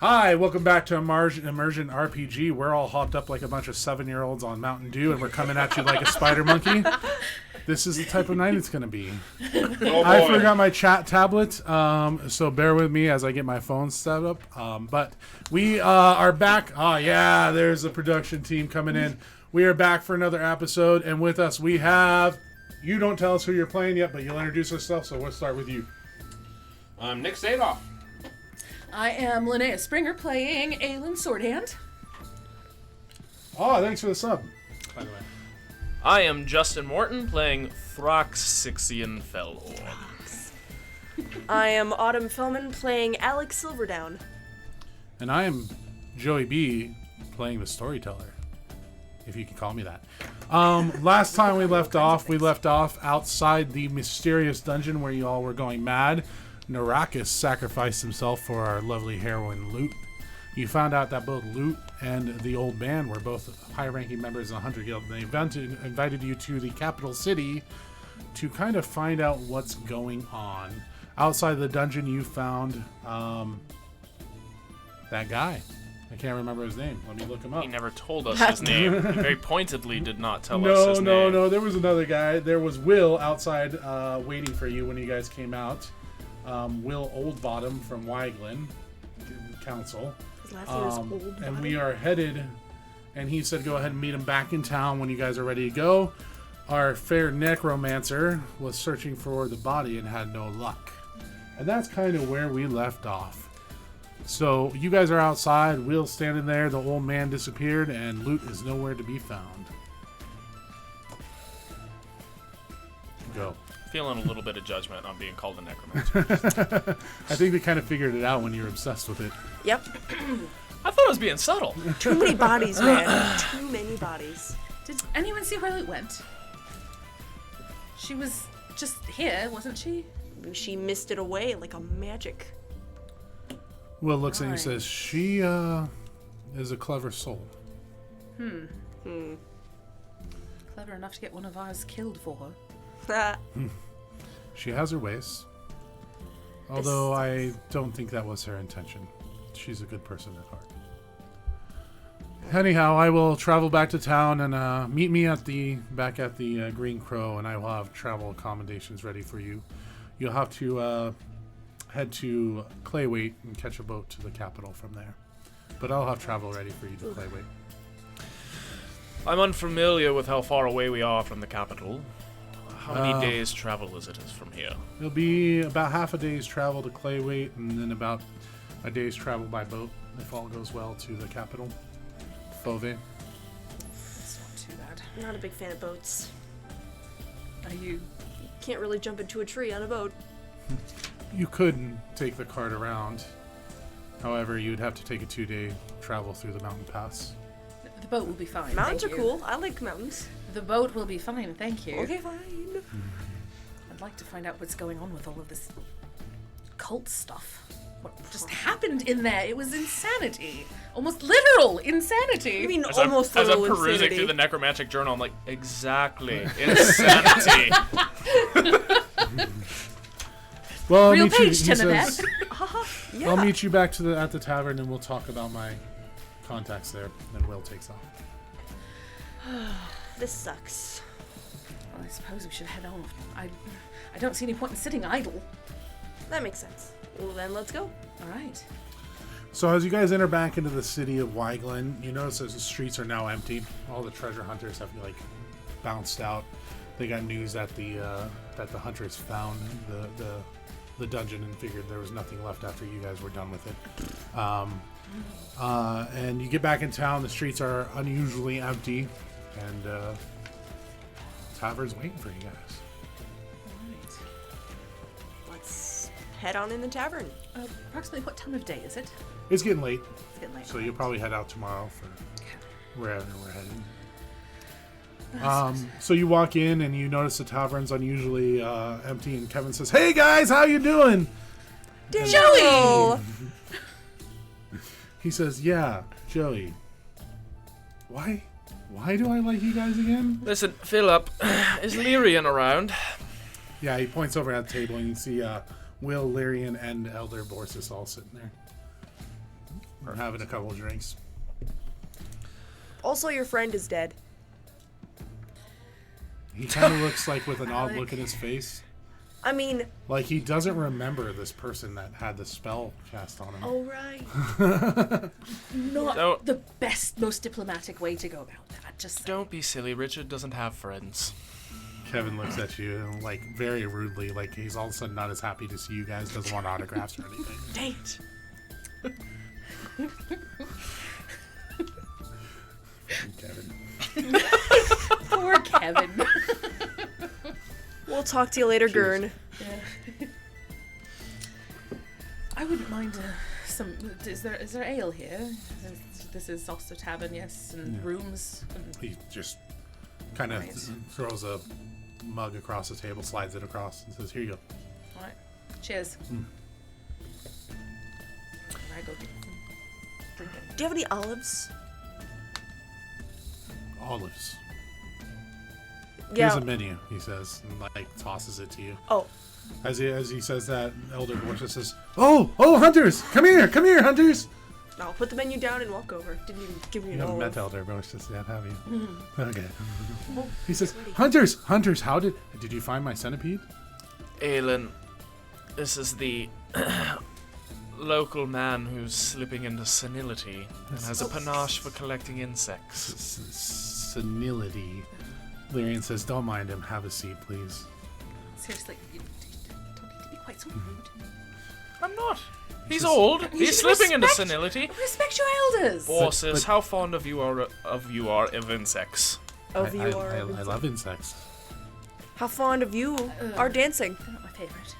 Hi, welcome back to Immersion RPG. We're all hopped up like a bunch of 7-year-olds on Mountain Dew, and we're coming at you like a spider monkey. This is the type of night it's going to be. Oh, I forgot my chat tablet, so bear with me as I get my phone set up. But we are back. Oh, yeah, there's the production team coming in. We are back for another episode, and with us we have... You don't tell us who you're playing yet, but you'll introduce yourself, so we'll start with you. I'm Nick Sadoff. I am Linnea Springer playing Aelin Swordhand. Oh, thanks for the sub, by the way. I am Justin Morton playing Throxixian Fellhorn. I am Autumn Fellman playing Alex Silverdown. And I am JoeyB playing the storyteller, if you can call me that. Last time we left off outside the mysterious dungeon where you all were going mad. Narakis sacrificed himself for our lovely heroine Lute. You found out that both Lute and the old man were both high-ranking members of the Hunter Guild. They invited you to the capital city to kind of find out what's going on. Outside the dungeon, you found that guy. I can't remember his name. Let me look him up. He never told us his name. He very pointedly did not tell us his name. No. There was another guy. There was Will outside waiting for you when you guys came out. Will Oldbottom from Wyglin Council. His last name is Oldbottom. And we are headed, and he said go ahead and meet him back in town when you guys are ready to go. Our fair necromancer was searching for the body and had no luck. And that's kind of where we left off. So you guys are outside, Will's standing there, the old man disappeared, and Lute is nowhere to be found. Go. Feeling a little bit of judgment on being called a necromancer. I think they kind of figured it out when you were obsessed with it. Yep. I thought I was being subtle. Too many bodies, man. Too many bodies. Did anyone see where Lute went? She was just here, wasn't she? She missed it away like a magic. Will looks at you and Right. says, she is a clever soul. Clever enough to get one of ours killed for her. She has her ways. Although I don't think that was her intention. She's a good person at heart. Anyhow, I will travel back to town and meet me back at the Green Crow, and I will have travel accommodations ready for you. You'll have to head to Clayweight and catch a boat to the capital from there. But I'll have travel ready for you to Clayweight. I'm unfamiliar with how far away we are from the capital. How many days travel is it from here? It'll be about half a day's travel to Clayweight, and then about a day's travel by boat, if all goes well, to the capital, Fove. It's not too bad. I'm not a big fan of boats. Are you? Can't really jump into a tree on a boat. You could take the cart around. However, you'd have to take a 2-day travel through the mountain pass. The boat will be fine. Mountains are thank you. cool. I like mountains. The boat will be fine, thank you. Okay, fine. I'd like to find out what's going on with all of this cult stuff. What just happened in there? It was insanity. Almost literal insanity. I mean, As almost I'm literal perusing insanity. through the necromantic journal, I'm like, exactly. Insanity. Well, I'll Real meet you. page He 10 of says, Yeah. I'll meet you back at the tavern, and we'll talk about my contacts there. Then Will takes off. This sucks. Well, I suppose we should head on. I don't see any point in sitting idle. That makes sense. Well, then let's go. All right. So as you guys enter back into the city of Wyglin, you notice that the streets are now empty. All the treasure hunters have bounced out. They got news that the hunters found the dungeon and figured there was nothing left after you guys were done with it. And you get back in town. The streets are unusually empty, and tavern's waiting for you guys. All right. Let's head on in the tavern. Approximately what time of day is it? It's getting late, It's getting late. so you'll probably head out tomorrow for wherever we're heading. So you walk in and you notice the tavern's unusually empty, and Kevin says, "Hey guys, how you doing?" Joey! He says, "Yeah, Joey. Why do I like you guys again?" Listen, Philip, is Lyrian around? Yeah, he points over at the table and you see Will, Lyrian, and Elder Borsis all sitting there. I'm having a couple of drinks. Also, your friend is dead. He kind of looks like with an odd Alec. look in his face. I mean, Like he doesn't remember this person that had the spell cast on him. oh right. Not Don't- the best, most diplomatic way to go about that. Just Don't be silly. Richard doesn't have friends. Kevin looks at you like very rudely, like he's all of a sudden not as happy to see you guys, doesn't want autographs or anything. Date. Kevin. poor Kevin. We'll talk to you later, Cheers. Gurn. Yeah. I wouldn't mind some. Is there ale here? This is also tavern, yes, and Yeah. rooms. And He just kind of Right. throws a mug across the table, slides it across, and says, "Here you go." all right, cheers. Mm. And I go drink it. Do you have any olives? Olives. Yeah. Here's a menu, he says, and like tosses it to you. Oh, As he says that, Elder Borsa says, "Oh, hunters! Come here, hunters!" I'll put the menu down and walk over. Didn't even give me You an haven't met olive. Elder Borsa yet, have you? Okay. Well, He says, ready. "Hunters! How did you find my centipede?" Aelin, this is the local man who's slipping into senility and has a panache for collecting insects. Senility. Lyrian says, "Don't mind him. Have a seat, please." Seriously, you don't need to be quite so rude. I'm not. He's Just- old. You He's should slipping into respect- senility. Respect your elders. Bosses, but- how fond of you are of insects? of I, you I, are. I, I love insects. How fond of you are dancing? They're not my favorite.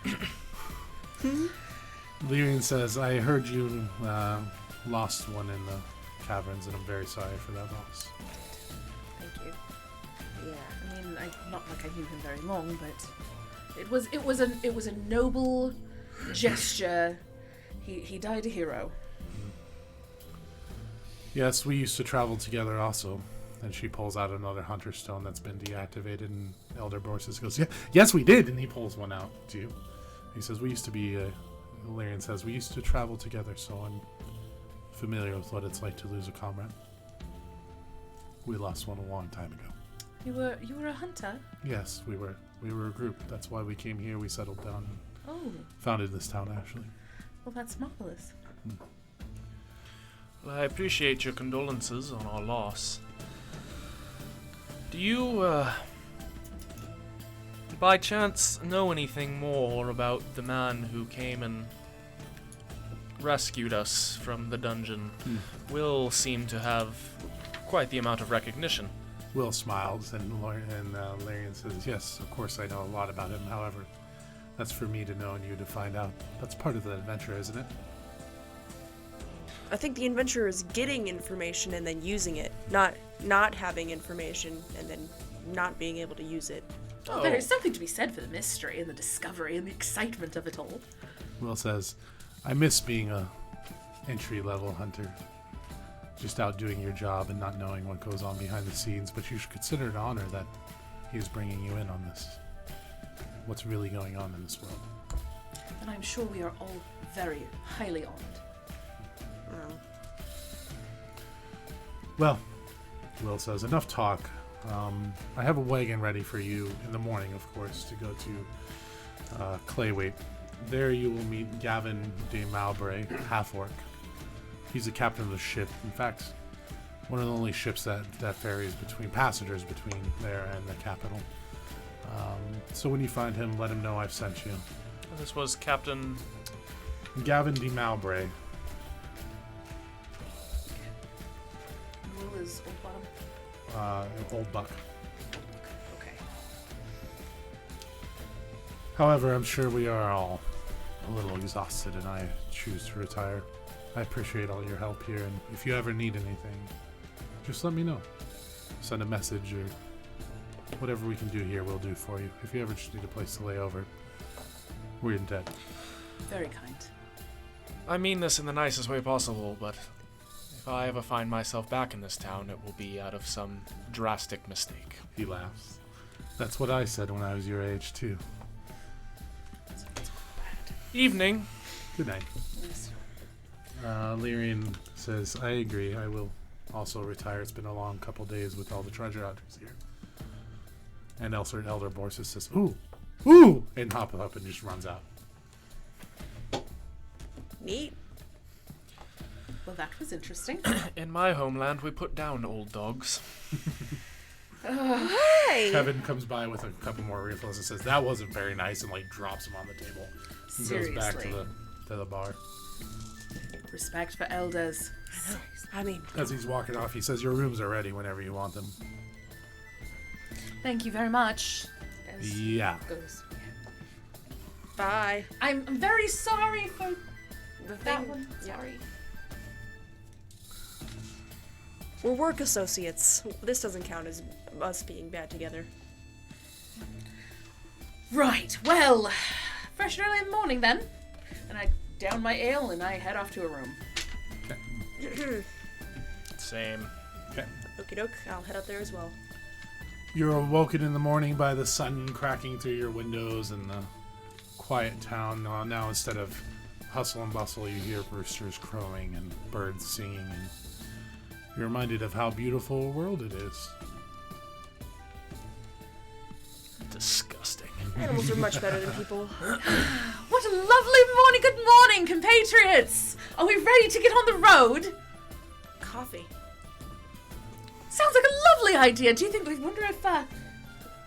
Lyrian says, "I heard you lost one in the caverns, and I'm very sorry for that loss." Thank you. Yeah, I mean, not like I knew him very long, but it was a noble gesture. He died a hero. Yes, we used to travel together also. And she pulls out another hunter stone that's been deactivated, and Elder Borsis goes, "Yeah, yes, we did." And he pulls one out to you. He says, "We used to be." Lyrian says, "We used to travel together, so I'm familiar with what it's like to lose a comrade. We lost one a long time ago." You were a hunter. Yes, we were a group. That's why we came here. We settled down and Oh, founded this town, actually. well, that's marvelous. Well, I appreciate your condolences on our loss. Do you, by chance, know anything more about the man who came and rescued us from the dungeon? Will seemed to have quite the amount of recognition. Will smiles, and Lyrian says, "Yes, of course I know a lot about him. However, that's for me to know and you to find out. That's part of the adventure, isn't it?" I think the adventure is getting information and then using it, not having information and then not being able to use it. Well, there is something to be said for the mystery and the discovery and the excitement of it all. Will says, "I miss being a entry-level hunter. Just out doing your job and not knowing what goes on behind the scenes, but you should consider it an honor that he is bringing you in on this. What's really going on in this world." And I'm sure we are all very highly honored. Well, Will says, "Enough talk. I have a wagon ready for you in the morning, of course, to go to Clayweight. There you will meet Gavin de Mowbray, half-orc. He's the captain of the ship. In fact, one of the only ships that ferries between passengers between there and the capital. So when you find him, let him know I've sent you. This was Captain. Gavin de Mowbray. Will is old bottom. Old Buck. Okay. However, I'm sure we are all a little exhausted, and I choose to retire. I appreciate all your help here, and if you ever need anything, just let me know. Send a message or whatever we can do here, we'll do for you. If you ever just need a place to lay over, we're in debt." Very kind. I mean this in the nicest way possible, but if I ever find myself back in this town, it will be out of some drastic mistake. He laughs. "That's what I said when I was your age, too. Evening. Good night." Yes. Lyrian says, I agree. I will also retire. It's been a long couple days with all the treasure hunters here. And Elder Borsis says, ooh, ooh, and hop up and just runs out. Neat. Well, that was interesting. In my homeland, we put down old dogs. Hey! Kevin comes by with a couple more refills and says, that wasn't very nice, and like drops them on the table. And Seriously. goes back to the bar. Respect for elders. I mean, As he's walking off, he says, your rooms are ready whenever you want them. Thank you very much. As Yeah. goes. bye. I'm very sorry for The that thing. one. Yeah. Sorry. We're work associates. This doesn't count as us being bad together. Right. Well, fresh and early in the morning then. And I down my ale and I head off to a room. Same. Okay. Okie doke, I'll head up there as well. You're awoken in the morning by the sun cracking through your windows and the quiet town. Now instead of hustle and bustle, you hear roosters crowing and birds singing, and you're reminded of how beautiful a world it is. Disgusting. Animals are much better than people. What a lovely morning. Good morning, compatriots. Are we ready to get on the road? Coffee. Sounds like a lovely idea. Do you think? I wonder if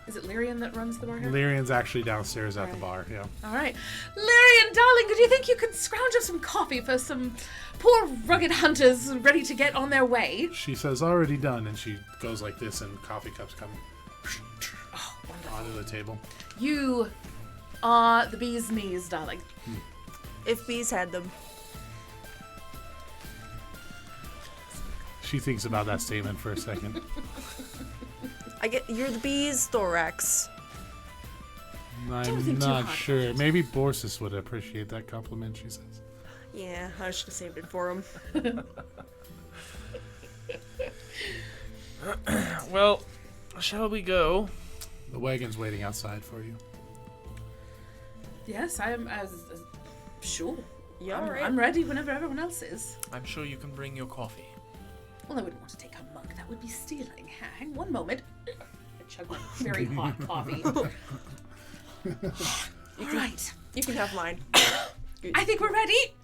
is it Lyrian that runs the bar here? Lyrian's actually downstairs at the bar, yeah. All right, Lyrian, darling, do you think you could scrounge up some coffee for some poor rugged hunters ready to get on their way? She says, already done, and she goes like this, and coffee cups come Oh, wonderful. onto the table. You are the bee's knees, darling. If bees had them. She thinks about that statement for a second. I get you're the bee's thorax. Don't I'm think too not hard sure. about it. Maybe Borsis would appreciate that compliment, she says. Yeah, I should have saved it for him. Well, shall we go? The wagon's waiting outside for you. Yes, I am as sure. Yeah, I'm, alright. I'm ready whenever everyone else is. I'm sure you can bring your coffee. Well, I wouldn't want to take her mug. That would be stealing. Hang one moment. I chug my very hot coffee. Right. You can have mine. I think we're ready.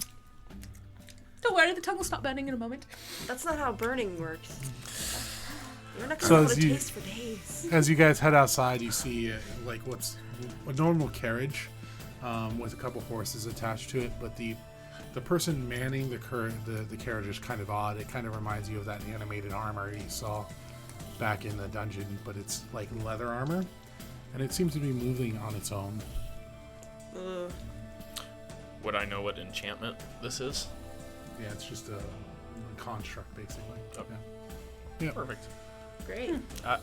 Don't worry, the tongue will stop burning in a moment. That's not how burning works. You're not So gonna be able as to you- taste for days. As you guys head outside, you see like what's a normal carriage with a couple horses attached to it, but the person manning the carriage is kind of odd. It kind of reminds you of that animated armor you saw back in the dungeon, but it's like leather armor, and it seems to be moving on its own. Ugh. Would I know what enchantment this is? Yeah, it's just a construct basically. Okay. Yeah. Perfect. Great.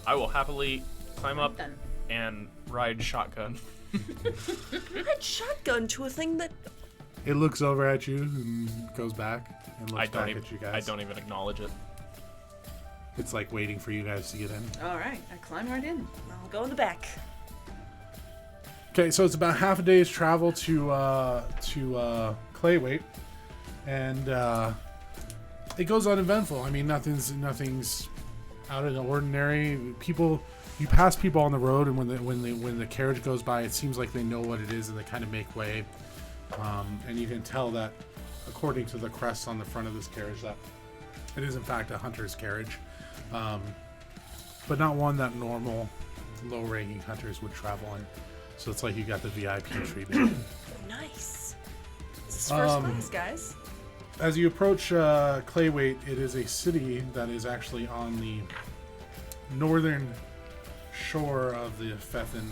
I will happily climb up Done. and ride shotgun. Ride shotgun to a thing that It looks over at you and goes back and looks back at you guys. I don't even acknowledge it. It's like waiting for you guys to get in. All right, I climb right in. I'll go in the back. Okay, so it's about half a day's travel to Clayweight, and it goes uneventful. I mean, nothing's out of the ordinary. You pass people on the road, and when the carriage goes by, it seems like they know what it is, and they kind of make way. And you can tell that, according to the crest on the front of this carriage, that it is in fact a hunter's carriage, but not one that normal low-ranking hunters would travel in. So it's like you got the VIP treatment. Nice. This is first class, guys. As you approach Clayweight, it is a city that is actually on the northern shore of the Fethin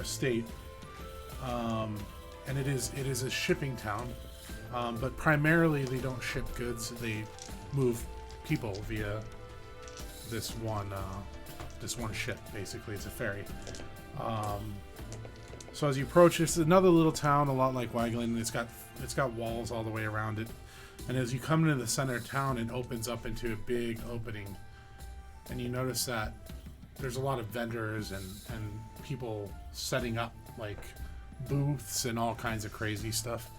state, and it is a shipping town. But primarily, they don't ship goods; they move people via this one ship. Basically, it's a ferry. So as you approach, it's another little town, a lot like Wagland. It's got walls all the way around it, and as you come into the center of town, it opens up into a big opening, and you notice that there's a lot of vendors and people setting up like booths and all kinds of crazy stuff.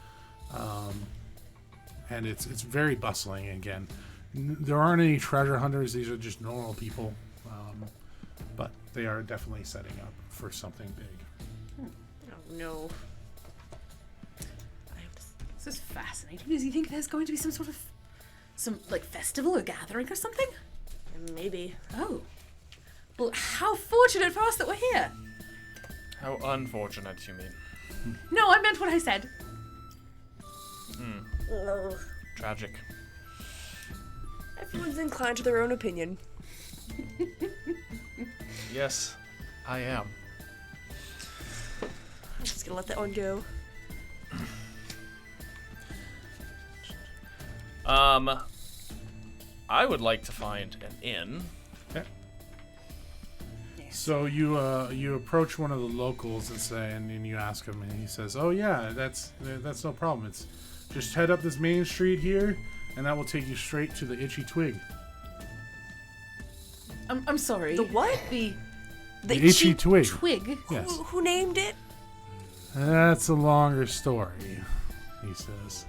and it's very bustling again. There aren't any treasure hunters. These are just normal people, but they are definitely setting up for something big. Oh no. This is fascinating. Does he think there's going to be some sort of festival or gathering or something? Maybe. Oh. Well, how fortunate for us that we're here. How unfortunate, you mean? No, I meant what I said. Ugh. Tragic. Everyone's inclined to their own opinion. Yes, I am. I'm just gonna let that one go. I would like to find an inn. Okay. So you approach one of the locals and you ask him, and he says, "Oh yeah, that's no problem. It's just head up this main street here, and that will take you straight to the Itchy Twig." I'm sorry. The what? The Itchy Twig. twig. Yes. Who named it? That's a longer story, he says.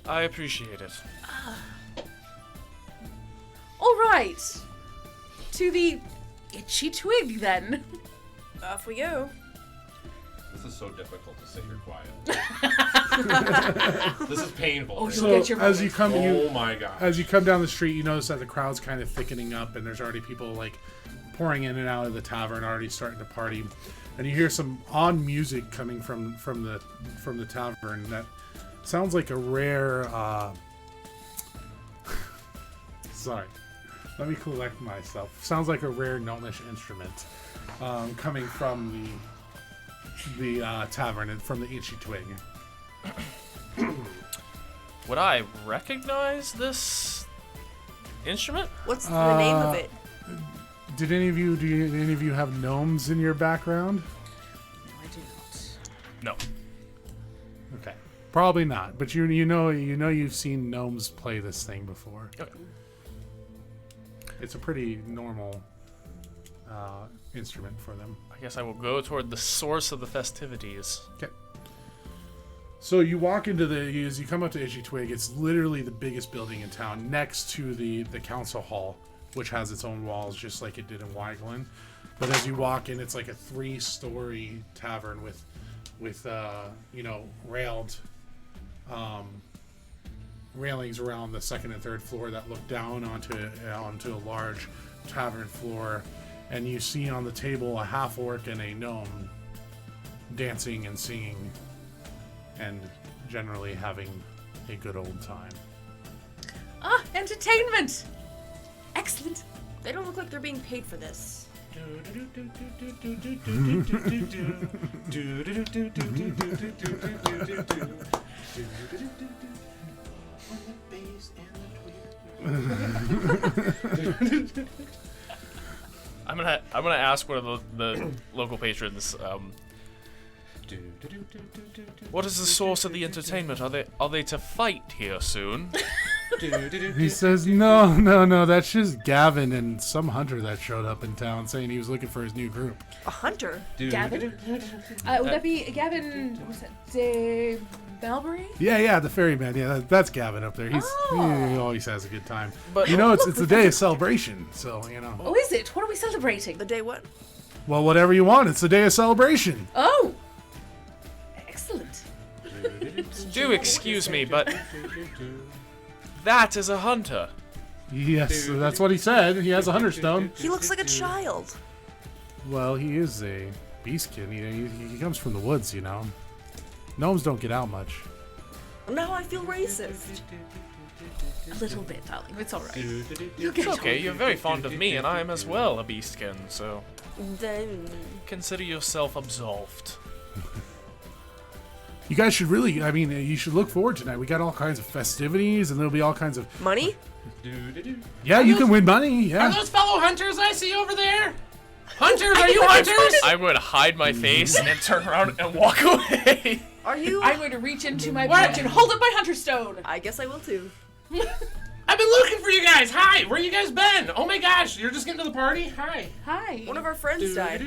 I appreciate it. All right. To the Itchy Twig, then. Off we go. This is so difficult to sit here quiet. This is painful. Oh, So get your as you moment. come Oh my god. as you come down the street, you notice that the crowd's kind of thickening up, and there's already people like pouring in and out of the tavern, already starting to party. And you hear some odd music coming from the tavern that sounds like a rare. Sorry, let me collect myself. Sounds like a rare gnomish instrument coming from the tavern and from the Itchy Twig. Would I recognize this instrument? What's the name of it? Do any of you have gnomes in your background? No, I do not. No. Okay, probably not. But you know you've seen gnomes play this thing before. Okay. It's a pretty normal instrument for them. I guess I will go toward the source of the festivities. Okay. So you walk into as you come up to Itchy Twig, it's literally the biggest building in town, next to the council hall, which has its own walls, just like it did in Wyglen. But as you walk in, it's like a 3-story tavern with railed railings around the second and third floor that look down onto a large tavern floor, and you see on the table a half orc and a gnome dancing and singing and generally having a good old time. Ah, entertainment! Excellent. They don't look like they're being paid for this. I'm gonna ask one of the local patrons. What is the source of the entertainment? Are they to fight here soon? He says, no, that's just Gavin and some hunter that showed up in town saying he was looking for his new group. A hunter? Gavin? Would that be Gavin? What's that? Balbury? Yeah, the ferryman. Yeah, that's Gavin up there. He always has a good time. But It's the day of celebration, so Oh, is it? What are we celebrating? The day what? Well, whatever you want. It's the day of celebration. Oh! Excellent. do excuse me, but that is a hunter. Yes, that's what he said. He has a hunter stone. He looks like a child. Well, he is a beastkin. He comes from the woods, Gnomes don't get out much. Now I feel racist. A little bit, darling. It's all right. It's okay, you're very fond of me, and I am as well a beastkin, so Then consider yourself absolved. You guys should you should look forward tonight. We got all kinds of festivities, and there'll be all kinds of... money? Yeah, you can win money, Are yeah. those fellow hunters I see over there? Hunters, are you hunters? I'm going to hide my face and then turn around and walk away. Are you? I'm going to reach into my What? pouch and hold up my hunter stone. I guess I will too. I've been looking for you guys. Hi, where you guys been? Oh my gosh, you're just getting to the party? Hi. Hi. One of our friends died.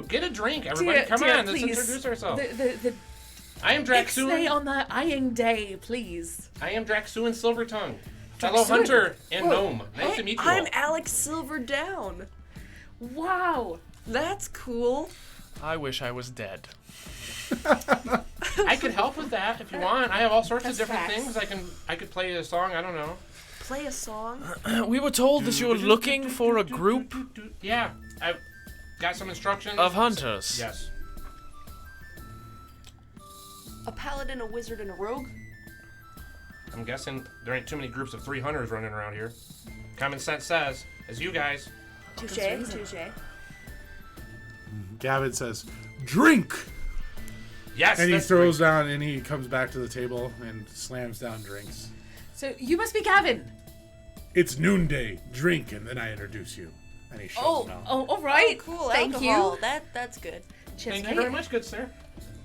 Get a drink, everybody. Come on, let's please. introduce ourselves. I am Ixnay Draxuan. on that iron day, please. I am Draxuan Silvertongue. Fellow Draxuan? hunter and Whoa. gnome. Nice to meet you all. I'm Alex Silverdown. Wow. That's cool. I wish I was dead. I could help with that if you want. I have all sorts of That's different facts. things. I could play a song. I don't know. Play a song. We were told that you were looking for a group Yeah, I've got some instructions. of hunters. Yes. A paladin, a wizard, and a rogue. I'm guessing there ain't too many groups of 3 hunters running around here. Common sense says, as you guys. Touche, touche. Gavin says, "Drink," Yes. and he that's throws down, and he comes back to the table and slams down drinks. So you must be Gavin. It's noonday. Drink, and then I introduce you. And he shoves them out. All right. Cool. Thank alcohol. you. That's good. Cheers, Thank mate. you very much, good sir.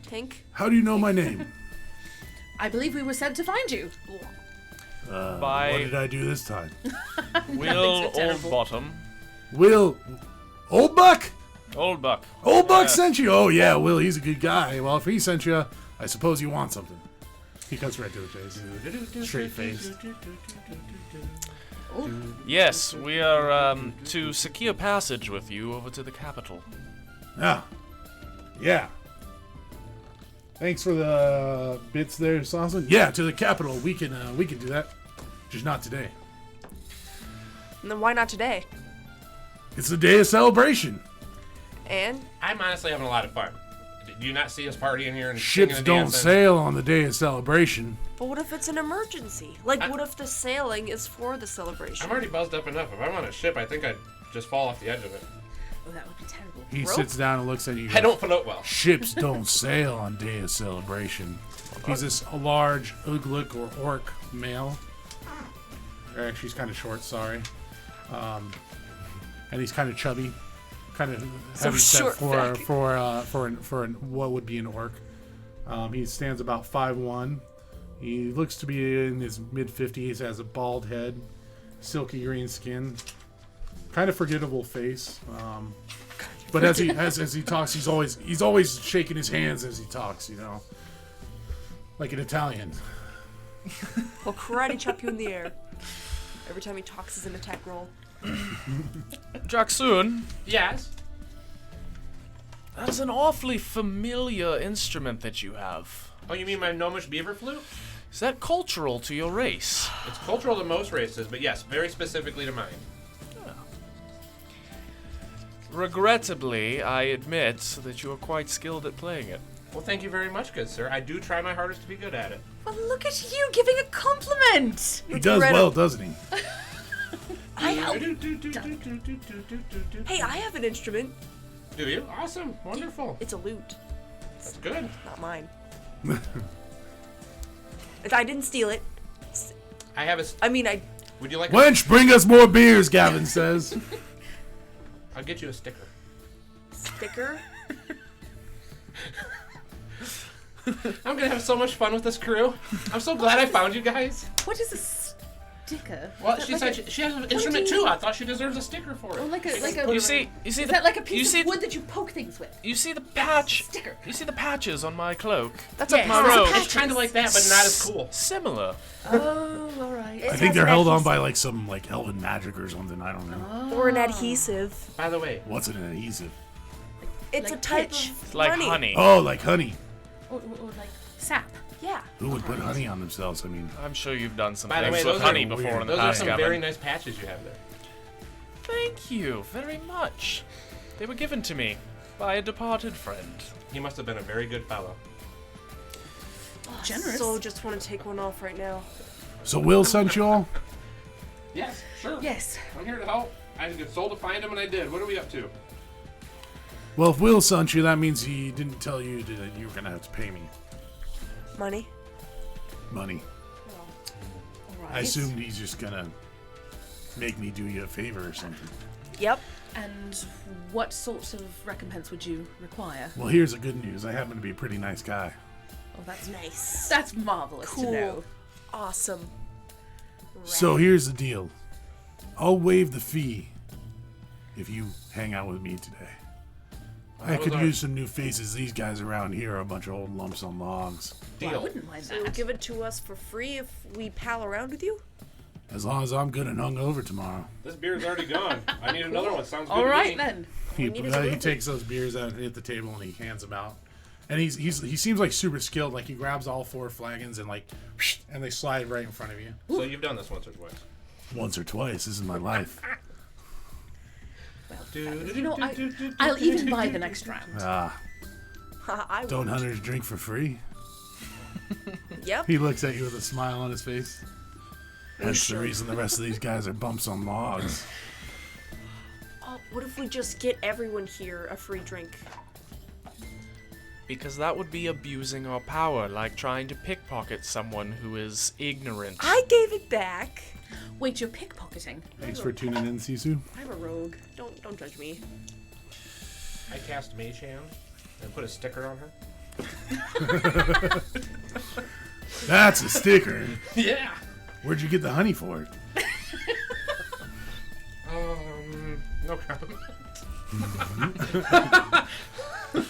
Tink. How do you know my name? I believe we were sent to find you. By- What did I do this time? Will so terrible. Oldbottom. Will, Old Buck? Old Buck. Old Buck Yes. sent you? Oh yeah, Will, he's a good guy. Well, if he sent you, I suppose you want something. He cuts right to the chase. Straight face. Yes, we are to secure passage with you over to the capital. Yeah. Yeah. Thanks for the bits there, Sauson. Yeah, to the capital. We can do that. Just not today. And then why not today? It's the day of celebration. And I'm honestly having a lot of fun. Do you not see us partying here and Ships singing and don't dancing? sail on the day of celebration. but what if it's an emergency? Like, what if the sailing is for the celebration? I'm already buzzed up enough. If I'm on a ship, I think I'd just fall off the edge of it. Oh, that would be terrible. He Rope? sits down and looks at you. I don't float well. Ships don't sail on day of celebration. He's this large Uglik or orc male. Or actually, he's kind of short. Sorry. And he's kind of chubby, kind of heavy set short for what would be an orc. He stands about 5'1". He looks to be in his mid-50s. Has a bald head, silky green skin, kind of forgettable face. But as he talks, he's always shaking his hands as he talks. You know, like an Italian. He'll karate chop you in the air. Every time he talks is an attack roll. Jacksoon, Yes. that's an awfully familiar instrument that you have. Oh, you mean my gnomish beaver flute? Is that cultural to your race? It's cultural to most races, but yes, very specifically to mine. Regrettably, I admit that you are quite skilled at playing it. Well, thank you very much, good sir. I do try my hardest to be good at it. Well, look at you giving a compliment. He does incredible. well, doesn't he? I help. Do Hey, I have an instrument. you? Awesome. Wonderful. It's a lute. That's good. Not mine. I didn't steal it. I have a... I mean, I. Would you like Wench, bring us more beers, Gavin says. I'll get you a sticker. Sticker? I'm gonna have so much fun with this crew. I'm so glad I found you guys. What is a sticker? Well, Is she that said like she has an instrument too. I thought she deserves a sticker for Oh, it. like a You see Is the, that like a you piece see, of wood that you poke things with? You see the patch. Sticker. You see the patches on my cloak. That's Yes, up my there's a robe. patch. It's kind of like that, but not as cool. Similar. Oh, all right. I think they're held on by like some like elven magic or something. I don't know. Or an adhesive. By the way, What's an adhesive? It's Like a type pitch. of It's like honey. Oh, like honey. Or like sap. Yeah. Who would put honey on themselves? I mean, I'm sure you've done some By the things way, with those are honey weird. before in the those are past, some Gavin. very nice patches you have there. Thank you very much. They were given to me by a departed friend. He must have been a very good fellow. Generous. So just want to take one off right now. so Will sent you all? Yes, sure. Yes. I'm here to help. I was told to find him, and I did. What are we up to? Well, if Will sent you, that means he didn't tell you that you were gonna have to pay me Money. money. All right. I assumed he's just gonna make me do you a favor or something. Yep. And what sort of recompense would you require? Well, here's the good news. I happen to be a pretty nice guy. Oh, that's Nice. That's marvelous Cool. to know. Awesome. So here's the deal. I'll waive the fee if you hang out with me today. I could use some new faces. These guys around here are a bunch of old lumps on logs. Well, I wouldn't mind So you'll that. give it to us for free if we pal around with you? As long as I'm good and hungover tomorrow. This beer's already gone. I need another one. Sounds good All to right me. then. He takes those beers out at the table and he hands them out. And he seems like super skilled. Like he grabs all 4 flagons and like, and they slide right in front of you. So you've done this once or twice. Once or twice. This is my life. You know, I'll even buy the next round. I Don't would. hunters drink for free? Yep. He looks at you with a smile on his face. That's sure? the reason the rest of these guys are bumps on logs. Oh, what if we just get everyone here a free drink? Because that would be abusing our power, like trying to pickpocket someone who is ignorant. I gave it back. Wait, you're pickpocketing? Thanks for tuning in, Sisu. I'm a rogue. Don't judge me. I cast Mage Hand and put a sticker on her. That's a sticker. Yeah. Where'd you get the honey for it? No comment.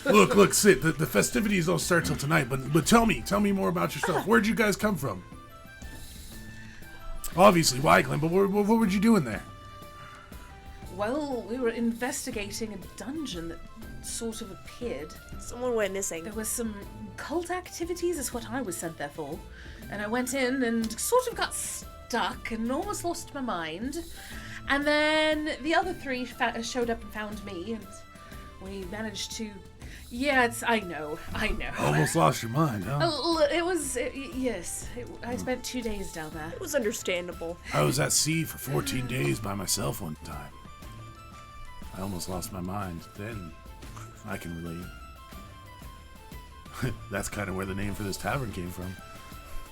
Look, sit. The festivities don't start till tonight, but tell me more about yourself. Where'd you guys come from? Obviously, Wycliffe, but what were you doing there? Well, we were investigating a dungeon that sort of appeared. Someone went missing. There was some cult activities, is what I was sent there for. And I went in and sort of got stuck and almost lost my mind. And then the other 3 showed up and found me, and we managed to... Yeah, I know. Almost lost your mind, huh? Yes. I spent 2 days down there. It was understandable. I was at sea for 14 days by myself one time. I almost lost my mind. Then I can relate. That's kind of where the name for this tavern came from.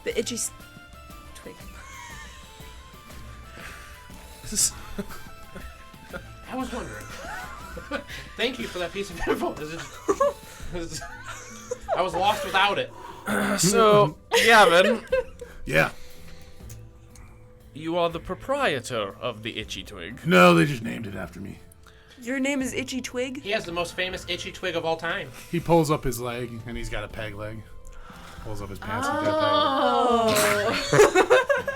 The itchy Twig. I was wondering. Thank you for that piece of info. I was lost without it. So, Gavin, Yeah. you are the proprietor of the Itchy Twig. No, they just named it after me. Your name is Itchy Twig? He has the most famous itchy twig of all time. He pulls up his leg, and he's got a peg leg. Pulls up his pants and he's got a peg leg.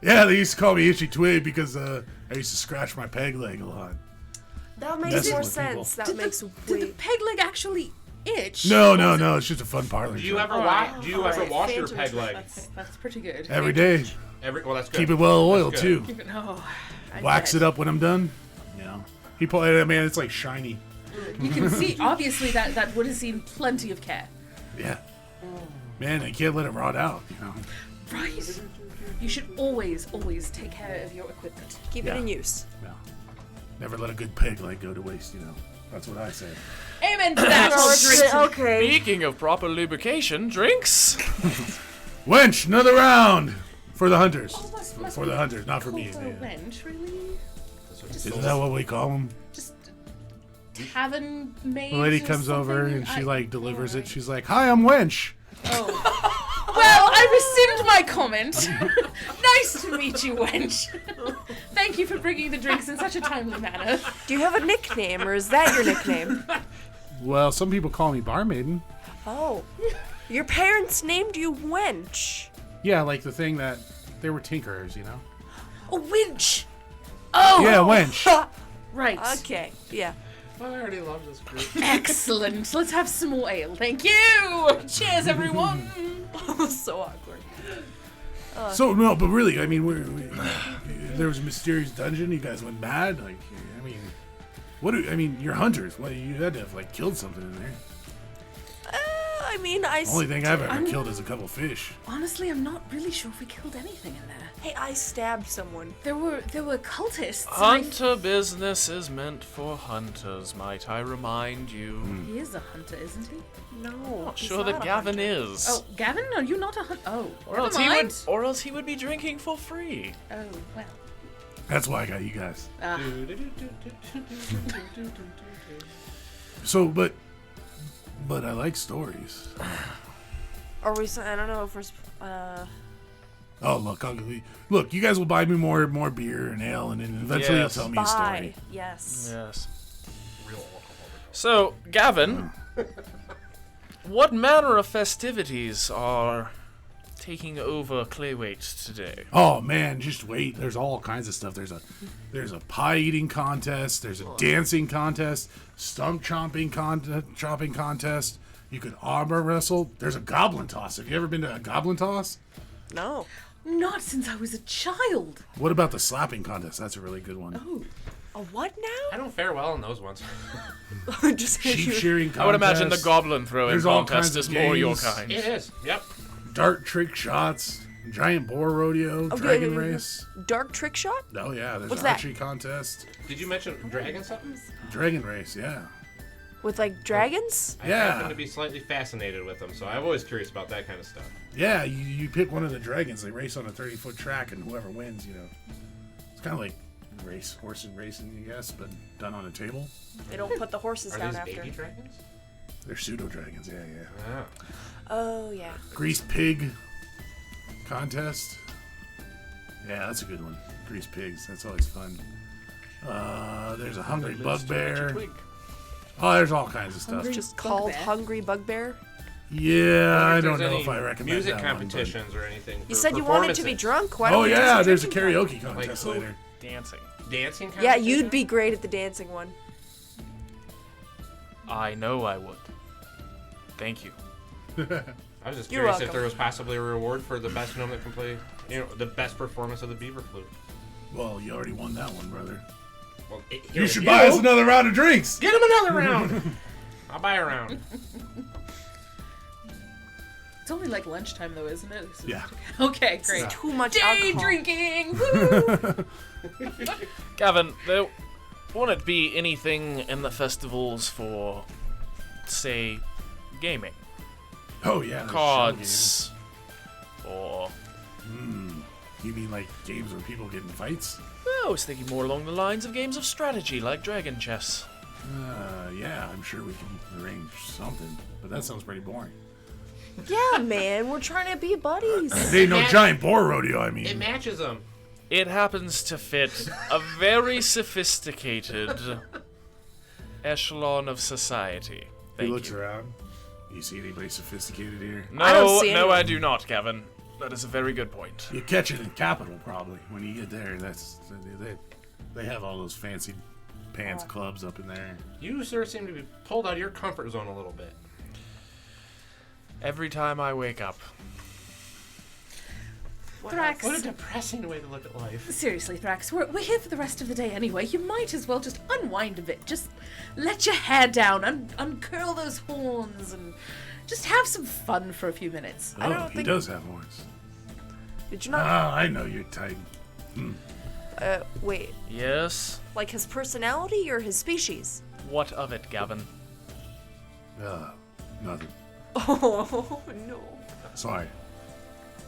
Yeah, they used to call me Itchy Twig because I used to scratch my peg leg a lot. That makes Messing more with sense. That Did makes the peg leg actually itch? No, it's just a fun parlor Do you joke. ever Alright, Do you ever alright, wash your phantom peg trick. leg? That's pretty good. Every day. Well, that's good. Keep it well oiled, That's too. good. Oh, I Wax bet. it up when I'm done. You know. He pull. I mean, it's like shiny. You can see, obviously, that would have seen plenty of care. Yeah. Man, I can't let it rot out, you know. Right. You should always take care of your equipment. Keep Yeah. it in use. No. Never let a good peg leg go to waste, you know. That's what I say. Amen to that. Okay. Speaking of proper lubrication, drinks? Wench, another round for the hunters. Must For the hunters, not for me. called a wench, really? Isn't that what we call them? Just tavern maids. The lady or comes over something? and she like delivers it. She's like, "Hi, I'm Wench." Oh. Well, I rescind my comment. Nice to meet you, wench. Thank you for bringing the drinks in such a timely manner. Do you have a nickname, or is that your nickname? Well, some people call me Barmaiden. Oh. Your parents named you Wench. Yeah, like the thing that they were tinkerers, you know. A winch. Oh. Yeah, Wench. Right. Okay, yeah. I already love this group. Excellent. Let's have some more ale. Thank you. Cheers, everyone. So awkward. So no, but really, I mean, there was a mysterious dungeon. You guys went mad. Like, I mean, you're hunters. What, you had to have like killed something in there. I mean, Only thing I've ever killed is a couple fish. Honestly, I'm not really sure if we killed anything in there. Hey, I stabbed someone. There were cultists. Hunter business is meant for hunters, might I remind you. He is a hunter, isn't he? No. Not sure that Gavin is. Oh, Gavin, are you not a hunter? Oh, Or never else mind. or else he would be drinking for free. Oh, well. That's why I got you guys. Ah. So, but I like stories. Are we? I don't know if we're. Oh, look! You guys will buy me more beer and ale, and then eventually Yes. you'll tell me a story. Yes. Yes. Real alcohol. So, Gavin, what manner of festivities are taking over Clayweight today? Oh man, just wait. There's all kinds of stuff. There's a pie eating contest. There's a dancing contest. Stump chopping contest. You could armor wrestle. There's a goblin toss. Have you ever been to a goblin toss? No. Not since I was a child. What about the slapping contest? That's a really good one. Oh. A what I don't fare well in those ones. now? Just Sheep shearing contest. I would imagine the goblin throwing There's all contest kinds is of more your games. kind. It is. Yep. Dart trick shots. Giant boar rodeo. Dragon race. Dark trick shot? Oh yeah, there's What's an that? archery contest. Did you mention dragon something? Dragon race, yeah. With like dragons? I Yeah. happen to be slightly fascinated with them, so I'm always curious about that kind of stuff. Yeah, you pick one of the dragons. They race on a 30-foot track, and whoever wins, it's kind of like horse racing, I guess, but done on a table. They don't put the horses Are down these after. baby dragons? They're pseudo dragons, yeah. Ah. Oh, yeah. Grease pig contest. Yeah, that's a good one. Grease pigs, that's always fun. There's a hungry bugbear. Oh, there's all kinds of stuff. Hungry Just called Bugbear? Hungry Bugbear? Yeah, I If don't there's know any if I recommend music that one, but- competitions or anything. You for said you wanted to be performances. drunk? Why Oh don't we do yeah, some there's a drinking karaoke contest who? later. Dancing. Dancing time? Yeah, competition? you'd be great at the dancing one. I know I would. Thank you. I was just You're curious if welcome. there was possibly a reward for the best gnome that can play, the best performance of the beaver flute. Well, you already won that one, brother. Well, You should buy us another round of drinks. Get him another round. I'll buy a round. It's only like lunchtime though, isn't it? Yeah. Okay, great. Too much Day alcohol. drinking! Woo! Gavin, there won't be anything in the festivals for, say, gaming? Oh yeah. there's Cards. Or, show games. You mean like games where people get in fights? I was thinking more along the lines of games of strategy, like Dragon Chess. Yeah, I'm sure we can arrange something, but that sounds pretty boring. Yeah, man, we're trying to be buddies. It ain't no giant boar rodeo, I mean. It matches them. It happens to fit a very sophisticated echelon of society. He Thank looks you. around. You see anybody sophisticated here? No, I don't see no, anyone. I do not, Gavin. That is a very good point. You catch it in Capital probably when you get there. They have all those fancy pants clubs up in there. You, sir, seem to be pulled out of your comfort zone a little bit. Every time I wake up. Thrax. What a depressing way to look at life. Seriously, Thrax, we're here for the rest of the day anyway. You might as well just unwind a bit. Just let your hair down, uncurl those horns, and just have some fun for a few minutes. I Oh, don't he think- does have horns. Did you not? Ah, I know your type. Wait. Yes? Like his personality or his species? What of it, Gavin? Nothing. Oh, no. Sorry.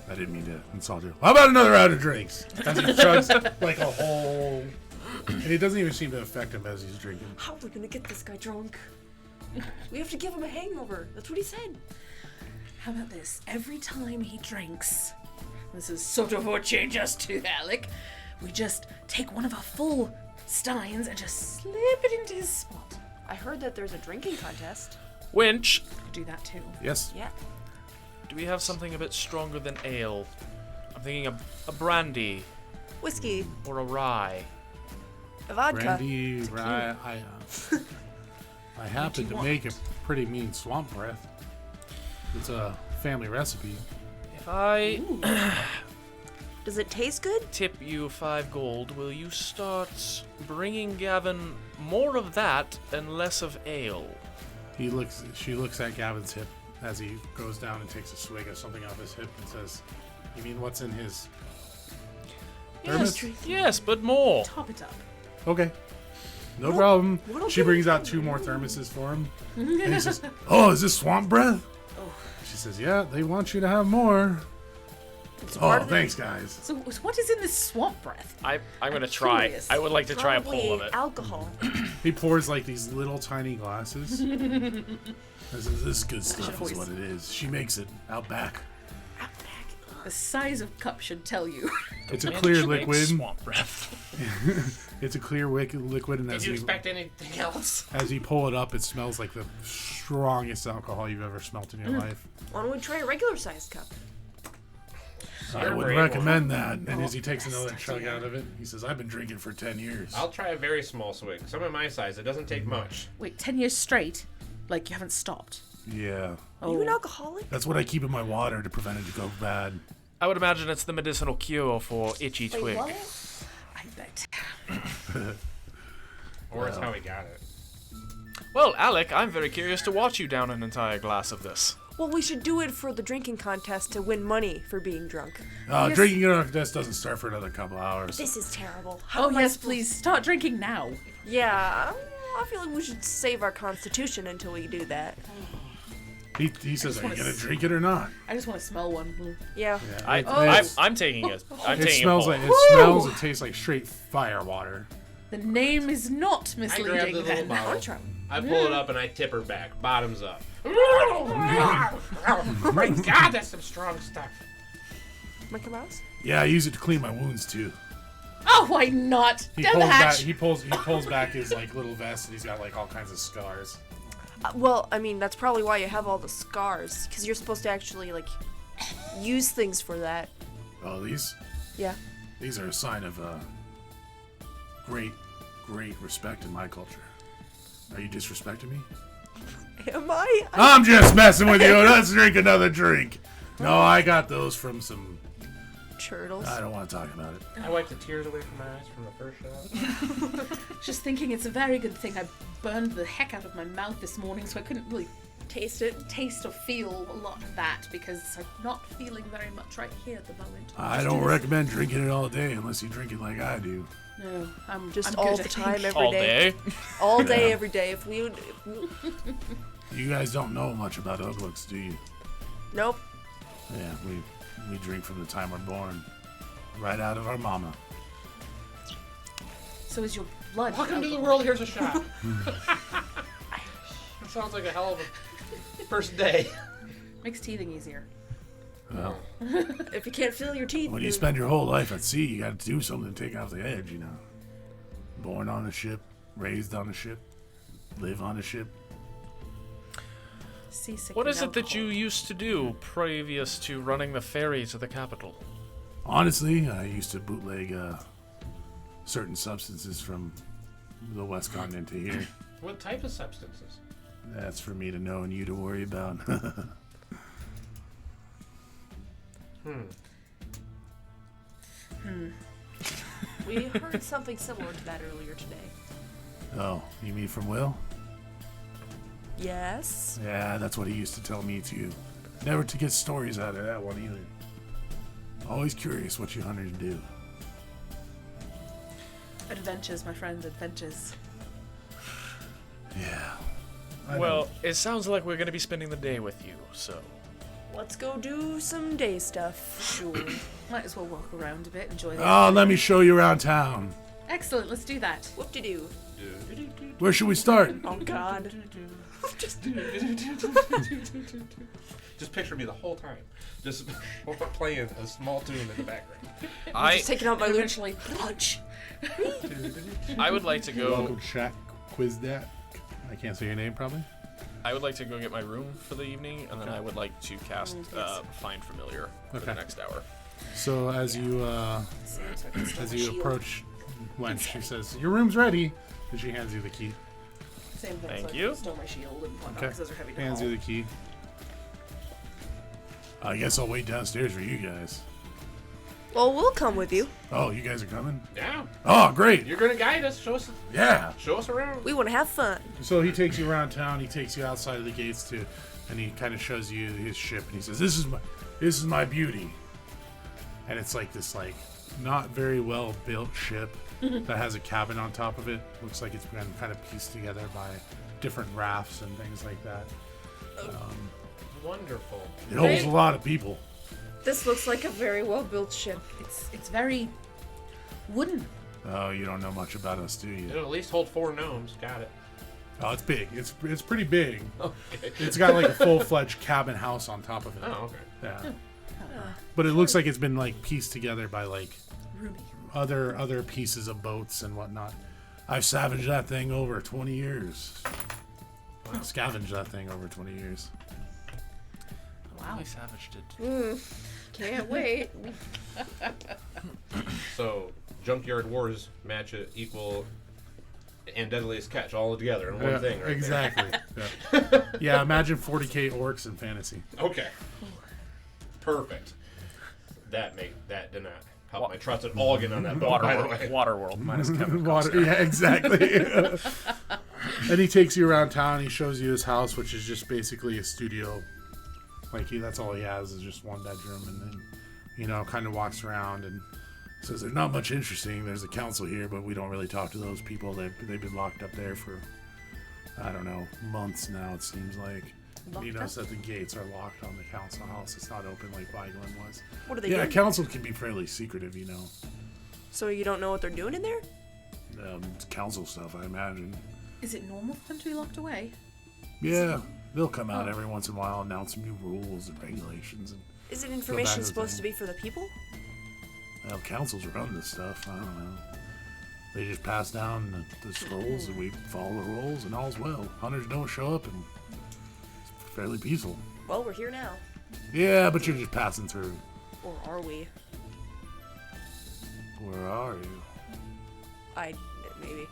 I didn't mean to insult you. How about another round of drinks? As he chugs like a whole... And it doesn't even seem to affect him as he's drinking. How are we gonna get this guy drunk? We have to give him a hangover. That's what he said. How about this? Every time he drinks, this is sort of what change us to, Alec. We just take one of our full steins and just slip it into his spot. I heard that there's a drinking contest. Winch, Could do that too. Yes? Yeah. do we have something a bit stronger than ale? I'm thinking a brandy Whiskey. or a rye. A vodka. Brandy, rye. I happen to make a pretty mean swamp breath. It's a family recipe. If I Does it taste good? tip you 5 gold, will you start bringing Gavin more of that and less of ale? She looks at Gavin's hip as he goes down and takes a swig of something off his hip and says, "You mean what's in his thermos?" Yes, but more. Top it up. Okay. No problem. what'll She give brings out 2 more thermoses for him. And he says, "Oh, is this swamp breath?" She says, "Yeah, they want you to have more." It's Oh, part of the- thanks, guys. So what is in this swamp breath? I'm gonna try. curious. I would like to try a Probably pull of it. alcohol. He pours like these little tiny glasses. This good stuff is what it is. She makes it out back. Outback. Ugh. The size of cup should tell you. It's a Man clear makes liquid. Swamp breath. It's a clear liquid, and Did you expect anything else? as you pull it up, it smells like the strongest alcohol you've ever smelt in your life. Why don't we try a regular sized cup? I You're would brave recommend that. And as he takes another chug out of it, he says, "I've been drinking for 10 years." I'll try a very small swig. Some of my size. It doesn't take much. Wait, 10 years straight? Like you haven't stopped? Yeah, Are you an alcoholic? that's what I keep in my water to prevent it to go bad. I would imagine it's the medicinal cure for itchy twig. I bet. Or that's how he got it. Well, Alec, I'm very curious to watch you down an entire glass of this. Well, we should do it for the drinking contest to win money for being drunk. Yes. Drinking it on this doesn't start for another couple hours. This is terrible. Oh, am I yes, supposed- please. Start drinking now. Yeah, I feel like we should save our constitution until we do that. He says, "Are you wanna gonna s- drink it or not?" I just want to smell one. Yeah. I'm taking it. I'm It taking smells a like pull. it smells. It tastes like straight fire water. The name is not I grab the misleading little then. bottle. try. I pull it up and I tip her back, bottoms up. Oh my God, that's some strong stuff. Mickey Mouse? Yeah, I use it to clean my wounds too. Oh, why not? He Down pulls the back. hatch. He pulls back his like little vest, and he's got like all kinds of scars. Well, I mean, that's probably why you have all the scars, because you're supposed to actually, like, use things for that. Oh, these Yeah. are a sign of great respect in my culture. Are you disrespecting me? Am I? I'm just messing with you. Let's drink another drink. No, I got those from some. Turtles. I don't want to talk about it. I wiped the tears away from my eyes from the first shot. Just thinking it's a very good thing I burned the heck out of my mouth this morning, so I couldn't really Taste it. taste or feel a lot of that because I'm not feeling very much right here at the moment. I don't recommend drinking it all day unless you drink it like I do. No, I'm Just I'm all good, the I think. time, every All day. day. All day, Yeah. every day. If we would. You guys don't know much about Uglooks, do you? Nope. Yeah, we drink from the time we're born, right out of our mama. So is your blood? Welcome to the world. Here's a shot. That sounds like a hell of a first day. Makes teething easier. Well, If you can't feel your teeth. when you then- spend your whole life at sea, you got to do something to take off the edge, you know. Born on a ship, raised on a ship, live on a ship. Seasick What and is it that alcohol. you used to do previous to running the ferry to the capital? Honestly, I used to bootleg certain substances from the West Continent to here. What type of substances? That's for me to know and you to worry about. We heard something similar to that earlier today. Oh, you mean from Will? Yes. Yeah, that's what he used to tell me too. Never to get stories out of that one either. Always curious what you hunters do. Adventures, my friend, adventures. Yeah. I Well, it sounds like we're going to be spending the day with you, so. Let's go do some day stuff. Sure. Might as well walk around a bit, enjoy the Oh, let me show you around town. Excellent, let's do that. Whoop-de-doo. Where should we start? Oh, God. Just picture me the whole time. Just playing a small tune in the background. Just taking out my loot. Eventually, punch. I would like to go. Welcome, Shaq. Quiz that. I can't say your name, probably. I would like to go get my room for the evening, and then I would like to cast Find Familiar for the Okay. next hour. So as you approach Wench, she says, "Your room's ready," and she hands you the key. Same thing. Thank so I you. Stole my shield and whatnot, Okay. 'cause those are heavy to Hands haul. you the key. I guess I'll wait downstairs for you guys. Well, we'll come with you. Oh, you guys are coming? Yeah, Oh, great. you're gonna guide us. Yeah. Show us around. We want to have fun. So he takes you around town. He takes you outside of the gates too, and he kind of shows you his ship. And he says, "This is my beauty." And it's like this not very well built ship that has a cabin on top of it. Looks like it's been kind of pieced together by different rafts and things like that. Wonderful. It holds a lot of people. This looks like a very well-built ship. It's very wooden. Oh, you don't know much about us, do you? It'll at least hold 4 gnomes. Got it. Oh, it's big. It's pretty big. Okay. It's got like a full-fledged cabin house on top of it. Oh, okay. Yeah. But it looks like it's been like pieced together by like Roomy. other pieces of boats and whatnot. I've scavenged that thing over 20 years. Scavenged that thing over 20 years. Wow. I savaged it. Can't wait. So, Junkyard Wars match it equal and Deadliest Catch all together in one thing, right? Exactly. Yeah. Yeah, imagine 40k orcs in fantasy. Okay. Perfect. That did not help my trust at all get on that boat, by the way. Waterworld minus Kevin Water, Costner. yeah, exactly. And he takes you around town. He shows you his house, which is just basically a studio. Like that's all he has is just one bedroom, and then kind of walks around and says, "There's not much interesting. There's a council here, but we don't really talk to those people. They've been locked up there for I don't know months now. It seems like." You notice that the gates are locked on the council house. It's not open like Vigeland was. What are they Yeah, doing? council can be fairly secretive, So you don't know what they're doing in there? It's council stuff, I imagine. Is it normal for them to be locked away? Yeah, they'll come out every once in a while, announce some new rules and regulations. And Is it information as supposed they- to be for the people? well, councils run this stuff. I don't know. They just pass down the scrolls, and we follow the rules, and all's well. Hunters don't show up, and it's fairly peaceful. Well, we're here now. Yeah, but you're just passing through. Or are we? Where are you? Maybe.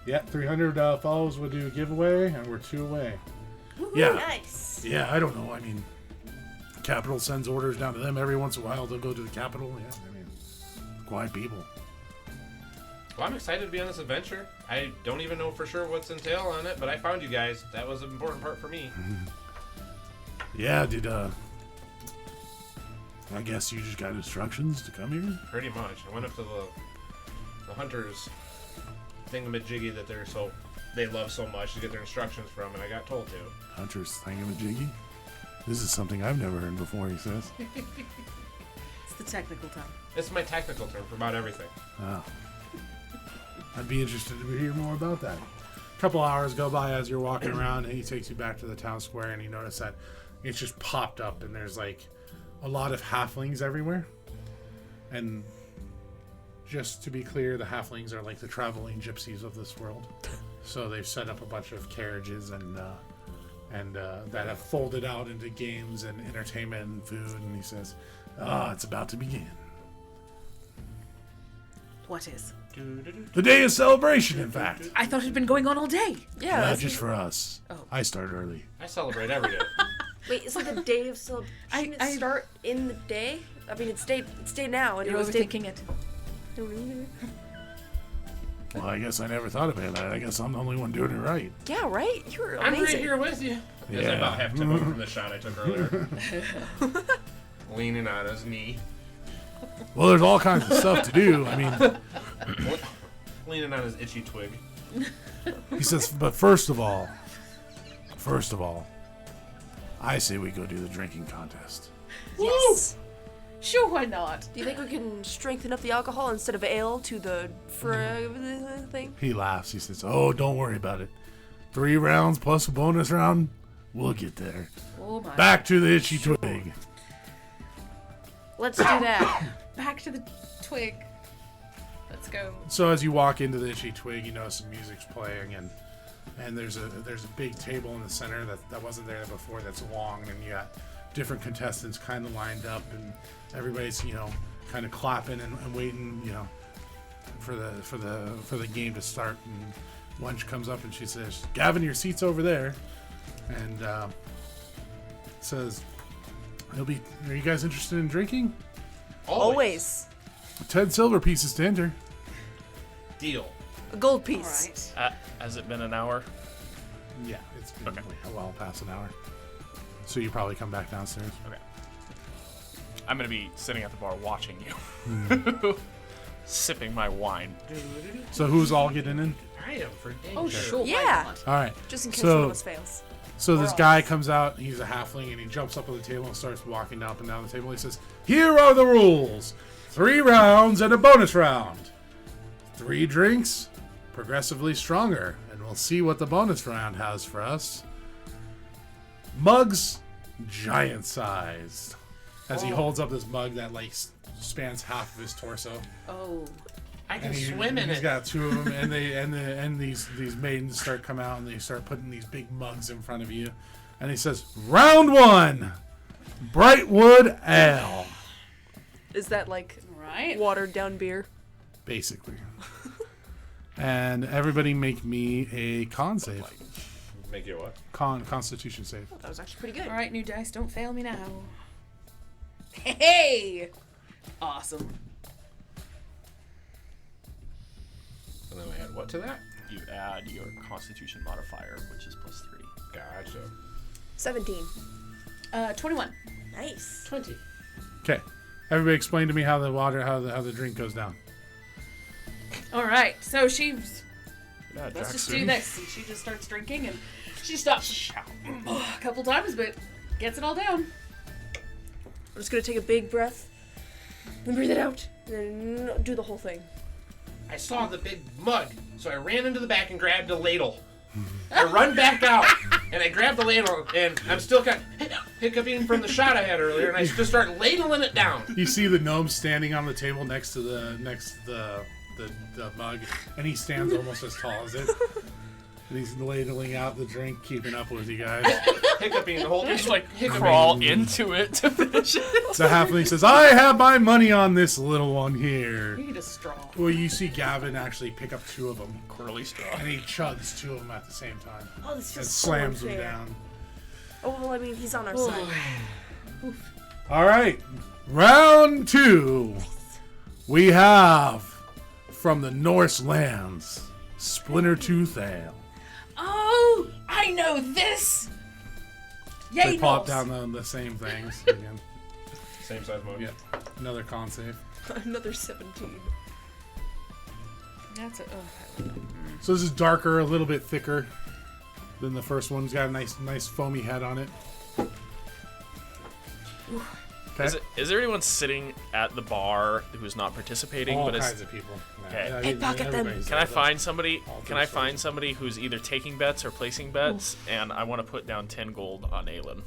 Yeah, 300 follows would do a giveaway, and we're 2 away. Yeah. Nice. Yeah, I don't know. I mean, Capital sends orders down to them every once in a while. They'll go to the Capital. Yeah, I mean, quiet people. Well, I'm excited to be on this adventure. I don't even know for sure what's entailed on it, but I found you guys. That was an important part for me. Yeah, I guess you just got instructions to come here? Pretty much. I went up to the hunters thingamajiggy that they love so much to get their instructions from, and I got told to. Hunter's thingamajiggy? This is something I've never heard before, he says. It's the technical term. It's my technical term for about everything. Oh. I'd be interested to hear more about that. A couple hours go by as you're walking around, and he takes you back to the town square, and you notice that it's just popped up, and there's like a lot of halflings everywhere. And just to be clear, the halflings are like the traveling gypsies of this world. So they've set up a bunch of carriages and that have folded out into games and entertainment and food. And he says, it's about to begin. What is? The day of celebration, in fact. I thought it had been going on all day. Yeah. Not that's- just for us. Oh. I start early. I celebrate every day. Wait, is it the day of celebration? Shouldn't it start in the day? I mean, it's day now, and You're it was day. overthinking it. Well, I guess I never thought about that. I guess I'm the only one doing it right. Yeah, right. You're I'm right amazing. here with you. Because I Yeah. about half tipped over from the shot I took earlier. Leaning on his knee. Well, there's all kinds of stuff to do. I mean, Leaning on his itchy twig. he says, but first of all, I say we go do the drinking contest. Yes. Sure, why not? Do you think we can strengthen up the alcohol instead of ale to the thing? He laughs. He says, oh, don't worry about it. 3 rounds plus a bonus round. We'll get there. Oh my. Back to the itchy twig. Let's do that. Back to the twig. Let's go. So as you walk into the itchy twig, you notice some music's playing, and there's a big table in the center that wasn't there before. That's long, and you got different contestants kind of lined up, and everybody's kind of clapping and waiting for the game to start. And Lunch comes up and she says, "Gavin, your seat's over there," and says, "Are you guys interested in drinking? Always. 10 silver pieces to enter." Deal. A gold All piece. right. Has it been an hour? Yeah, it's been Okay. a while past an hour. So you probably come back downstairs. Okay. I'm gonna be sitting at the bar watching you, sipping my wine. So who's all getting in? I am for dang Oh, sure. sure. why Yeah. not? All right. Just in case So- one of us fails. So this Or guy us. comes out. He's a halfling, and he jumps up on the table and starts walking up and down the table. He says, "Here are the rules: 3 rounds and a bonus round. 3 drinks, progressively stronger, and we'll see what the bonus round has for us. Mugs, giant sized. As he holds up this mug that like spans half of his torso. Oh. I can And swim in he's it. got two of them, and these maidens start come out and they start putting these big mugs in front of you, and he says, "Round 1, Brightwood Ale." Is that like Right. watered down beer? Basically. And everybody make me a con save. Make you what? Constitution save. That was actually pretty good. All right, new dice, don't fail me now. Hey! Awesome. And then we add what to that? You add your Constitution modifier, which is +3. Gotcha. 17. 21. Nice. 20. Okay. Everybody explain to me how the drink goes down. All right, so she's. Yeah, Let's just Jackson. do this. And she just starts drinking, and she stops a couple times, but gets it all down. I'm just gonna take a big breath, then breathe it out, and then do the whole thing. I saw the big mug, so I ran into the back and grabbed a ladle. I run back out, and I grab the ladle, and I'm still kind of hiccuping from the shot I had earlier, and I just start ladling it down. You see the gnome standing on the table next to the mug, and he stands almost as tall as it. And he's ladling out the drink, keeping up with you guys. Hiccuping the whole Just like hiccuping. crawl into it to finish it. The halfling says, "I have my money on this little one here." You need a straw. Well, you see Gavin actually pick up two of them, Curly straw. and he chugs two of them at the same time Oh, this and feels slams so them unfair. down. Oh, well, I mean, he's on our side. All right, round 2. We have from the Norse lands, Splinter Tooth Ale. Oh, I know this. They Yay, pop Knowles. down the same things again. Same size mug. Yeah, another con save. Another 17. That's it. Oh, So this is darker, a little bit thicker than the first one. It's got a nice foamy head on it. Okay. Is there anyone sitting at the bar who's not participating? All but is, kinds of people. Okay. Yeah, Pickpocket them. everybody's Can I there. find somebody? All Can I three find somebody who's either taking bets or placing bets? And I want to put down 10 gold on Aelin.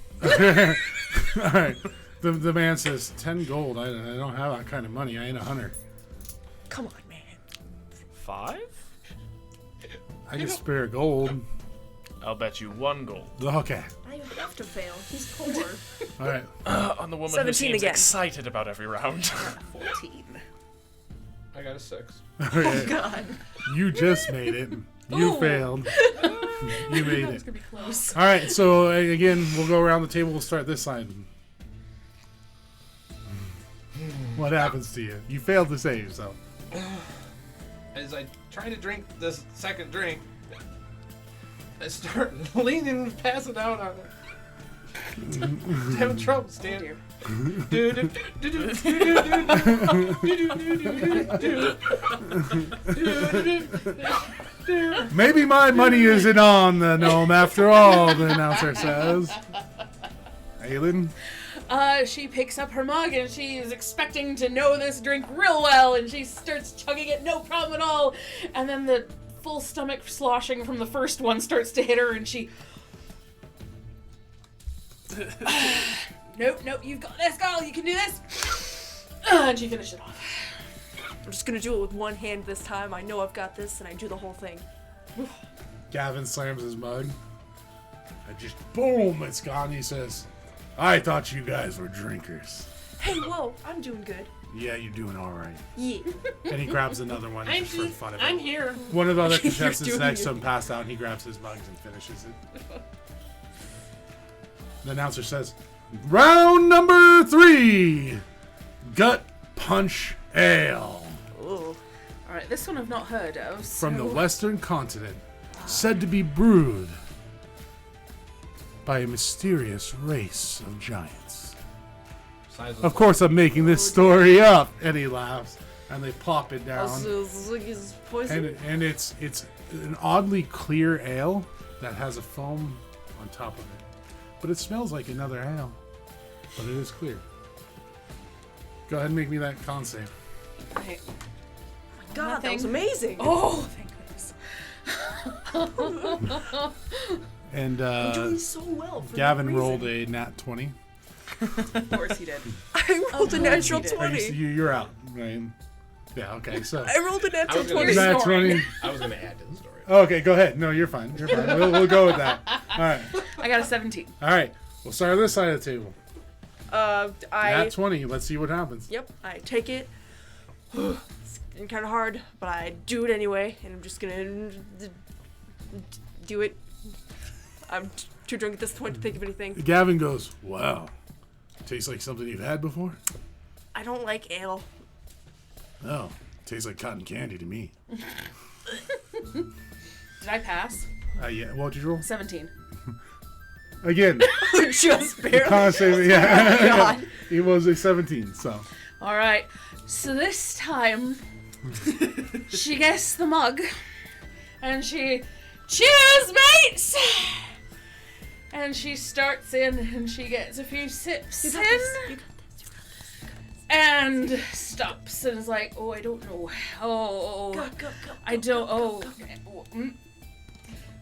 All right. The man says 10 gold. I don't have that kind of money. I ain't a hunter. Come on, man. 5? I just spare gold. I'll bet you 1 gold Okay. I have to fail. He's poor. All right. on the woman who 17 seems again. excited about every round. 14. I got a 6. Okay. God. You just made it. You Ooh. failed. You made It's it. gonna be close. All right. So again, we'll go around the table. We'll start this side. What happens to you? You failed to save, so. As I try to drink this second drink, I start leaning and passing out on it. Having trouble standing. Maybe my money isn't on the gnome after all, the announcer says. Aelin? She picks up her mug and she is expecting to know this drink real well, and she starts chugging it, no problem at all. And then the full stomach sloshing from the first one starts to hit her, and she. Nope, you've got this, girl. You can do this. And she finished it off. I'm just gonna do it with one hand this time. I know I've got this, and I do the whole thing. Gavin slams his mug. I just, boom, it's gone. He says, I thought you guys were drinkers. Hey, whoa, I'm doing good. Yeah, you're doing all right. Yeah. And he grabs another one just for the fun of it. I'm here. One of the other You're contestants doing next it. to him passed out, and he grabs his mugs and finishes it. The announcer says, round number 3, Gut Punch Ale. Ooh. Alright, this one I've not heard of. From the so- western continent, said to be brewed by a mysterious race of giants. Size Of course, I'm making this story up. And he laughs, and they plop it down. Is poison? And it's an oddly clear ale that has a foam on top of it. But it smells like another ale. But it is clear. Go ahead and make me that con save. Right. God, that Nothing. was amazing. Oh, thank goodness. And I'm doing so well. For Gavin no rolled reason. a nat 20. Of course he did. I rolled a natural he did. 20. You're out, right? Yeah, okay, so. I rolled a natural was gonna 20. Nat snoring. 20. I was gonna add to the story. Okay, go ahead. No, you're fine. You're fine. We'll go with that. All right. I got a 17. All right. We'll start on this side of the table. Nat 20. Let's see what happens. Yep, I take it. It's getting kind of hard, but I do it anyway, and I'm just gonna do it. I'm too drunk at this point to think of anything. Gavin goes, wow. Tastes like something you've had before? I don't like ale. Oh, tastes like cotton candy to me. Did I pass? Yeah, what did you roll? 17. Again, Just barely. constantly, yeah. God. He was a 17, so. All right. So this time, she gets the mug, and she, cheers, mates! And she starts in, and she gets a few sips in, and stops, and is like, oh, I don't know. Oh, I don't,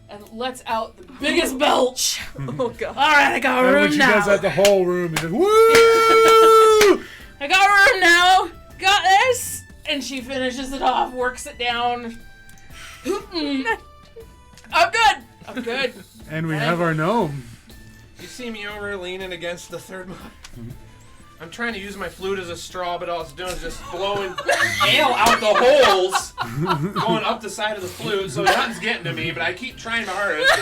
and lets out the biggest belch. Oh god. All right, I got a And when room she now. does that, the whole room is just, woo! I got a room now. Got this. And she finishes it off, works it down. I'm good. And we have our gnome. You see me over leaning against the third mug. I'm trying to use my flute as a straw, but all it's doing is just blowing ale out the holes, going up the side of the flute, so nothing's getting to me, but I keep trying my hardest.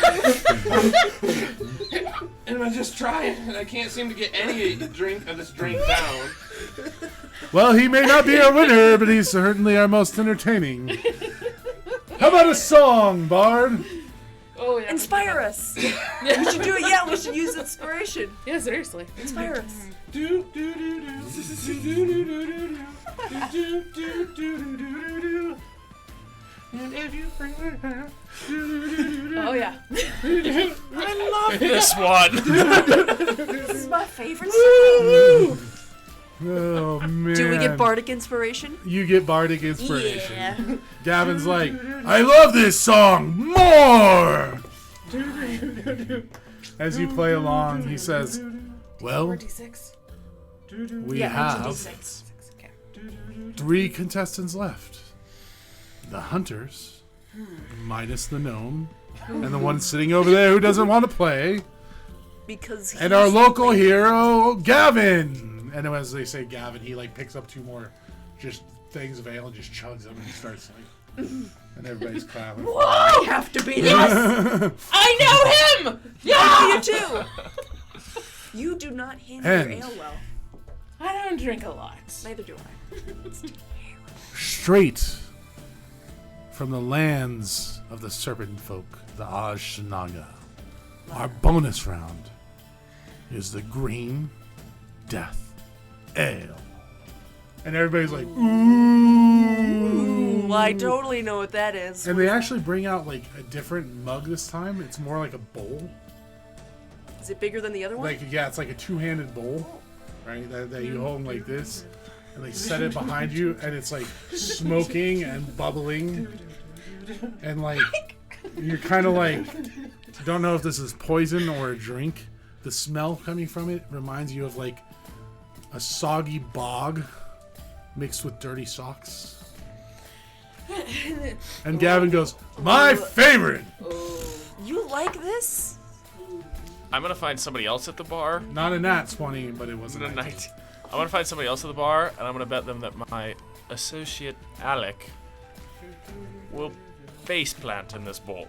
And I'm just trying, and I can't seem to get any drink of this drink down. Well, he may not be our winner, but he's certainly our most entertaining. How about a song, Bard? Oh, yeah. Inspire us. We should do it. Yeah, we should use inspiration. Yeah, seriously. Inspire us. Do do do do do do do do do do do do. And if you bring it down, Oh, yeah. I love this one. This is my favorite song. Oh, man. Do we get bardic inspiration? You get bardic inspiration. Yeah. Gavin's like, I love this song more! As you play along, he says, well, 46. we Yeah, have 1d6. Okay. 3 contestants left. The hunters, minus the gnome, and the one sitting over there who doesn't want to play, Because and our local hero, Gavin. And as they say Gavin, he like picks up 2 more just things of ale and just chugs them and he starts like, and everybody's clapping. I have to be this. I know him! Yeah, you too. You do not handle your And- ale well. I don't drink a lot. Neither do I. Straight from the lands of the serpent folk, the Ajnaga, our bonus round is the Green Death Ale. And everybody's like, ooh. Ooh, I totally know what that is. And they actually bring out like a different mug this time. It's more like a bowl. Is it bigger than the other one? Like, yeah, it's like a 2-handed bowl, right? That you hold like this. And they set it behind you and it's like smoking and bubbling. And like, you're kind of like, don't know if this is poison or a drink. The smell coming from it reminds you of like a soggy bog mixed with dirty socks. And Gavin goes, my favorite! You like this? I'm gonna find somebody else at the bar. Not a nat 20, but it was a A 19. night. I'm gonna find somebody else at the bar, and I'm gonna bet them that my associate Alec will face plant in this bowl.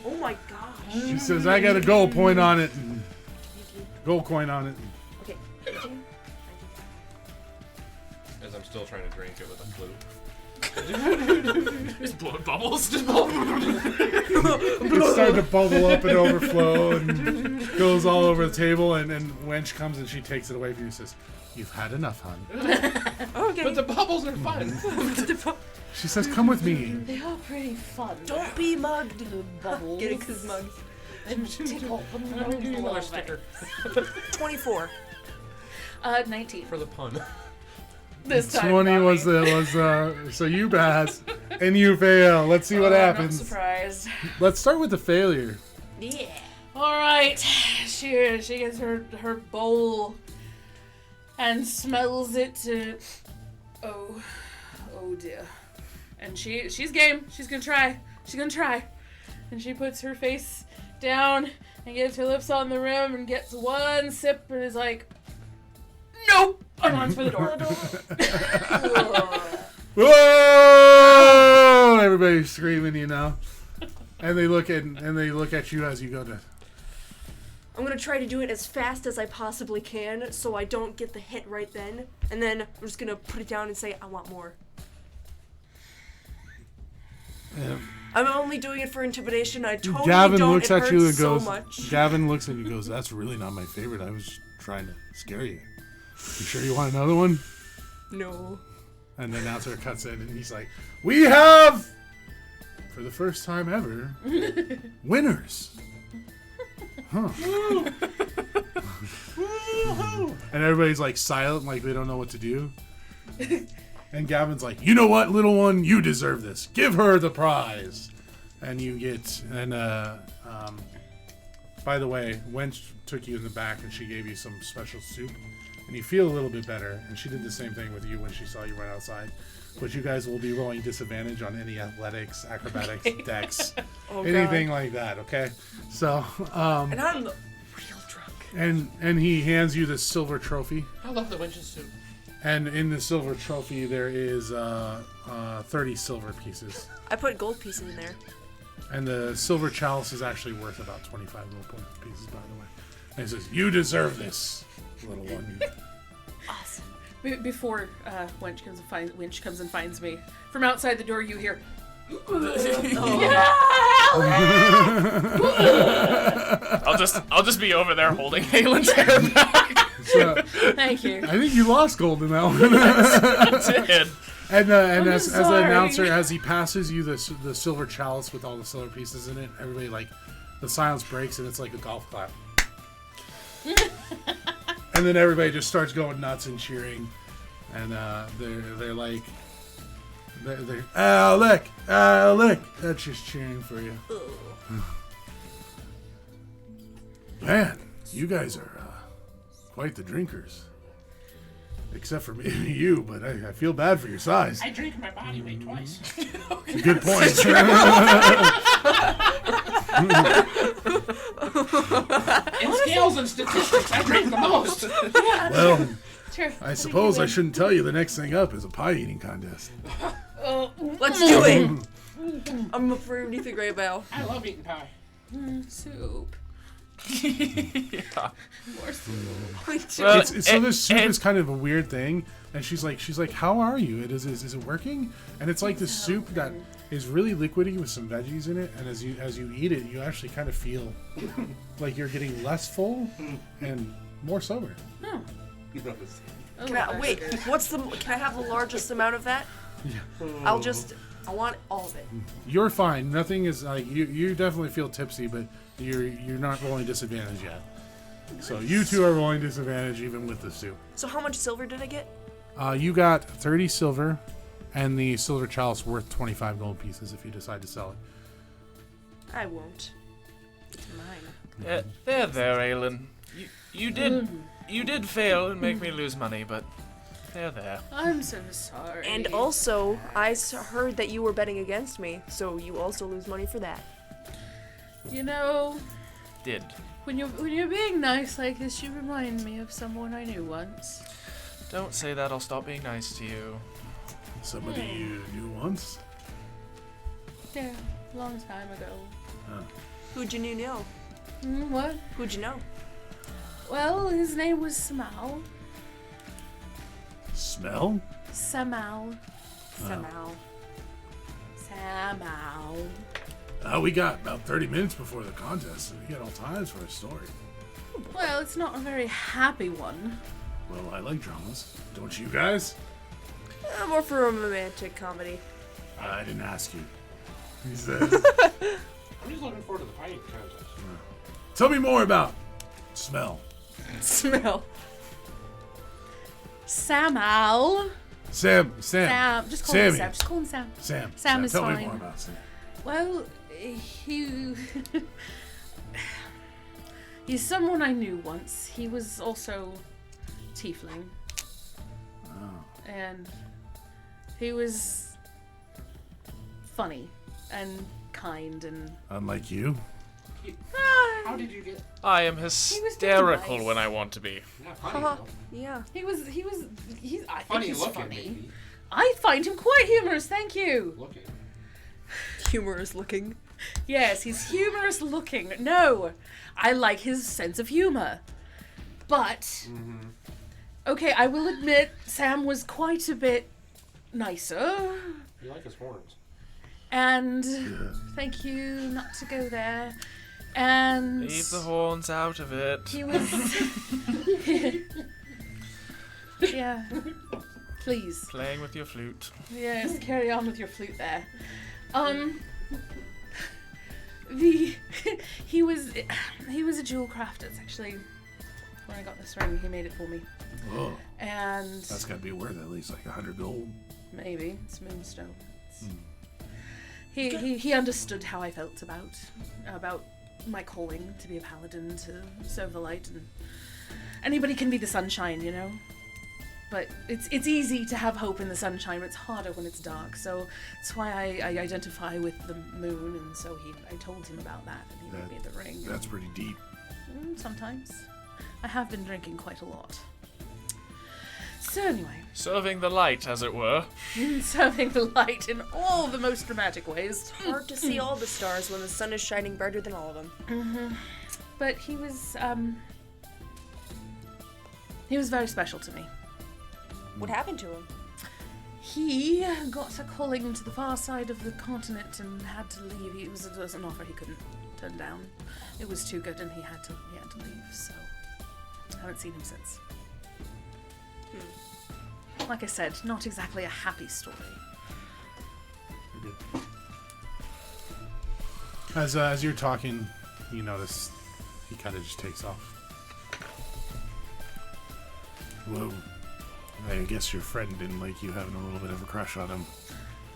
Oh my gosh. She says, I got a gold point on it. And gold coin on it. Okay. As I'm still trying to drink it with a flute. Just blowing bubbles. It's starting to bubble up and overflow and goes all over the table. And Wench comes and she takes it away from you and says, you've had enough, hon. Okay. But the bubbles are fun. She says, come with me. They are pretty fun. Don't be mugged. The bubbles. Get it, cause mugged. And tickle them Give me another a sticker 24. 19. for the pun. This time. 20 not was me. so you pass and you fail. Let's see what I'm not happens. surprised. Let's start with the failure. Yeah. All right. She gets her bowl and smells it. Oh dear. And she's game. She's gonna try. And she puts her face down and gets her lips on the rim and gets one sip and is like, nope, and runs for the door. Whoa! Everybody's screaming, you know. And they look at you as you go to. I'm gonna try to do it as fast as I possibly can so I don't get the hit right then. And then I'm just gonna put it down and say, I want more. I'm only doing it for intimidation. I totally Gavin don't. looks It at you and hurts goes. so much. Gavin looks at you and goes, "That's really not my favorite. I was trying to scare you. You sure you want another one?" No. And the announcer cuts in and he's like, "We have, for the first time ever, winners." Huh. And everybody's like silent, like they don't know what to do. And Gavin's like, "You know what, little one? You deserve this. Give her the prize." And you get, and by the way, Wench took you in the back and she gave you some special soup. And you feel a little bit better. And she did the same thing with you when she saw you right outside. But you guys will be rolling disadvantage on any athletics, acrobatics, dex, anything like that, okay? So, And I'm the real drunk. and he hands you this silver trophy. I love the winch's suit. And in the silver trophy, there is 30 silver pieces. I put gold pieces in there. And the silver chalice is actually worth about 25 gold pieces, by the way. And he says, "You deserve this, little one." Awesome. Before Winch comes and finds me, from outside the door you hear, I'll just be over there holding Halen's hair back. So, thank you. I think you lost gold in that one. I did. And as the sorry. announcer, as he passes you the silver chalice with all the silver pieces in it, everybody, like, the silence breaks and it's like a golf clap. And then everybody just starts going nuts and cheering. And they're like, they're Alec, that's just cheering for you. Man, you guys are quite the drinkers. Except for maybe you, but I feel bad for your size. I drink my body weight twice. Good point. In scales and statistics, I drink the most. Well, Sure. I suppose I shouldn't tell you the next thing up is a pie eating contest. Let's do it. I'm afraid of the great bow. I love eating pie. Soup. Yeah. More soup. Well, So this soup is kind of a weird thing, and she's like, "How are you? Is it working?" And it's like this soup that is really liquidy with some veggies in it, and as you eat it, you actually kind of feel like you're getting less full and more sober. No. Can I have the largest amount of that? I want all of it. You're fine. Nothing is like you definitely feel tipsy, but you're not rolling disadvantage yet. So you two are rolling disadvantage even with the soup. So how much silver did I get? You got 30 silver, and the silver chalice worth 25 gold pieces if you decide to sell it. I won't. It's mine. There, Aelin. You did fail and make me lose money, but there. I'm so sorry. And also, I heard that you were betting against me, so you also lose money for that. You know, Did. when you're being nice like this, you remind me of someone I knew once. Don't say that. I'll stop being nice to you. Somebody you knew once? Yeah, a long time ago. Who'd you know? What? Who'd you know? Well, his name was Samal. Smell? Samal. Somehow. We got about 30 minutes before the contest, so we got all times for a story. Well, it's not a very happy one. Well, I like dramas. Don't you guys? More for a romantic comedy. I didn't ask you. He said, I'm just looking forward to the pie eating contest. "Tell me more about Smell." Smell. Samal. Sam. Sam. Just call him Sammy. Sam. Just call him Sam. Sam. Sam is Tell me fine. more about Sam. Well, he... He's someone I knew once. He was also tiefling. Oh. And he was funny and kind and... Unlike you. How did you get? I am nice. hysterical when I want to be. Yeah, funny. Haha. though. Yeah. I think Funny he's looking, funny. maybe. I find him quite humorous, thank you. Looking. Humorous looking. Yes, he's humorous looking. No, I like his sense of humor. But, okay, I will admit, Sam was quite a bit nicer. You like his horns. And, thank you, not to go there. And... Leave the horns out of it. He was... yeah. Please. Playing with your flute. Yes, carry on with your flute there. He was a jewel crafter. It's actually when I got this ring, he made it for me. Whoa. And That's gotta be worth at least like 100 gold. maybe it's moonstone. He understood how I felt about my calling to be a paladin, to serve the light, and anybody can be the sunshine, you know. But it's easy to have hope in the sunshine, but it's harder when it's dark. So that's why I identify with the moon, and so I told him about that, and he made me the ring. That's pretty deep. Sometimes. I have been drinking quite a lot. So anyway, Serving the light, as it were. serving the light in all the most dramatic ways. Hard to see all the stars when the sun is shining brighter than all of them. But he was very special to me. What happened to him? He got a calling to the far side of the continent and had to leave. It was an offer he couldn't turn down. It was too good, and he had to leave. So I haven't seen him since. Like I said, not exactly a happy story. As you're talking, you notice he kind of just takes off. Whoa. I guess your friend didn't like you having a little bit of a crush on him.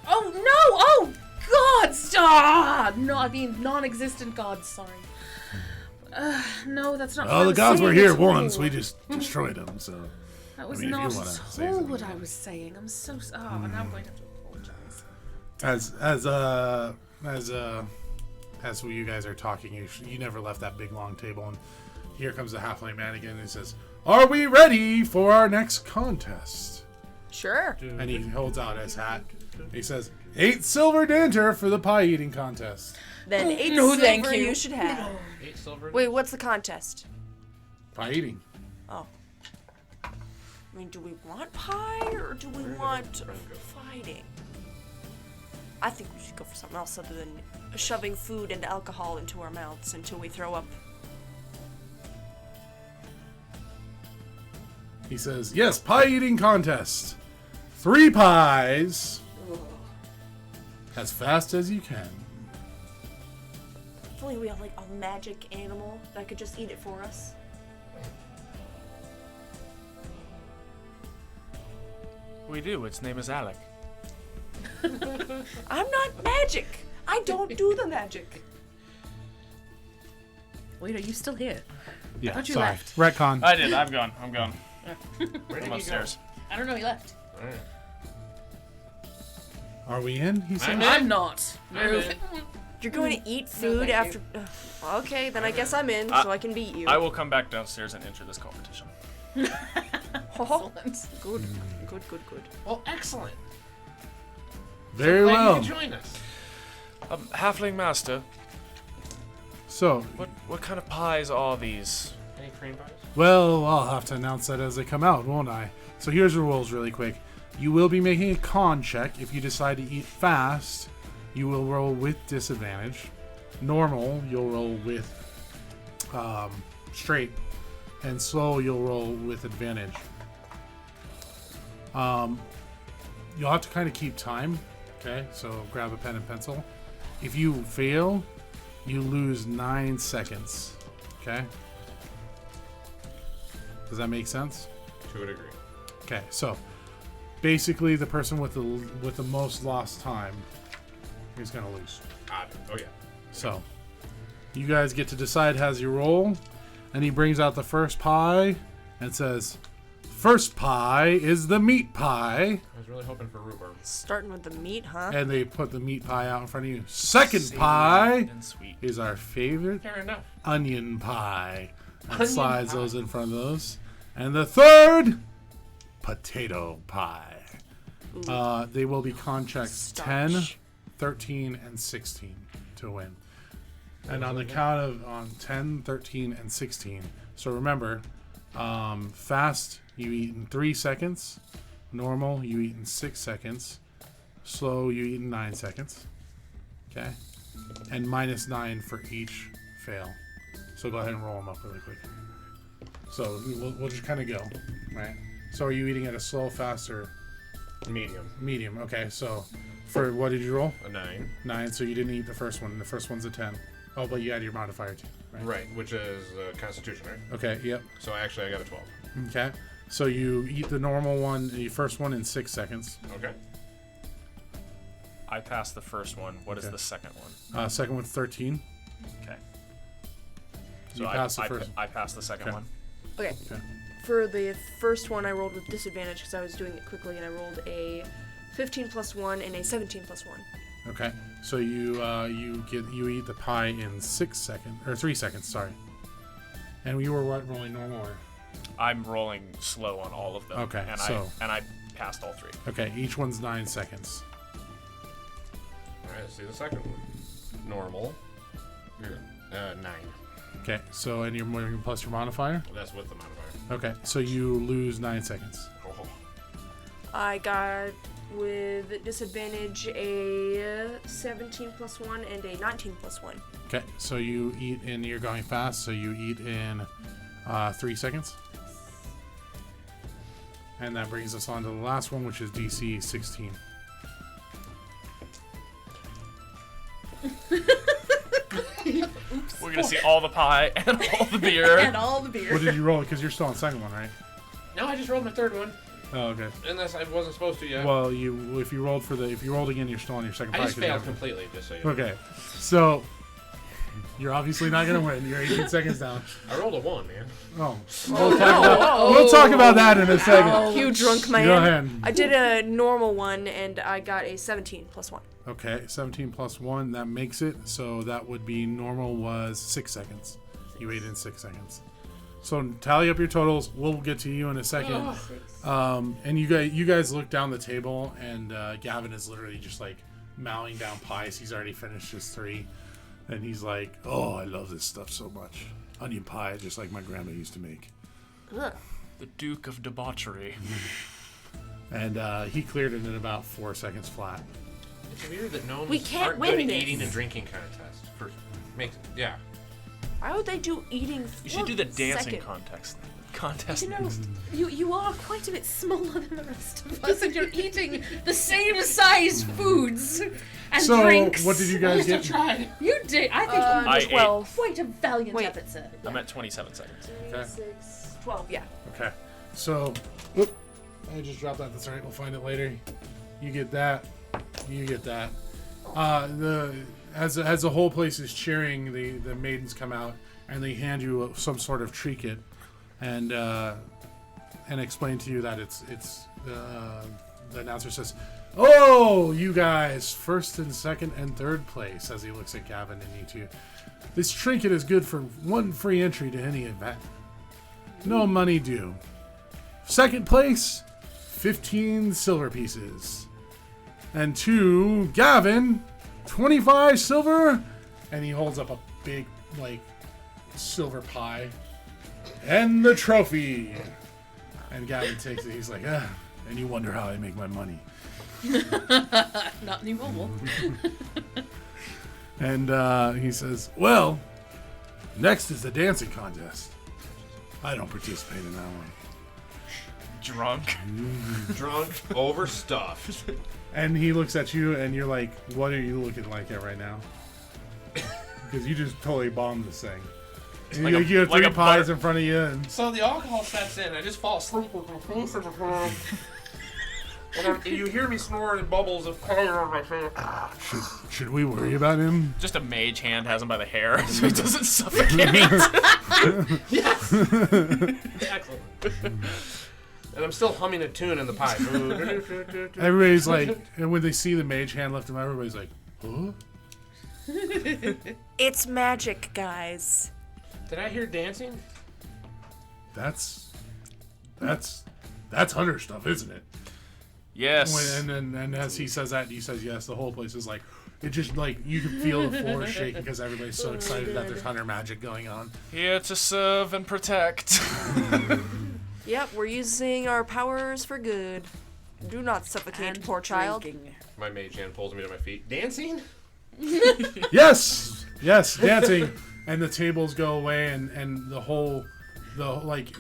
Oh no! Oh gods! No, I mean non-existent gods. Sorry. No, that's not. Oh, what I the was gods were saying here at all. once. We just destroyed them, so... That was I mean, if you not wanna at say all something what about I it. was saying. I'm so. Oh, now I'm going to have to apologize. As you guys are talking, you never left that big long table, and here comes the halfling man again, and he says, "Are we ready for our next contest?" Sure. And he holds out his hat. He says, 8 silver to enter for the pie eating contest. Then 8 No, silver thank you. you should have. 8 silver. Wait, what's the contest? Pie eating. Oh. I mean, do we want pie or do we want fighting? I think we should go for something else other than shoving food and alcohol into our mouths until we throw up. He says, yes, pie eating contest. 3 pies. As fast as you can. If only we had like a magic animal that could just eat it for us. We do. Its name is Alec. I'm not magic. I don't do the magic. Wait, are you still here? Yeah, Thought you sorry. left. Retcon. I did. I'm gone. I'm gone. Where did I'm he upstairs. I don't know. He left. go? Alright. Are we in? He says. I'm not. I'm No. in. You're going to eat food thank after. Okay, then I guess I'm in, so I can beat you. I will come back downstairs and enter this competition. Excellent. Good, good, good, good. Well, excellent. Very Glad well. you could join us. Halfling Master, So, what kind of pies are these? Any cream pies? well, I'll have to announce that as they come out, won't I? So here's the rules really quick. You will be making a con check. If you decide to eat fast, you will roll with disadvantage. Normal, you'll roll with straight. And slow, you'll roll with advantage. You'll have to kind of keep time. Okay, so grab a pen and pencil. If you fail, you lose 9 seconds. Okay? Does that make sense? To a degree. Okay, so basically the person with the most lost time is gonna lose. Oh yeah. So You guys get to decide as you roll. And he brings out the first pie and says, first pie is the meat pie. I was really hoping for rhubarb. Starting with the meat, huh? And they put the meat pie out in front of you. Second Savory pie and sweet. is our favorite Fair enough. onion pie. And Onion slides pie. those in front of those. And the third, potato pie. They will be con checks 10, Starch. 13, and 16 to win. And on the count of on 10, 13, and 16. So remember, fast, you eat in 3 seconds. Normal, you eat in 6 seconds. Slow, you eat in 9 seconds. Okay? And -9 for each fail. So go ahead and roll them up really quick. So we'll just kind of go, right? So are you eating at a slow, faster, Medium. medium? Okay, so for what did you roll? A 9. 9, so you didn't eat the first one. The first one's a 10. Oh, but you add your modifier too, right? Right, which is Constitution, right? Okay, yep. So actually, I got a 12. Okay. So you eat the normal one, the first one in 6 seconds. Okay. I passed the first one. What is Okay. the second one? Second one's 13. Okay. You So passed the first. I passed the second Okay. one. Okay. Okay. For the first one, I rolled with disadvantage because I was doing it quickly, and I rolled a 15 plus 1 and a 17 plus 1. Okay. So you eat the pie in 6 seconds or 3 seconds. Sorry. And you were what, rolling normal or? I'm rolling slow on all of them. Okay, And so- I passed all 3. Okay. Each one's 9 seconds. All right, let's see the second one. Normal. 9. Okay. So and you're plus your modifier. That's with the modifier. Okay. So you lose 9 seconds. Oh. I got with disadvantage a 17 plus 1 and a 19 plus 1. Okay. So you eat in. You're going fast. So you eat in 3 seconds. And that brings us on to the last one, which is DC 16. We're gonna see all the pie and all the beer. And all the beer. What did you roll? Because you're still on second one, right? No, I just rolled my third one. Oh, okay. Unless I wasn't supposed to yet. Well, if you rolled again, you're still on your second I pie. just 'cause you failed haven't- completely, just so you know. Okay, so you're obviously not gonna win. You're 18 seconds down. I rolled a 1, man. Oh, we'll talk about that in a second. You drunk man. Go ahead. I did a normal one, and I got a 17 plus 1. Okay, 17 plus 1, that makes it. So that would be normal was 6 seconds. You ate in 6 seconds. So tally up your totals. We'll get to you in a second. And you guys look down the table, and Gavin is literally just like mowing down pies. He's already finished his 3, and he's like, "Oh, I love this stuff so much. Onion pie, just like my grandma used to make." Ugh. The Duke of Debauchery. And he cleared it in about 4 seconds flat. It's weird that gnomes We can't aren't win good at this. eating and drinking contest. Yeah. Why would they do eating? You should do the dancing second? contest. You know, you are quite a bit smaller than the rest of us, and you're eating the same size foods and So drinks. what did you guys get? tried. You did. I think I you ate. were 12. quite a valiant Wait. effort, sir. I'm at 27 seconds. Okay. 6, 12, yeah. Okay. So, whoop, I just dropped that. That's all right. We'll find it later. You get that. You get that. As the whole place is cheering, the maidens come out and they hand you some sort of trinket, and explain to you that it's the announcer says, "Oh, you guys, first and second and third place," as he looks at Gavin and you two. "This trinket is good for 1 free entry to any event. No money due. Second place, 15 silver pieces. And to Gavin, 25 silver." And he holds up a big, silver pie. "And the trophy." And Gavin takes it. He's like, and you wonder how I make my money. Not anymore. And he says, "Well, next is the dancing contest. I don't participate in that one." Drunk. Drunk, overstuffed. And he looks at you, and you're like, "What are you looking like at right now?" Because you just totally bombed this thing. And Like you a- have like 3 a pies butter- in front of you, and So the alcohol sets in. I just fall asleep with my face in the And you hear me snoring bubbles of color on my face. Should we worry about him? Just a mage hand has him by the hair so he doesn't suffocate. Yes! Excellent. And I'm still humming a tune in the pipe. Everybody's like, and when they see the mage hand lift him, everybody's like, huh? It's magic, guys. Did I hear dancing? That's hunter stuff, isn't it? Yes. And as he says that, he says yes. The whole place is like, it just like you can feel the floor shaking because everybody's so excited that there's hunter magic going on. Here to serve and protect. Yep, we're using our powers for good. Do not suffocate, poor child. My mage hand pulls me to my feet. Dancing? Yes, dancing, and the tables go away, and like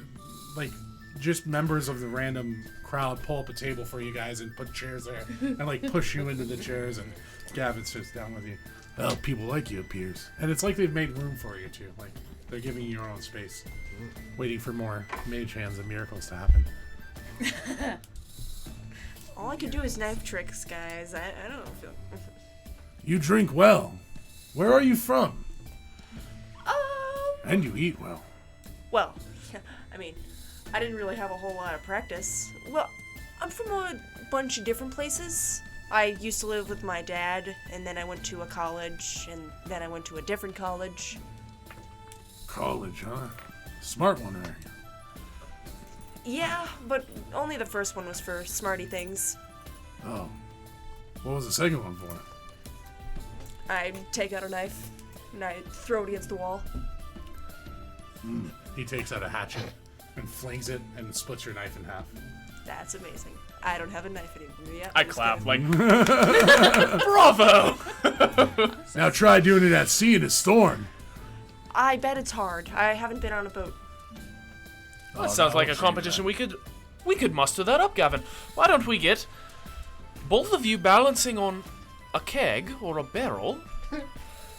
just members of the random crowd pull up a table for you guys and put chairs there and like push you into the chairs, and Gavin sits down with you. Well, people like you appears, and it's like they've made room for you too. Like they're giving you your own space, waiting for more mage hands and miracles to happen. All I can do is knife tricks, guys. I don't feel. You drink well. Where are you from? And you eat well. Well, I mean, I didn't really have a whole lot of practice. Well, I'm from a bunch of different places. I used to live with my dad, and then I went to a college, and then I went to a different college. College, huh? Smart one, are you? Yeah, but only the first one was for smarty things. Oh. What was the second one for? I take out a knife, and I throw it against the wall. He takes out a hatchet and flings it and splits your knife in half. That's amazing. I don't have a knife anymore yet. I clap like, bravo! Now try doing it at sea in a storm. I bet it's hard. I haven't been on a boat. That sounds like a competition we could muster that up, Gavin. Why don't we get both of you balancing on a keg or a barrel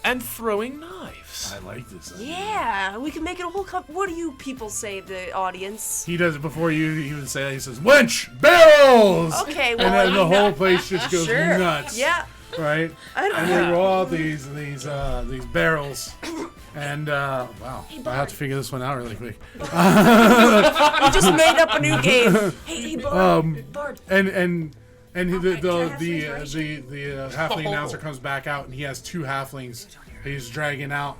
and throwing knives? I like this. Yeah, we can make it a whole What do you people say, the audience? He does it before you even say that. He says, "Wench, barrels!" Okay, well, And then the whole place just goes sure. nuts. Yeah. Right? I don't And know. they roll out these barrels. And, wow. I have to figure this one out really quick. We just made up a new game. Hey, Bard. Bard. And the halfling Oh. announcer comes back out, and he has two halflings that he's dragging out,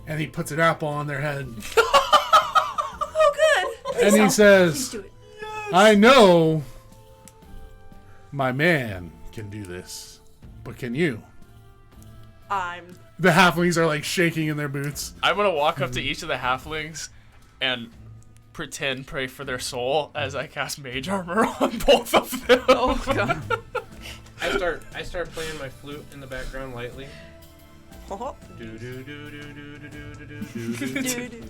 and he puts an apple on their head. Oh, good. And he Please says, do it. I know my man can do this, but can you? The halflings are like shaking in their boots. I'm gonna walk up to each of the halflings and pretend pray for their soul as I cast mage armor on both of them. Oh, God. I start playing my flute in the background lightly. Oh, Do-do-do-do-do-do-do-do-do.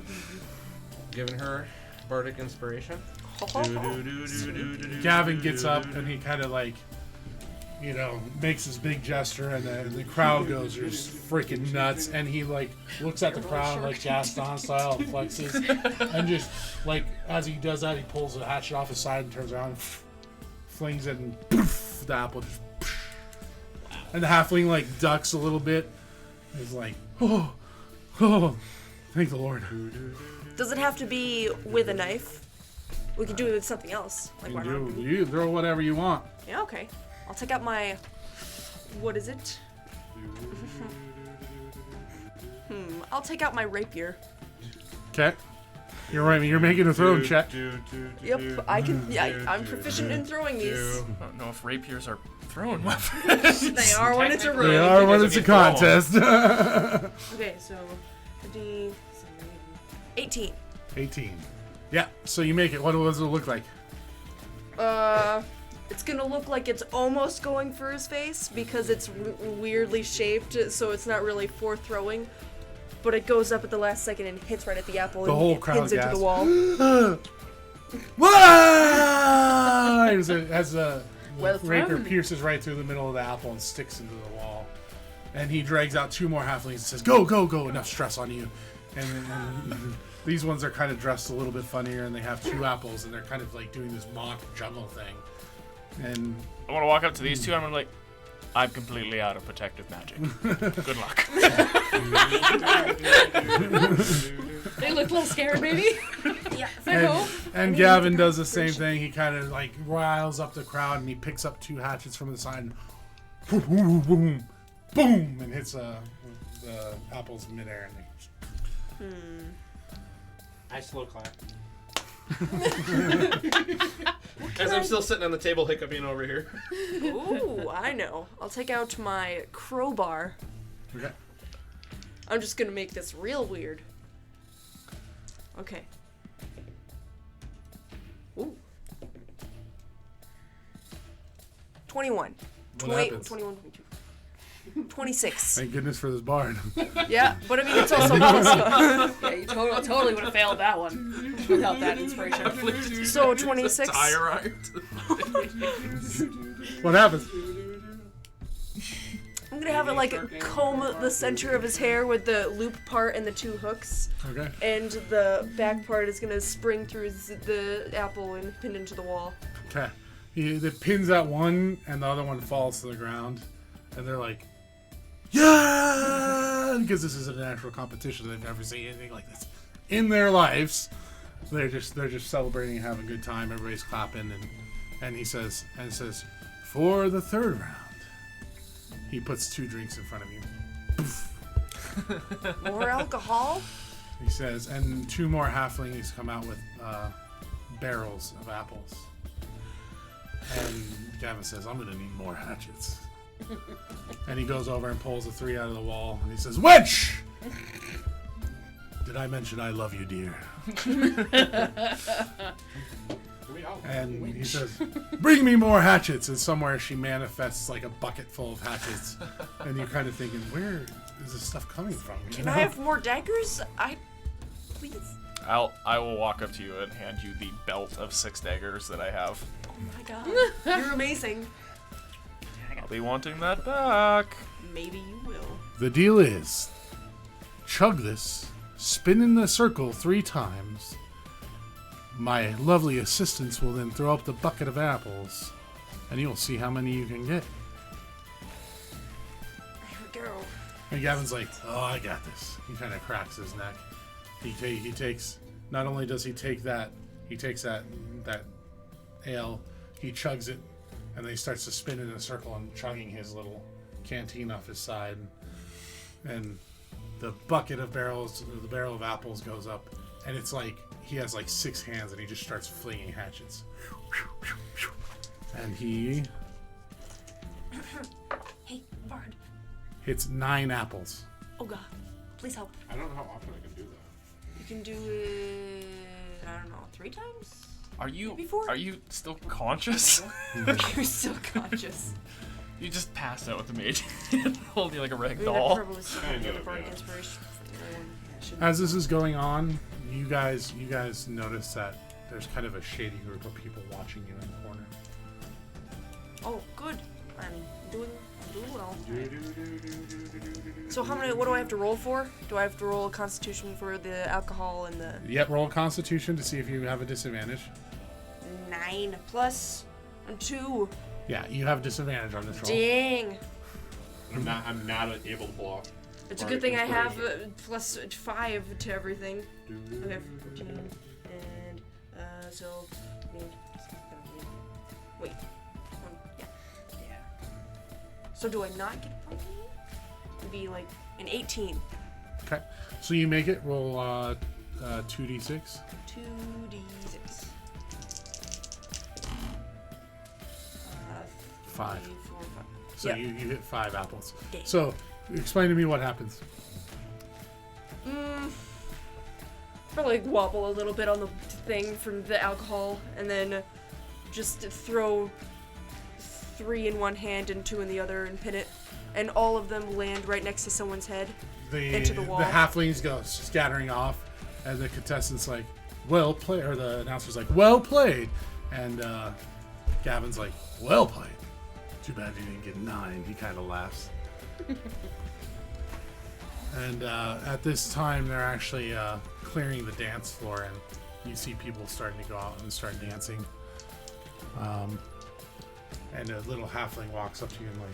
Giving her bardic inspiration. Gavin gets up and he kind of like, makes his big gesture, and the crowd goes just freaking nuts. And he like looks at the crowd like Gaston style and flexes, and just like as he does that, he pulls the hatchet off his side and turns around, and flings it, and poof, the apple just. And the halfling like ducks a little bit. He's like, oh, thank the Lord. does it have to be with a knife? We could do it with something else. Like why not? You throw whatever you want. Yeah, okay. I'll take out my. What is it? I'll take out my rapier. Okay. You're right. You're making a throwing check. Yep, I can. Yeah, I'm proficient in throwing these. I don't know if rapiers are thrown weapons. They are when it's a Technically, They room. are when Because it's a if you throw 'em. contest. Okay, so 15, 18. 18. Yeah. So you make it. What does it look like? It's gonna look like it's almost going for his face because it's weirdly shaped, so it's not really for throwing. But it goes up at the last second and hits right at the apple The and whole it crowd pins into gasps. the wall. Whoa! As a Well rapier thrown. pierces right through the middle of the apple and sticks into the wall. And he drags out two more halflings and says, Go, go, go, enough stress on you. And these ones are kind of dressed a little bit funnier, and they have two apples, and they're kind of like doing this mock juggle thing. And I want to walk up to these two. And I'm like, I'm completely out of protective magic. Good luck. They look a little scared, maybe. Yeah. I hope. and Gavin does the same thing. He kind of like riles up the crowd and he picks up 2 hatchets from the side and boom, boom, boom, boom, and hits the apples midair. And I slow clap. As I'm still sitting on the table hiccuping over here. Ooh, I know. I'll take out my crowbar. okay. I'm just gonna make this real weird. Okay. Ooh. 21. What happens? 21, 22. 26. Thank goodness for this bard. Yeah, but I mean, it's also plus. Yeah, you totally would have failed that one without that inspiration. So 26. What happens? I'm gonna have it like comb the center of his hair with the loop part and the 2 hooks. Okay. And the back part is gonna spring through the apple and pin into the wall. Okay. He pins that one, and the other one falls to the ground, and they're like, "Yeah!" Because this isn't a natural competition. They've never seen anything like this in their lives. They're just celebrating and having a good time. Everybody's clapping, and he says, "For the 3rd round." He puts 2 drinks in front of you. More alcohol? He says, and 2 more halflings come out with barrels of apples. And Gavin says, "I'm gonna need more hatchets." And he goes over and pulls the 3 out of the wall, and he says, "Wench! Did I mention I love you, dear?" And he says, "Bring me more hatchets." And somewhere she manifests like a bucket full of hatchets. And you're kind of thinking, where is this stuff coming from? You Can know? I have more daggers? Please. I will walk up to you and hand you the belt of 6 daggers that I have. Oh my god. You're amazing. I'll be wanting that back. Maybe you will. The deal is, chug this, spin in the circle 3 times. My lovely assistants will then throw up the bucket of apples, and you'll see how many you can get. Here we go. And Gavin's like, "Oh, I got this." He kind of cracks his neck. He takes. Not only does he take that, he takes that ale, he chugs it, and then he starts to spin in a circle and chugging his little canteen off his side. And the bucket of barrels, the barrel of apples goes up, and it's like he has like 6 hands, and he just starts flinging hatchets. And he Hey, Bard. hits 9 apples. Oh god. Please help. I don't know how often I can do that. You can do it, I don't know, 3 times? Are you Maybe 4? are you still conscious? You're still conscious. You just passed out with the mage holding you like a rag I mean, doll. I probably still Kind get a of, bardic yeah. inspiration from no one. Yeah, shouldn't- As this is going on, you guys notice that there's kind of a shady group of people watching you in the corner. Oh, good. I'm doing well. So what do I have to roll for? Do I have to roll a constitution for the alcohol and the Yep, roll Constitution to see if you have a disadvantage. 9 plus 2? Yeah, you have disadvantage on this roll. Dang. I'm not able to pull off. It's a good thing I have plus 5 to everything. Okay, 14. And, so, wait. Yeah. So do I not get a point? It'd be like an 18. Okay, so you make it. Roll 2d6. 2d6. 5. 3, 4, 5. So Yep. you hit 5 apples. Dang. So explain to me what happens. Probably wobble a little bit on the thing from the alcohol, and then just throw 3 in one hand and 2 in the other and pin it, and all of them land right next to someone's head. Into the wall. The halflings go scattering off, and the contestant's like, "Well played," or the announcer's like, "Well played," and Gavin's like, "Well played. Too bad you didn't get 9." He kind of laughs. And at this time, they're actually clearing the dance floor, and you see people starting to go out and start dancing. And a little halfling walks up to you and like,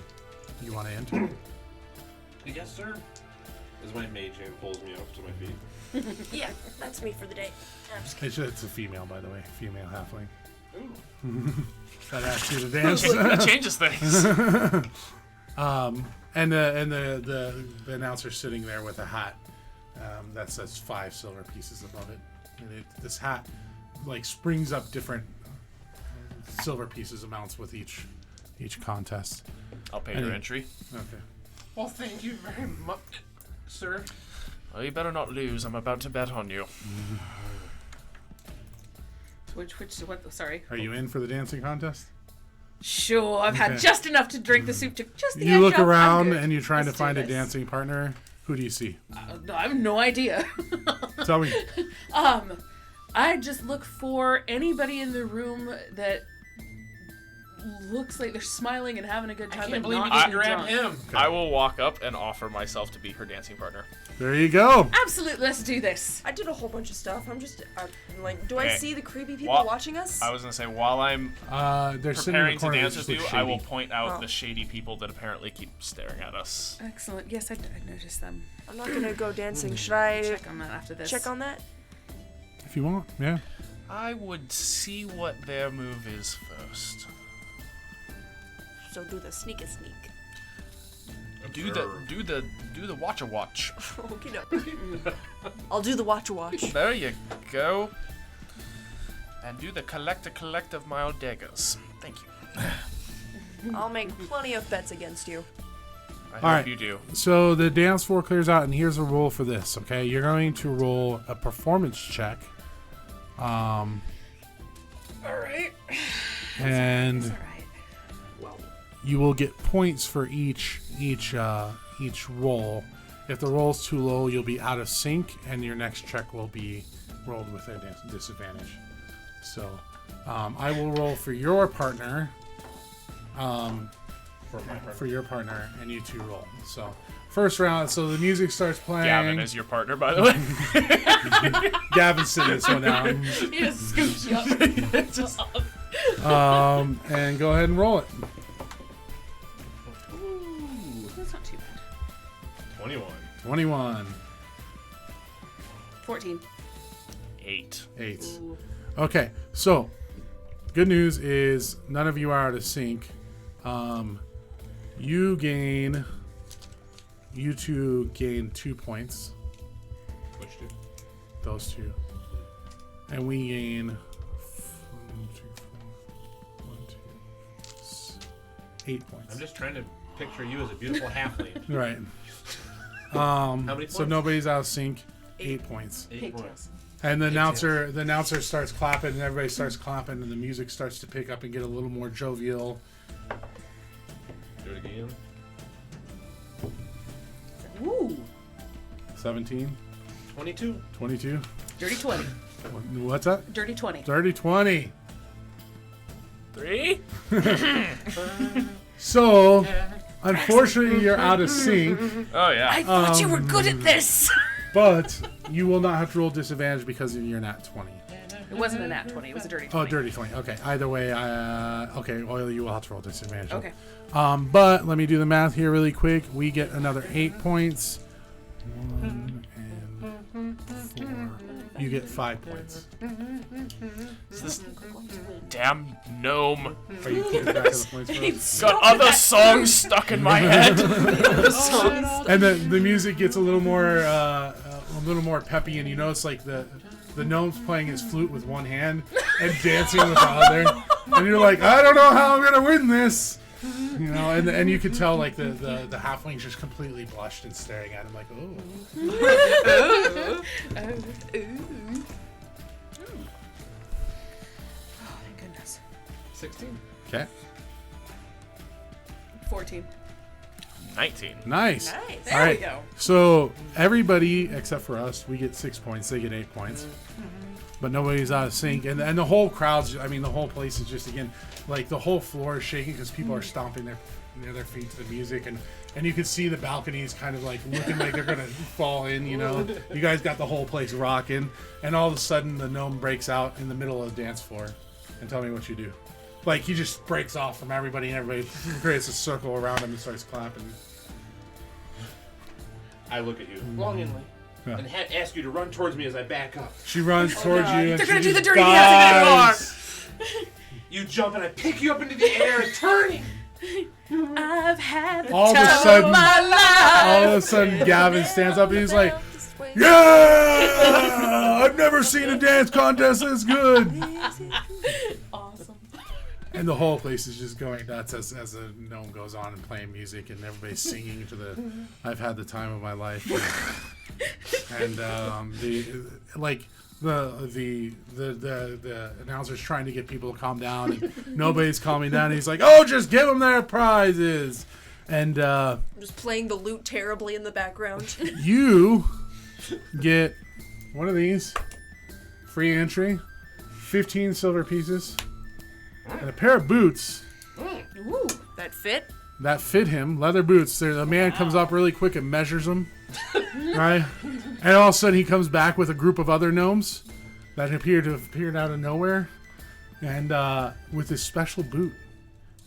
you want to enter? Yes, sir. As my mage hand pulls me up to my feet. Yeah, that's me for the day. I'm just kidding. It's a female, by the way. Female halfling. Ooh. That asks you to dance. That changes things. And the announcer's sitting there with a hat that says 5 silver pieces above it. And this hat like springs up different silver pieces amounts with each contest. I'll pay Any- your entry. Okay. Well, thank you very much, sir. Well, you better not lose. I'm about to bet on you. What? Sorry. Are you in for the dancing contest? Sure, I've had Okay. just enough to drink the soup to just the You edge look up. I'm around good. and you're trying Let's to find do a this. dancing partner. Who do you see? No, I have no idea. Tell me. I just look for anybody in the room that looks like they're smiling and having a good I time. can't but believe you not didn't too grab drunk. him. I will walk up and offer myself to be her dancing partner. There you go. Absolutely, let's do this. I did a whole bunch of stuff. I'm just like, do I Okay. see the creepy people Well, watching us? I was gonna say while I'm They're sitting in the preparing to corner. dance just with you, look I will shady. point out Oh. the shady people that apparently keep staring at us. Excellent. Yes, I noticed them. I'm not gonna go dancing. Should I Check on that after this. check on that? If you want, yeah. I would see what their move is first. So do the sneak. Do the watch. Okay, no. I'll do the watch. There you go. And do the collect of my old daggers. Thank you. I'll make plenty of bets against you. I hope right. you do. So the dance floor clears out, and here's a roll for this. Okay, you're going to roll a performance check. All right. And All right. you will get points for each roll. If the roll's too low, you'll be out of sync, and your next check will be rolled with a disadvantage. So, I will roll for your partner. For your partner, and you two roll. So, first round. So the music starts playing. Gavin is your partner, by the way. Gavin's sitting this one down. He just scoops you up. And go ahead and roll it. That's not too bad. 21. 21. 14. 8. 8. Ooh. Okay, so good news is none of you are out of sync. You two gain 2 points. Which two? Those two. And we gain 8 points. I'm just trying to picture you as a beautiful halfling. Right. How many points? So nobody's out of sync. 8 points. 8 points. And the announcer starts clapping, and everybody starts clapping, and the music starts to pick up and get a little more jovial. Do it again. Ooh. 17, 22. 22. Dirty 20. What's that? Dirty 20. 30, 20. 3? So, unfortunately, you're out of sync, Oh yeah. I thought you were good at this. but you will not have to roll disadvantage because you're not 20. It wasn't a nat 20. It was a dirty 20. Oh, dirty 20. Okay. Either way, okay. Well, you will have to roll disadvantage. Okay. But let me do the math here really quick. We get another 8 points. 1 and 4. You get 5 points. Is this damn gnome Are you keeping track of the points for us? got other songs stuck in my head? And the music gets a little more peppy, and you notice like the gnome's playing his flute with one hand and dancing with the other, and you're like, I don't know how I'm gonna win this, you know. And you could tell like the halfling's just completely blushed and staring at him like, oh. Oh, thank goodness. 16. Okay, 14. 19. nice. Nice. There All right. we go. So everybody except for us, we get 6 points. They get 8 points. But nobody's out of sync, and the whole crowd's. I mean, the whole place is just again, like the whole floor is shaking because people are stomping their feet to the music, and you can see the balconies kind of like looking like they're gonna fall in. You know, you guys got the whole place rocking, and all of a sudden the gnome breaks out in the middle of the dance floor, and tell me what you do. Like, he just breaks off from everybody, and everybody creates a circle around him and starts clapping. I look at you longingly Yeah. and ask you to run towards me as I back up. She runs towards you, and They're she gonna do the just dirty dancing dives. You jump and I pick you up into the air, turning. I've had the All of a time sudden- of my life. All of a sudden, Gavin stands up and he's like, "Yeah! I've never seen a dance contest this good." Awesome. And the whole place is just going nuts as the gnome goes on and playing music, and everybody's singing to the "I've had the time of my life." And the announcer's trying to get people to calm down, and nobody's calming down. And he's like, "Oh, just give them their prizes." And I'm just playing the lute terribly in the background. you get one of these, free entry, 15 silver pieces, and a pair of boots Ooh. That fit? that fit him, leather boots. The man comes up really quick and measures them, right? And all of a sudden he comes back with a group of other gnomes that appear to have appeared out of nowhere, and with this special boot,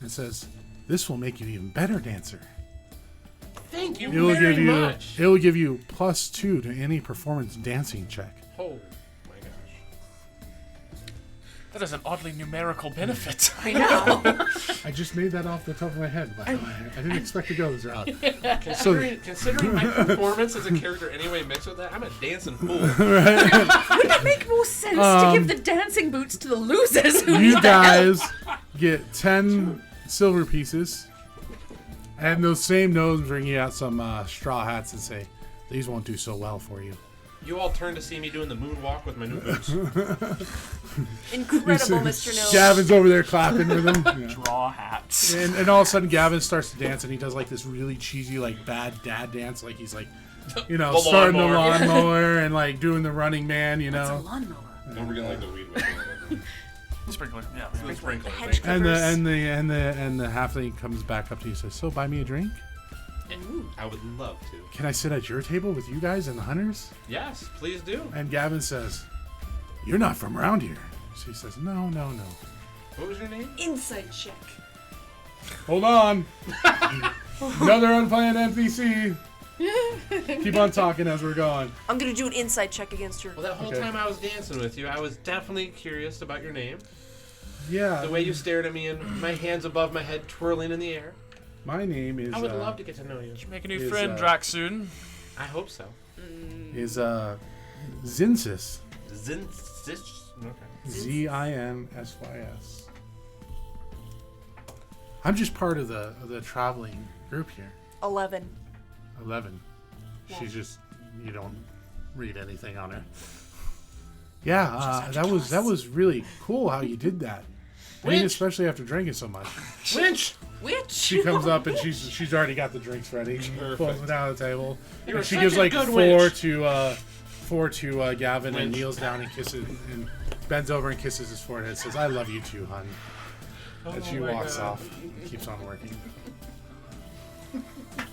and says, "This will make you an even better dancer. Thank you It will very give you much. it will give you +2 to any performance dancing check." Oh my gosh. That is an oddly numerical benefit. I know. I just made that off the top of my head. By the way. I didn't expect to go this route. Considering my performance as a character anyway mixed with that, I'm a dancing fool. Wouldn't it make more sense to give the dancing boots to the losers who You need the help? guys get 10 silver pieces, and those same gnomes bring you out some straw hats and say, "These won't do so well for you." You all turn to see me doing the moonwalk with my new boots. Incredible, Mr. Gnome. Gavin's over there clapping with him. Yeah. Draw hats. And all of a sudden Gavin starts to dance, and he does like this really cheesy, like bad dad dance, like he's like, The starting the lawnmower. lawnmower and like doing the running man, It's a know. lawnmower. Don't forget like the weed whacker. Sprinkler. Yeah. The sprinkler. The thing. hedge And clippers. the halfling comes back up to you and says, "So buy me a drink? I would love to. Can I sit at your table with you guys and the hunters?" Yes, please do. And Gavin says, "You're not from around here." She says, No. What was your name? Insight check. Hold on. Another unplanned NPC. Keep on talking as we're going. I'm gonna do an insight check against her. Well, that whole Okay. time I was dancing with you, I was definitely curious about your name. Yeah. The way you stared at me and my hands above my head twirling in the air. My name is I would love to get to know you. Make a new Is, friend, Drax, soon. I hope so. Zinsis. Zinsis. Okay. Zinsys. I'm just part of the traveling group here. 11. 11. She's just, you don't read anything on her. Yeah, that was really cool how you did that. I mean, Winch. especially after drinking so much. Winch! Which? She comes up and she's already got the drinks ready. Pulls it down the table. You were And she such gives a like good four to Gavin, and Winch. kneels down and kisses and bends over and kisses his forehead. Says, "I love you too, hon." And she my walks God. off. Keeps on working.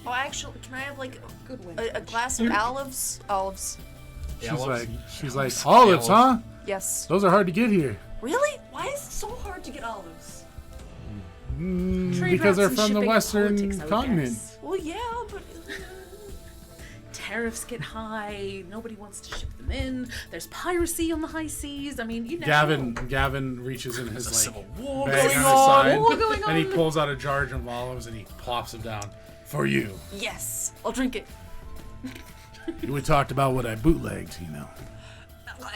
Oh, actually, can I have like Good win. a glass of olives? Olives. She's Yeah, like olives, huh? Yes. Those are hard to get here. Really? Why is it so hard to get olives? Trade Because they're routes and from the shipping Western politics, I would continent. guess. Well, yeah, but Tariffs get high. Nobody wants to ship them in. There's piracy on the high seas. I mean, you never know. Gavin reaches in his Civil War bag going on on. his side, War going and he on. pulls out a jar of olives and he plops them down for you. yes, I'll drink it. We talked about what I bootlegged, you know.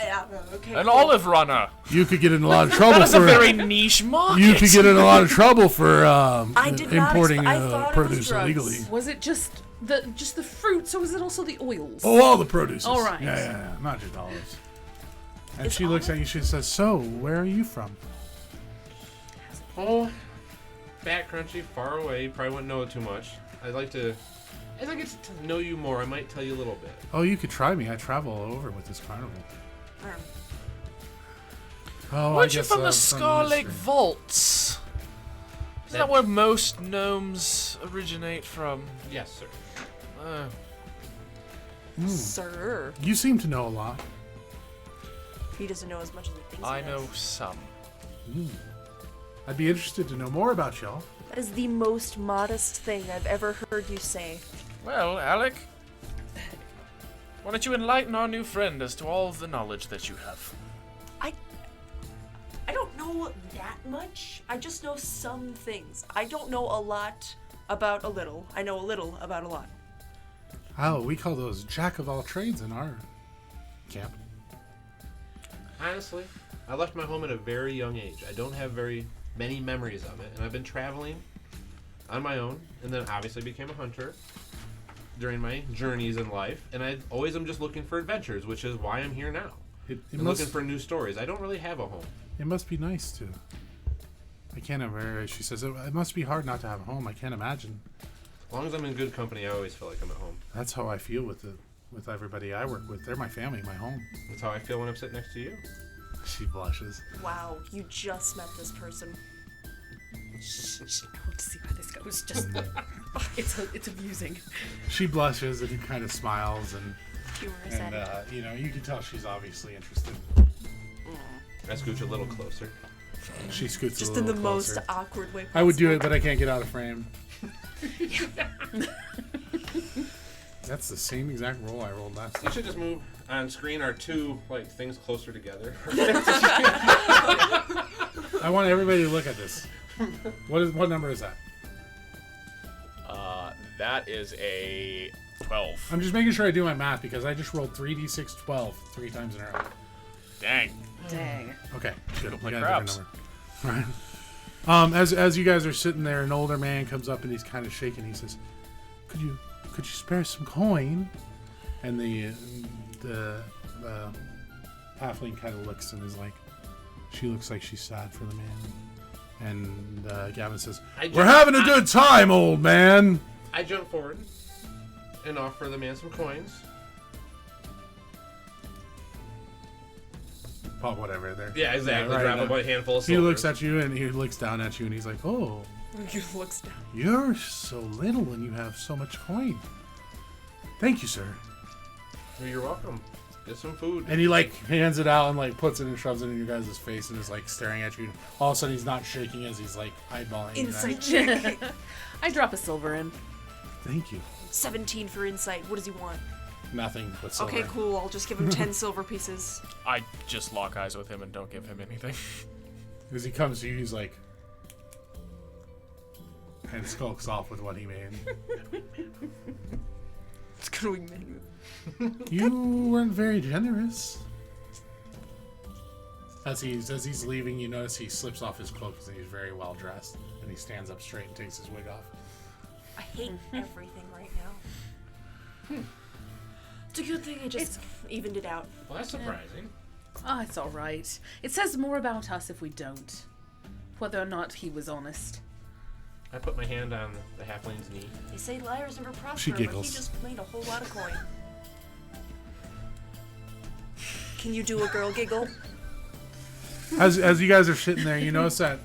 Yeah, okay. An cool. olive runner. You could get in a lot of trouble That's a for very niche market. you could get in a lot of trouble for I did not importing I thought it was produce drugs. illegally. Was it just the fruits, or was it also the oils? Oh, all the produce. All right. Yeah, not just olives. And Is she looks at you. She says, "So, where are you from?" Oh, back country, far away. You probably wouldn't know it too much. As I get to know you more, I might tell you a little bit. Oh, you could try me. I travel all over with this carnival. Oh, Weren't I you guess, from the some Scar Lake mystery. Vaults? Isn't that where most gnomes originate from? Yes, sir. Sir. You seem to know a lot. He doesn't know as much as he thinks I he know does. some. I'd be interested to know more about y'all. That is the most modest thing I've ever heard you say. Well, Alec, why don't you enlighten our new friend as to all of the knowledge that you have? I don't know that much. I just know some things. I don't know a lot about a little. I know a little about a lot. Oh, we call those jack of all trades in our camp. Honestly, I left my home at a very young age. I don't have very many memories of it, and I've been traveling on my own, and then obviously became a hunter during my journeys in life, and I always am just looking for adventures, which is why I'm here now. I'm looking for new stories. I don't really have a home. It must be nice to. I can't ever. She says it must be hard not to have a home. I can't imagine. As long as I'm in good company, I always feel like I'm at home. That's how I feel with everybody I work with. They're my family, my home. That's how I feel when I'm sitting next to you. She blushes. Wow, you just met this person. I want to see where this goes. Just, it's amusing. She blushes and he kind of smiles and Humorous. you can tell she's obviously interested. I scooch a little closer. She scoots Just a in little the closer. most awkward way possible. I would do it, but I can't get out of frame. That's the same exact roll I rolled last You time. should just move on screen our two things closer together. I want everybody to look at this. What number is that? That is a 12. I'm just making sure I do my math because I just rolled 3d6 12 3 times in a row. Dang. Dang. Okay, good. play We got a different craps. number. Right. As you guys are sitting there, an older man comes up and he's kind of shaking. He says, "Could you spare some coin?" And the halfling kind of looks and is like, she looks like she's sad for the man. And Gavin says, "We're having a good time, old man." I jump forward and offer the man some coins. Oh, whatever. There. Yeah, exactly. Yeah, right, Grab a handful of He silver. looks at you and he looks down at you and he's like, "Oh, He looks down. you're so little and you have so much coin. Thank you, sir." You're welcome. Get some food. And he hands it out and puts it and shoves it in your guys' face and is staring at you. All of a sudden he's not shaking as he's eyeballing you. Insight check. I drop a silver in. Thank you. 17 for insight. What does he want? Nothing but silver. Okay, cool. I'll just give him 10 silver pieces. I just lock eyes with him and don't give him anything. As he comes to you, he's like, and skulks off with what he made. It's gonna be menu. You weren't very generous. As he's leaving, you notice he slips off his cloak because he's very well dressed, and he stands up straight and takes his wig off. I hate everything right now. It's a good thing I just evened it out. Well, that's surprising. Oh, it's all right. It says more about us if we don't. Whether or not he was honest. I put my hand on the halfling's knee. They say liars never prosper, She but he giggles. just made a whole lot of coin. Can you do a girl giggle? As you guys are sitting there, you notice that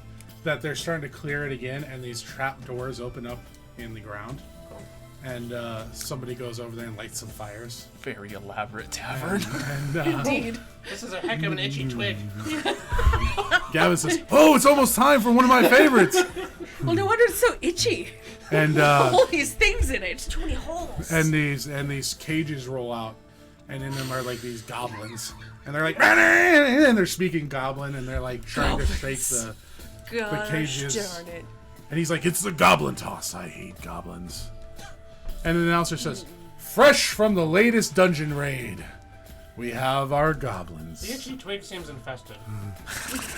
they're starting to clear it again, and these trap doors open up in the ground, and somebody goes over there and lights some fires. Very elaborate tavern. And Indeed. This is a heck of an itchy twig. Gavin says, "Oh, it's almost time for one of my favorites." Well, no wonder it's so itchy. And All these things in it. Too many holes. and these cages roll out, and in them are these goblins, and they're like, and they're speaking goblin, and they're trying to shake the Gosh cages. darn it. And he's like, "It's the goblin toss. I hate goblins." And the announcer says, "Fresh from the latest dungeon raid, we have our goblins. The itchy twig seems infested.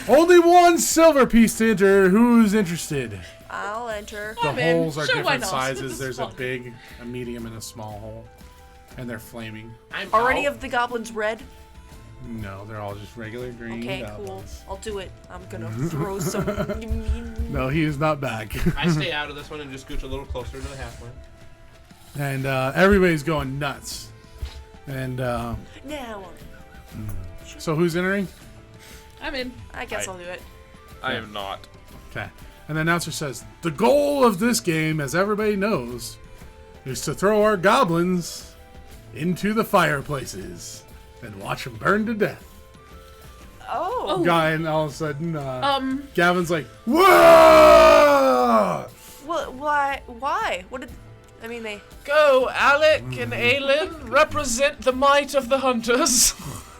Only one silver piece to enter. Who's interested?" I'll enter. The I'm in. holes are Sure, why different not? sizes. This is There's a fun. big, a medium, and a small hole. And they're flaming. I'm Are any out. of the goblins red? No, they're all just regular green Okay, cool. goblins. I'll do it. I'm gonna throw some. No, he is not back. I stay out of this one and just scooch a little closer to the halfling. And everybody's going nuts. And Now, so who's entering? I'm in. I guess I'll do it. I am not. Okay. And the announcer says, "The goal of this game, as everybody knows, is to throw our goblins into the fireplaces and watch them burn to death." Oh. guy, and all of a sudden, Gavin's like, whoa! Well, why? What did? I mean, they. Go, Alec and Aelin, represent the might of the hunters.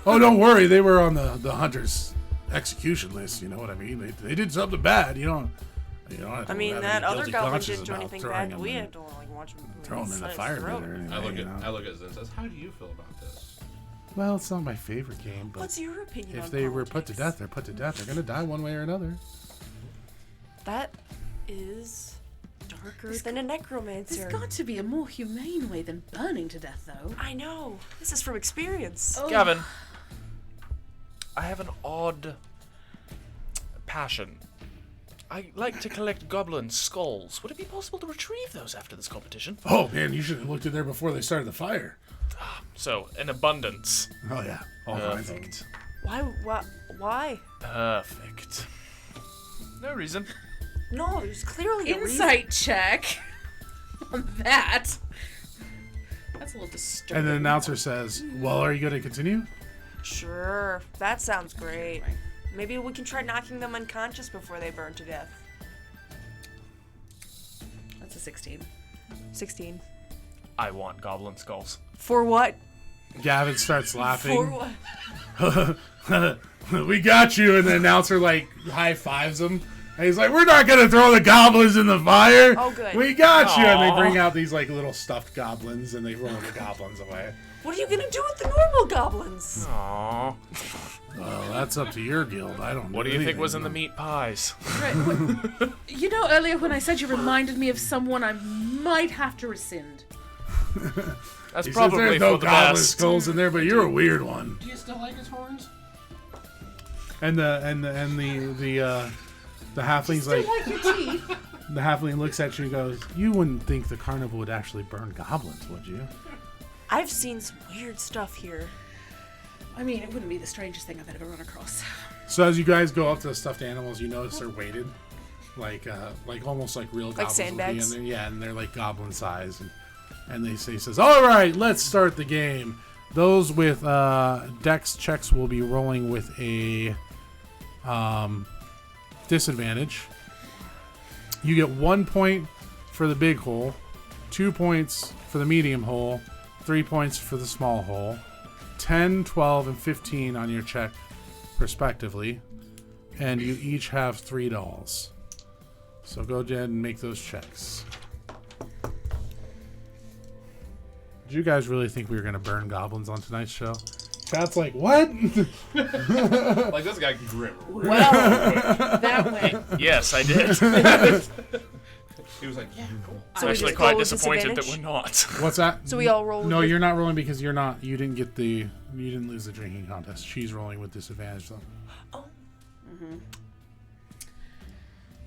Oh, don't worry, they were on the hunter's execution list. You know what I mean? They did something bad. You don't have to I mean, have that any other guilty goblin conscience didn't do about anything throwing bad. them We in- had to like watch him. throw them in the fire pit or anything. I look you know? at Zen and says, "How do you feel about this?" Well, it's not my favorite game, but What's your opinion on if they were put to politics? death, they're put to death. They're gonna die one way or another. That is darker than a necromancer. There's got to be a more humane way than burning to death, though. I know. This is from experience. Oh. Gavin, I have an odd passion. I like to collect goblin skulls. Would it be possible to retrieve those after this competition? Oh man, you should have looked in there before they started the fire. So, in abundance. Oh yeah, all kinds of them. Perfect. Why? Perfect. No reason. No, there's clearly a reason. Insight check on that. That's a little disturbing. And the announcer says, "Well, are you going to continue?" Sure, that sounds great. Maybe we can try knocking them unconscious before they burn to death. That's a 16. 16. I want goblin skulls. For what? Gavin starts laughing. For what? We got you, and the announcer like high fives him. And he's like, "We're not gonna throw the goblins in the fire. Oh, good. We got you." And they Aw. bring out these like little stuffed goblins, and they roll the goblins away. What are you gonna do with the normal goblins? Aww. Well, that's up to your guild. I don't know. What do you think was in the meat pies? Right, you know, earlier when I said you reminded me of someone I might have to rescind. That's He says, probably "There's no for the goblin best. skulls in there, but you're a weird one." Do you still like his horns? And the halfling's like, Like your teeth. the halfling looks at you and goes, "You wouldn't think the carnival would actually burn goblins, would you?" I've seen some weird stuff here. I mean, it wouldn't be the strangest thing I've ever run across. So as you guys go up to the stuffed animals, you notice they're weighted, like almost like real goblins. would be sandbags? in there. Yeah, and they're like goblin size, and they says, "All right, let's start the game." Those with dex checks will be rolling with a disadvantage. You get 1 point for the big hole, 2 points for the medium hole, 3 points for the small hole, 10, 12, and 15 on your check, respectively. And you each have 3 dolls. So go ahead and make those checks. Did you guys really think we were going to burn goblins on tonight's show? Chat's like, what? Like this guy grim. Well, that way. Yes, I did. He was like, "Yeah, cool." I'm So we actually just quite roll with disappointed that disadvantage? we're not. What's that? So we all roll with No, dis- you're not rolling because you didn't lose the drinking contest. She's rolling with disadvantage though.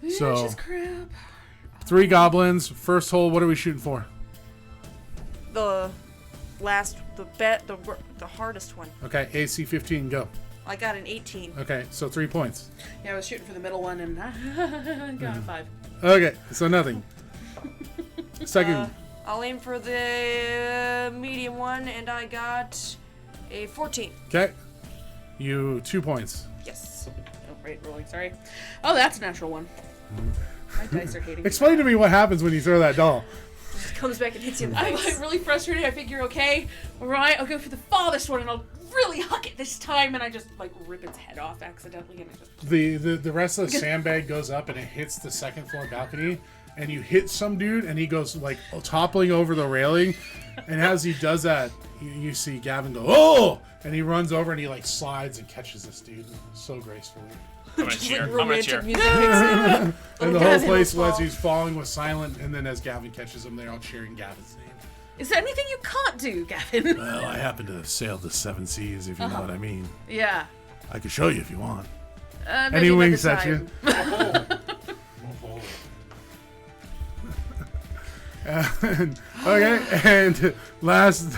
So- Just crap. 3 goblins. First hole. What are we shooting for? The hardest one. Okay, AC 15. Go. I got an 18. Okay, so 3 points. Yeah, I was shooting for the middle one and got a 5. Okay, so nothing. Second. I'll aim for the medium one, and I got a 14. Okay, you 2 points. Yes. Oh, right, rolling, sorry. Oh, that's a natural one. My dice are hating me. Explain to me what happens when you throw that doll. It comes back and hits you in the I'm face. like really frustrated. I figure, okay, alright, I'll go for the farthest one and I'll really huck it this time, and I just like rip its head off accidentally, and I just The rest of the sandbag goes up and it hits the second floor balcony, and you hit some dude and he goes like toppling over the railing, and as he does that, you see Gavin go, "Oh!" and he runs over and he like slides and catches this dude so gracefully. I'm gonna cheer. I'm gonna Romantic cheer. music kicks in. And the whole Gavin place, will as fall. he's falling, was silent. And then as Gavin catches him, they're all cheering Gavin's name. Is there anything you can't do, Gavin? Well, I happen to have sailed the 7 seas, if you know what I mean. Yeah. I could show you if you want. Maybe Any another winks at you? time. Okay, and last,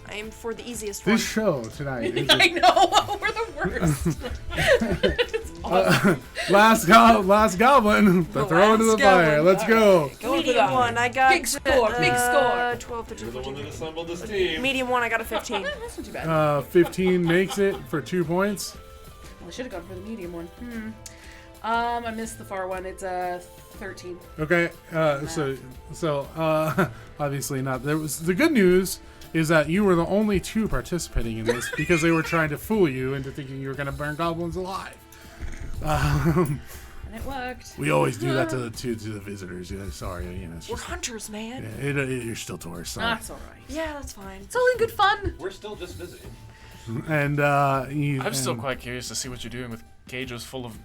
I aimed for the easiest one. this show tonight is I know, we're the worst. It's awful. last goblin to throw into the last fire. goblin. Let's go. Going for Medium that one, I got Big score, big score. 12, 13, You're the one 14. that assembled this team. Medium one, I got a 15. That's not too bad. 15 makes it for 2 points. I should have gone for the medium one. I missed the far one. It's a 13. Okay, so obviously not. There was the good news is that you were the only two participating in this because they were trying to fool you into thinking you were going to burn goblins alive. And it worked. We always do that to the visitors. Yeah, sorry, it's We're just, hunters, man. you're still tourists. Sorry. That's alright. Yeah, that's fine. It's all in good fun. We're still just visiting. And I'm still quite curious to see what you're doing with cages full of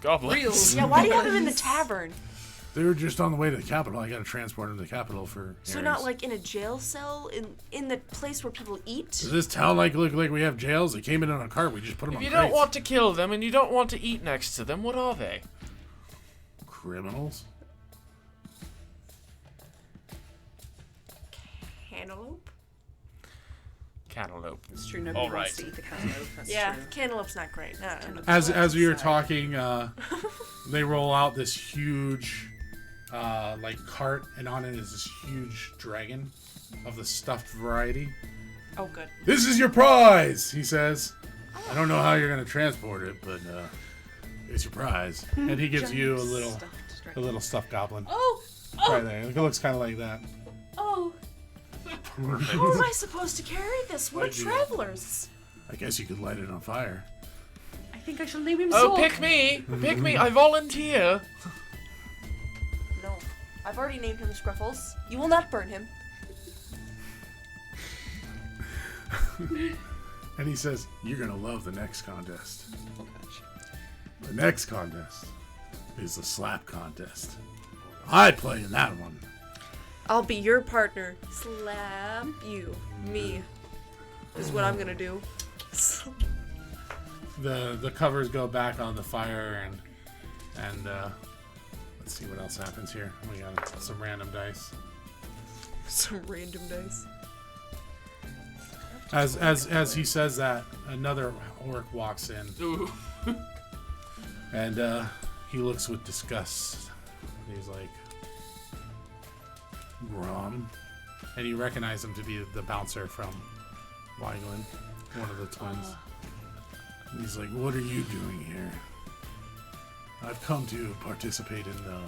goblins. Yeah, why do you have them in the tavern? They were just on the way to the capital. I got to transport them to the capital for. So hearings. not like in a jail cell, in the place where people eat? Does this town look like we have jails? They came in on a cart. We just put them If on you crates. don't want to kill them and you don't want to eat next to them, what are they? Criminals. Cantaloupe? Cantaloupe. It's true. Nobody All wants right. to eat the cantaloupe. That's Yeah, true. cantaloupe's not great. No. As we were talking, they roll out this huge, cart, and on it is this huge dragon of the stuffed variety. Oh, good. This is your prize, he says. I don't know how you're gonna transport it, but it's your prize. And he gives you a little stuffed goblin Oh! right there. It looks kind of like that. Oh! How am I supposed to carry this? We're Why'd you- travelers. I guess you could light it on fire. I think I shall name him Oh, Zork. pick me! Pick me! I volunteer! No. I've already named him Scruffles. You will not burn him. And he says, you're gonna love the next contest. The next contest is the slap contest. I play in that one. I'll be your partner. Slap you. Me. Is what I'm gonna do. The covers go back on the fire and let's see what else happens here. We got some random dice. Some random dice. As he says that, another orc walks in Ooh. and he looks with disgust. He's like, Grom, and you recognize him to be the bouncer from Wyglin, one of the twins. And he's like, what are you doing here? I've come to participate in the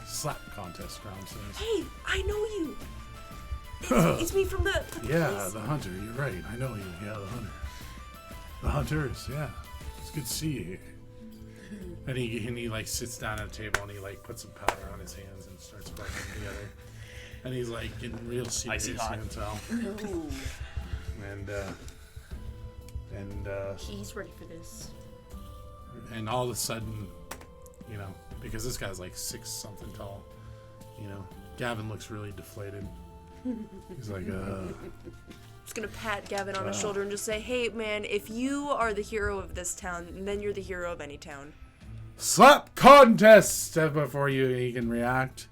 slap contest, Grom says. Hey, I know you. It's me from the Yeah, place. the hunter, you're right. I know you. Yeah, the hunter. The hunters, yeah. It's good to see you here. And he like sits down at a table and he like puts some powder on his hands and starts rubbing them together. And he's like getting real serious, you hot. can tell. Ooh. And He's ready for this. and all of a sudden, because this guy's like 6 something tall, Gavin looks really deflated. He's like, Just gonna pat Gavin on his shoulder and just say, hey man, if you are the hero of this town, then you're the hero of any town. slap contest! Before he can react.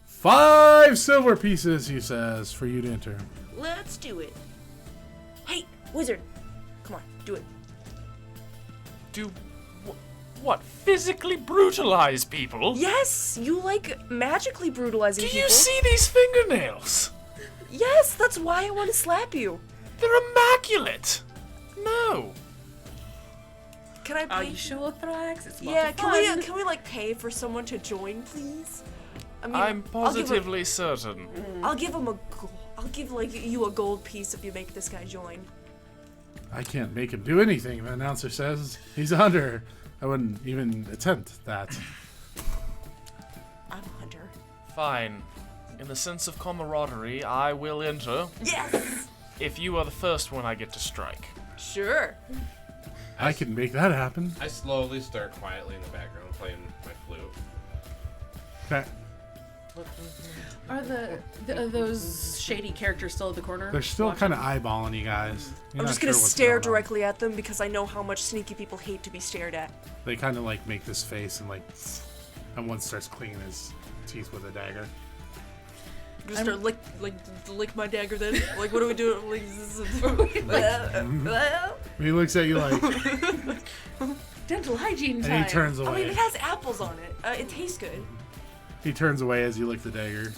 5 silver pieces, he says, for you to enter. Let's do it. Hey, wizard. Come on, do it. Do what? Physically brutalize people? Yes, you like magically brutalizing Do people. you see these fingernails? Yes, that's why I want to slap you. They're immaculate. No. Can I Are pay? you sure, Thrax? It's lots Yeah, of can we like pay for someone to join, please? I mean, I'm positively certain. I'll give him I'll give like you a gold piece if you make this guy join. I can't make him do anything, the announcer says. He's a hunter. I wouldn't even attempt that. I'm a hunter. Fine. In the sense of camaraderie, I will enter. Yes. If you are the first one I get to strike. Sure. I can make that happen. I slowly start quietly in the background playing my flute. Okay. Are those shady characters still at the corner? They're still watching? kind of eyeballing you guys. You're I'm not just gonna sure what's stare going on. directly at them because I know how much sneaky people hate to be stared at. They kind of like make this face and one starts cleaning his teeth with a dagger. I'm gonna start lick my dagger then. Like, what do we do? Like, He looks at you like, Dental hygiene time. and he turns I mean, away. it has apples on it. It tastes good. He turns away as you lick the dagger,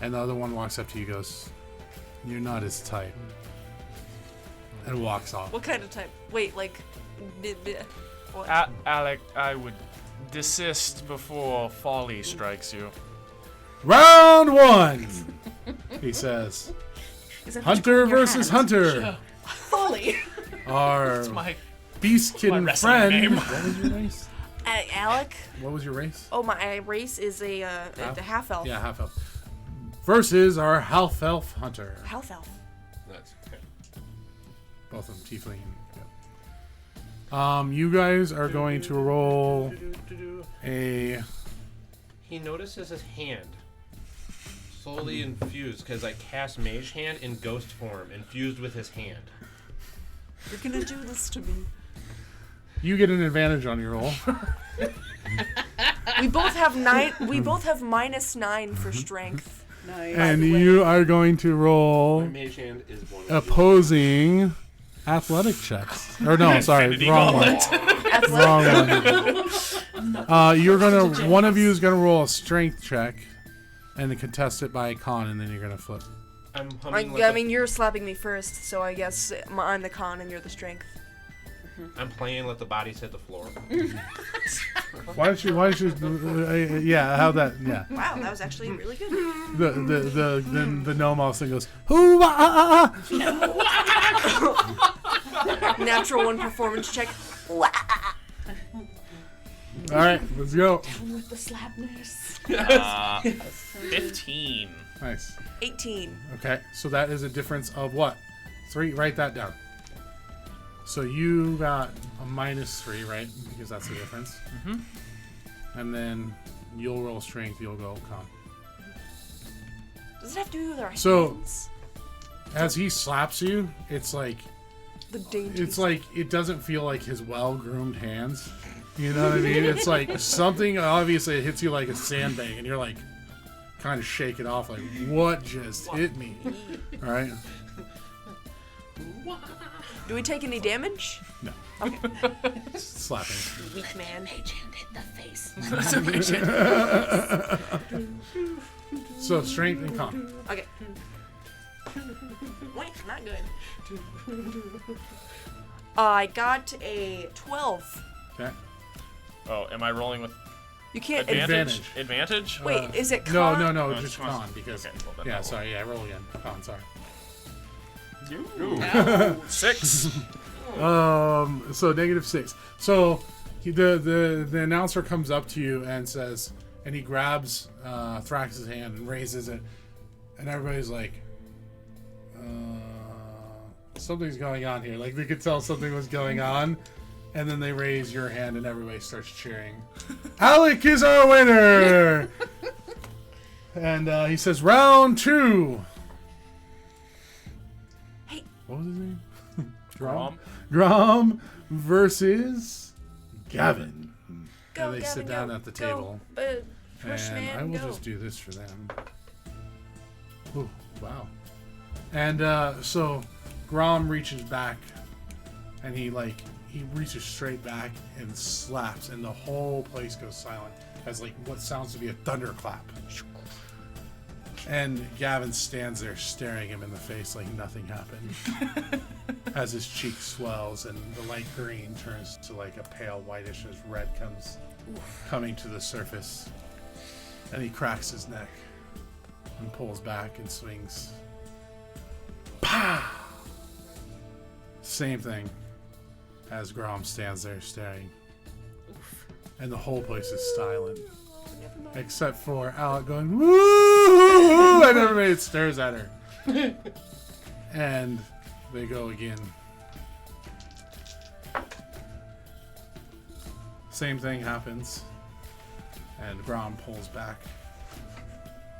and the other one walks up to you, and goes, "You're not his type," and walks off. What kind of type? Wait, like, Alec, I would desist before folly strikes you. Round 1, he says. Is that Hunter what you put in your versus hand? Hunter. Folly. Our My beast-kitten wrestling friend. name. What was your race? Alec. What was your race? Oh, my race is a half elf. Yeah, half elf. Versus our half elf hunter. Half elf. Nuts. Okay. Both of them tiefling. Yeah. You guys are going to roll a. He notices his hand slowly infused because I cast Mage Hand in ghost form, infused with his hand. You're gonna do this to me. You get an advantage on your roll. We both have -9 for strength. Nice. And you are going to roll My Mage Hand is one of opposing athletic checks. Or no, sorry, Infinity wrong one. Athletic. Wrong one. You're gonna. One of you is gonna roll a strength check, and then contest it by a con, and then you're gonna flip. I'm humming I mean, you're slapping me first, so I guess I'm the con and you're the strength. I'm playing Let the Bodies Hit the Floor. Why don't you? Yeah, how that? Yeah. Wow, that was actually really good. The gnome also goes. Hoo ah Natural 1 performance check. All right, let's go. Down with the slapness. 15. Nice. 18. Okay, so that is a difference of what? 3. Write that down. So you got a -3, right? Because that's the difference. Mhm. And then you'll roll strength. You'll go con. Does it have to do with our So- hands? As he slaps you, it's like it doesn't feel like his well-groomed hands. You know what I mean? It's like something obviously it hits you like a sandbag, and you're like kind of shake it off, like what just hit me? All right. Do we take any damage? No. Okay. Slapping. Weak man. Mage hand hit the face. So strength and con. Okay. Wait, not good. I got a 12. Okay. Oh, am I rolling with You can't. advantage? Advantage. Advantage? Wait, is it No, con? no, it's just con. con because. Okay, well, then Yeah, I'll sorry. Yeah, roll again. Con, sorry. 6. So -6. So the announcer comes up to you and says, and he grabs Thrax's hand and raises it, and everybody's like, something's going on here. Like they could tell something was going on, and then they raise your hand and everybody starts cheering. Alec is our winner. And he says, round 2. Hey. What was his name? Grom. Grom versus Gavin. Go, And they Gavin, sit down go, at the go. table. Push And man, I will go. just do this for them. Ooh, wow. And so Grom reaches back and he reaches straight back and slaps, and the whole place goes silent as like what sounds to be a thunderclap. And Gavin stands there staring him in the face like nothing happened. As his cheek swells and the light green turns to like a pale whitish as red comes coming to the surface. And he cracks his neck and pulls back and swings. Pow! Same thing as Grom stands there staring. And the whole place is silent. Except for Alec going, woo! And everybody stares at her. And they go again. Same thing happens. And Grom pulls back.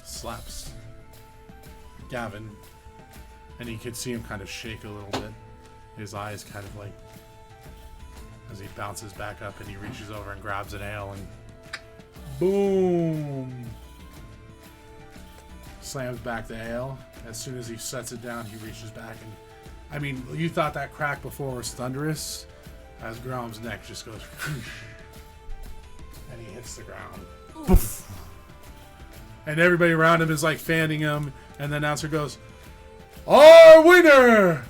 Slaps Gavin. And you could see him kind of shake a little bit. His eyes kind of like, as he bounces back up and he reaches over and grabs an ale and boom! Slams back the ale. As soon as he sets it down, he reaches back and, I mean, you thought that crack before was thunderous, as Grom's neck just goes, and he hits the ground. Poof. And everybody around him is like fanning him, and the announcer goes, "Our winner,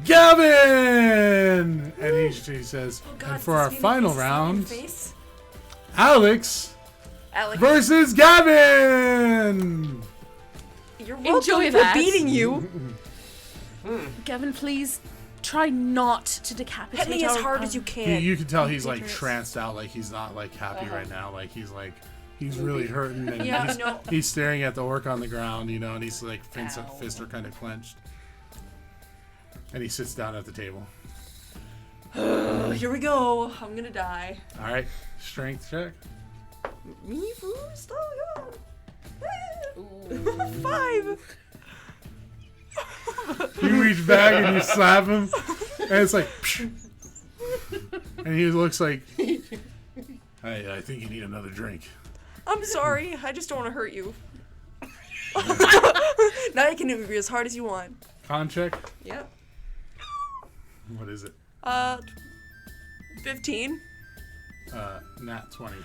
Gavin!" And he she says, Oh, God, and is for this our gonna final be a slap in the round, face? Alex Alex, versus Gavin. you're welcome Enjoy for that. beating you. Gavin, please try not to decapitate Hit me as our- hard as you can. You can tell he's like Patriots. tranced out, like he's not like happy Uh-huh. right now. Like he's really hurting, and Yeah, no. he's staring at the orc on the ground, you know, and he's like fists Ow. are kind of clenched, and he sits down at the table. Oh, here we go. I'm gonna die. All right, strength check. Me first? Oh, God. 5. You reach back and you slap him, and it's like, psh. And he looks like, I think you need another drink. I'm sorry. I just don't want to hurt you. Now you can hit me as hard as you want. Con check. Yep. What is it? 15. Nat 20.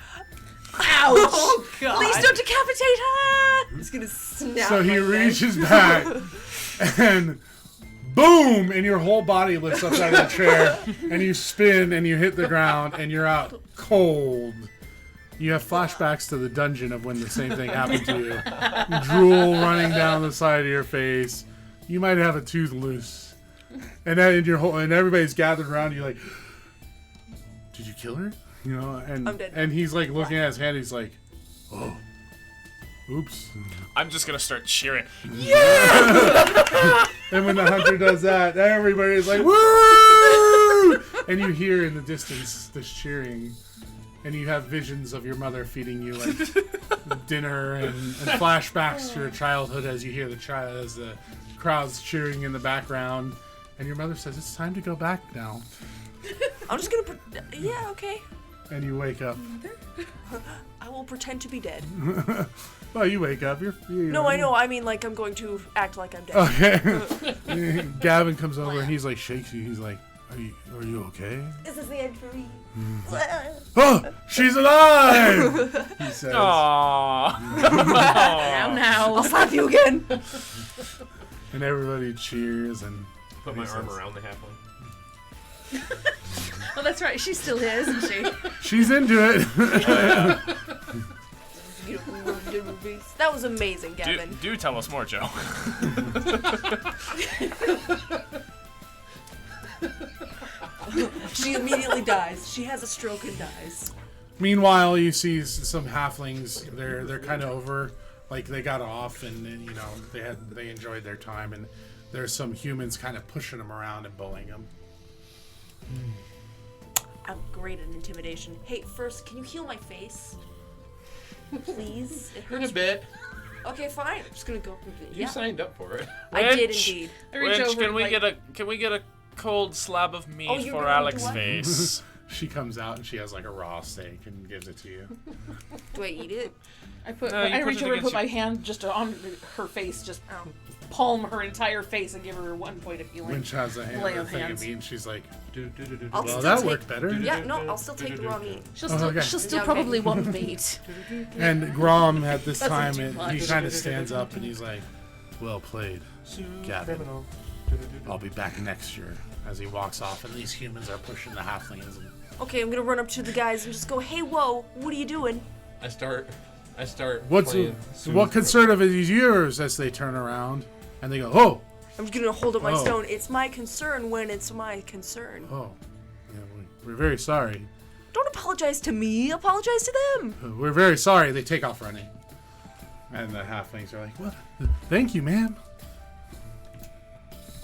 Ouch! Oh, God. Please don't decapitate her! It's gonna snap. So he my neck. reaches back, and boom! And your whole body lifts up out of the chair, and you spin, and you hit the ground, and you're out cold. You have flashbacks to the dungeon of when the same thing happened to you. Drool running down the side of your face. You might have a tooth loose, and then and everybody's gathered around you like, did you kill her? You know, and I'm dead. and he's like looking at his hand. He's like, oh, oops. I'm just gonna start cheering. And when the hunter does that, everybody's like, woo! And you hear in the distance this cheering. And you have visions of your mother feeding you like dinner and flashbacks to your childhood as you hear as the crowd's cheering in the background. And your mother says, it's time to go back now. I'm just gonna. Yeah, okay. And you wake up. I will pretend to be dead. Well, you wake up. You're No, I know. I mean, like, I'm going to act like I'm dead. Okay. Gavin comes over and he's like, shakes you. He's like, are you okay? This is the end for me. Oh, she's alive! He says. Aww. Now. I'll slap you again. And everybody cheers and Put my he arm says- around the halfling. Oh, that's right. She's still here, isn't she? She's into it. That was amazing, Gavin. Do tell us more, Joe. She immediately dies. She has a stroke and dies. Meanwhile, you see some halflings. They're kind of over, like they got off, and you know they enjoyed their time, and there's some humans kind of pushing them around and bullying them. I'm great at intimidation. Hey, first, can you heal my face? Please? It Hurt hurts. a bit. Okay, fine. I'm just gonna go. You Yeah, signed up for it. I did Which- indeed. I reach Which over can and, we like, get a cold slab of meat Oh, you're for gonna do Alex's what? face? She comes out and she has like a raw steak and gives it to you. Do I eat it? I put. No, you I put reach it over and against put your- my hand just on her face, just palm her entire face and give her 1 point of healing. When she has a Lay of thing of hands. meat, and she's like, I'll well, still that take- worked better. Yeah, no, I'll still take the raw meat. She'll Oh, still. okay. She'll still Yeah, okay. probably want meat. And Grom at this That's time, too much. he kind of stands up and he's like, well played, Gavin. I'll be back next year. As he walks off, and these humans are pushing the halflings. Okay, I'm gonna run up to the guys and just go, hey, whoa, what are you doing? I start What concern of it is yours? As they turn around and they go, oh, I'm just gonna hold up my Oh. stone. It's my concern when it's my concern. oh, yeah, we're very sorry. Don't apologize to me, apologize to them. We're very sorry. They take off running, and the halflings are like, well, thank you, ma'am.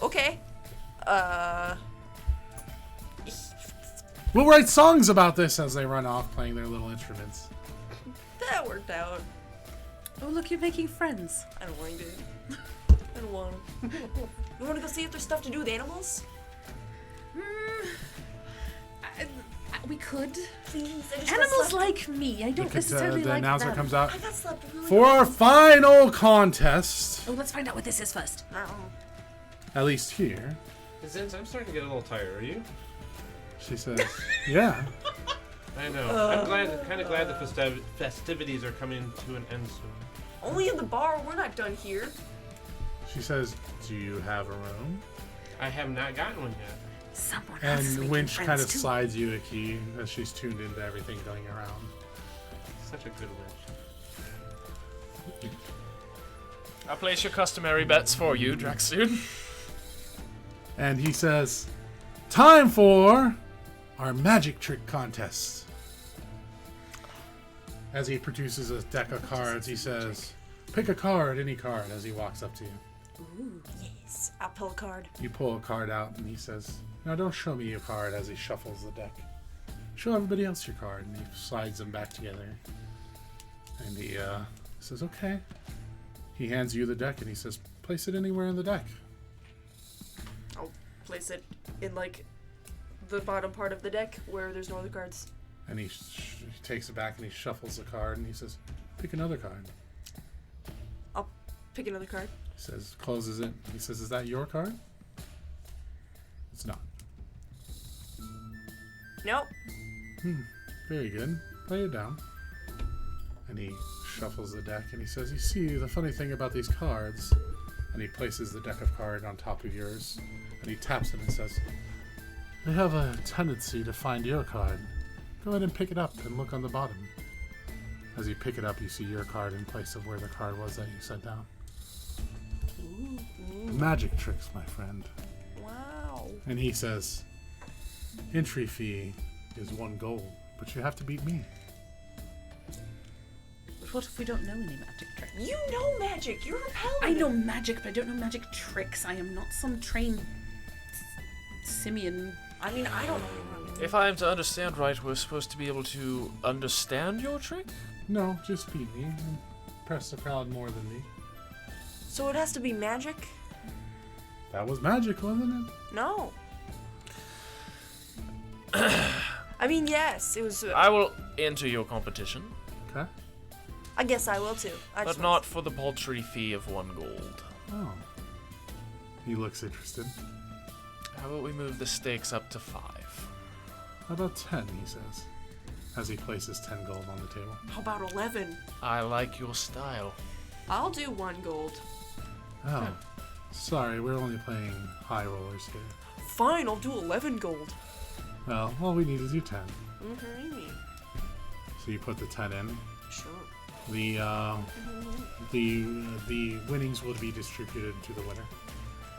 Okay. We'll write songs about this as they run off playing their little instruments. That worked out. Oh, look, you're making friends. I don't want to. I don't want to. You want to go see if there's stuff to do with animals? We could. Please. I just Animals got slept. like me. I don't necessarily The like announcer them. comes out I got slept really for our final contest. Oh, let's find out what this is first. At least here, Zinz, I'm starting to get a little tired. Are you? she says, yeah. I know. I'm kind of glad the festivities are coming to an end soon. Only in the bar. We're not done here. She says, do you have a room? I have not gotten one yet. Someone else is And making Winch kind friends of too. slides you a key as she's tuned into everything going around. Such a good winch. I'll place your customary bets for you, Draxoon. And he says, time for our magic trick contest. As he produces a deck of cards, he says, pick a card, any card, as he walks up to you. Ooh, yes. I'll pull a card. You pull a card out, and he says, now don't show me your card, as he shuffles the deck. Show everybody else your card, and he slides them back together. And he says, okay. He hands you the deck, and he says, place it anywhere in the deck. I'll place it in, like, the bottom part of the deck where there's no other cards. And he takes it back, and he shuffles the card, and he says, pick another card. I'll pick another card. He says, closes it. He says, is that your card? It's not. Nope. Very good. Lay it down. And he shuffles the deck, and he says, you see, the funny thing about these cards, and he places the deck of cards on top of yours, and he taps them and says, they have a tendency to find your card. Go ahead and pick it up and look on the bottom. As you pick it up, you see your card in place of where the card was that you set down. Magic tricks, my friend. Wow. And he says, entry fee is 1 gold, but you have to beat me. But what if we don't know any magic tricks? You know magic. You're a paladin. I know magic, but I don't know magic tricks. I am not some trained simian. I mean, I don't know. If I am to understand right, we're supposed to be able to understand your trick? No, just beat me. Impress the crowd more than me. So it has to be magic? That was magic, wasn't it? No. I mean, yes, it was. I will enter your competition, Okay. I guess I will too. but not for the paltry fee of 1 gold. Oh. He looks interested. How about we move the stakes up to 5? How about 10, he says, as he places 10 gold on the table. How about 11? I like your style. I'll do 1 gold. Oh. Sorry, we're only playing high rollers here. Fine, I'll do 11 gold. Well, all we need is you 10. Okay. So you put the 10 in. Sure. The winnings will be distributed to the winner.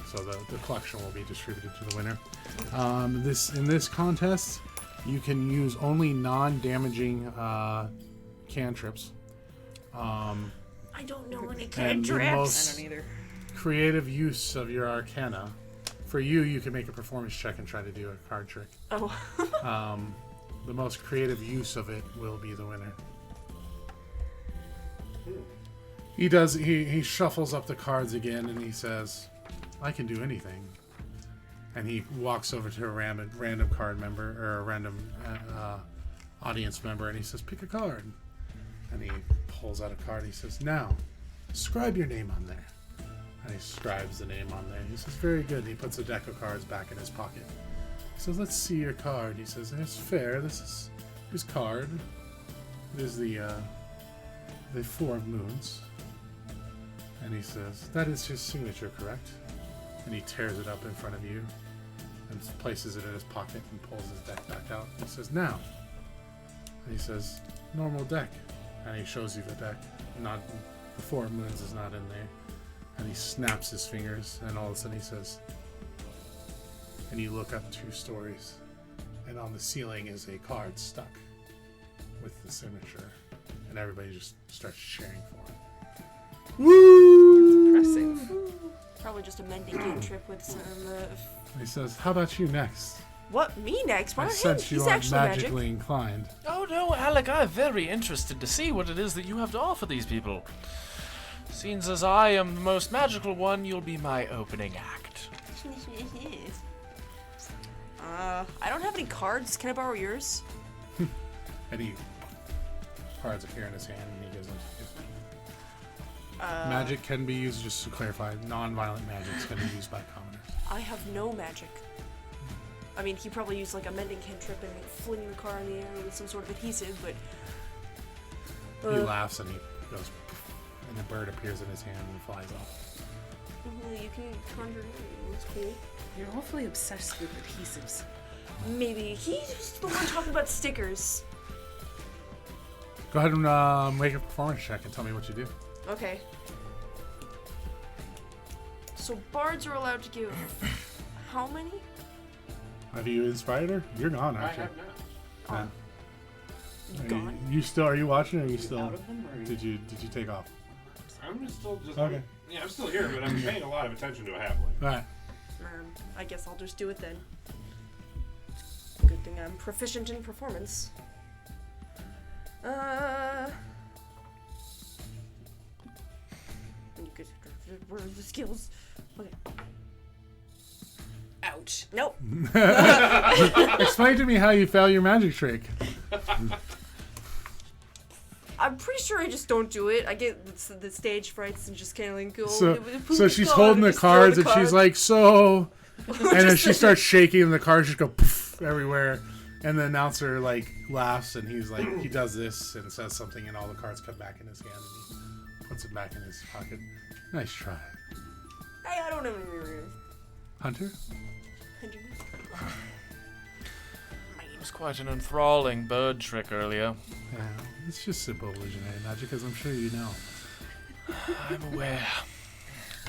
So the collection will be distributed to the winner. In this contest, you can use only non-damaging cantrips. I don't know any And the cantrips. most either. creative use of your arcana. For you can make a performance check and try to do a card trick. Oh. The most creative use of it will be the winner. He does. He shuffles up the cards again, and he says, "I can do anything." And he walks over to a random card member or a random audience member, and he says, "Pick a card." And he pulls out a card. And he says, "Now, scribe your name on there." And he scribes the name on there. He says, "Very good." And he puts a deck of cards back in his pocket. He says, "Let's see your card." He says, "It's fair. This is his card. It is the 4 of moons." And he says, "That is his signature, correct?" And he tears it up in front of you and places it in his pocket and pulls his deck back out. He says, "Now." And he says, "Normal deck." And he shows you the deck. Not the 4 of moons is not in there. And he snaps his fingers, and all of a sudden he says, and you look up 2 stories, and on the ceiling is a card stuck with the signature, and everybody just starts cheering for him. Woo! Impressive. Probably just a mending cantrip with some. He says, "How about you next?" What? Me next? Why I not him? sense you He's aren't actually magic. magically inclined. Oh no, Alec, I'm very interested to see what it is that you have to offer these people. Seems as I am the most magical one, you'll be my opening act. I don't have any cards. Can I borrow yours? And he cards appear in his hand, and he gives them to you. Magic can be used, just to clarify, non-violent magics can be used by commoners. I have no magic. I mean, he probably used like a mending cantrip and fling the car in the air with some sort of adhesive, but. He laughs and he goes, and a bird appears in his hand and flies off. You can conjure. It's cool. You're awfully obsessed with adhesives. Maybe he's just the one talking about stickers. Go ahead and make a performance check and tell me what you do. Okay. So bards are allowed to give how many? Have you inspired her? You're gone, I aren't you? have not. Yeah. Gone. You still? Are you watching? Or are you still? Out of them, or Did you take off? I'm still just. Okay. Yeah, I'm still here, but I'm paying a lot of attention to a halfling. All right. I guess I'll just do it then. Good thing I'm proficient in performance. Where are the skills? Okay. Ouch. Nope. Explain to me how you fail your magic trick. I'm pretty sure I just don't do it. I get the stage frights and just kind of like go. So she's holding the cards and she's like, so, and then she starts shaking and the cards just go poof everywhere. And the announcer like laughs and he's like, he does this and says something and all the cards come back in his hand and he puts it back in his pocket. Nice try. Hey, I don't know any Hunter? It was quite an enthralling bird trick earlier. Yeah, it's just simple illusionary magic, as I'm sure you know. I'm aware.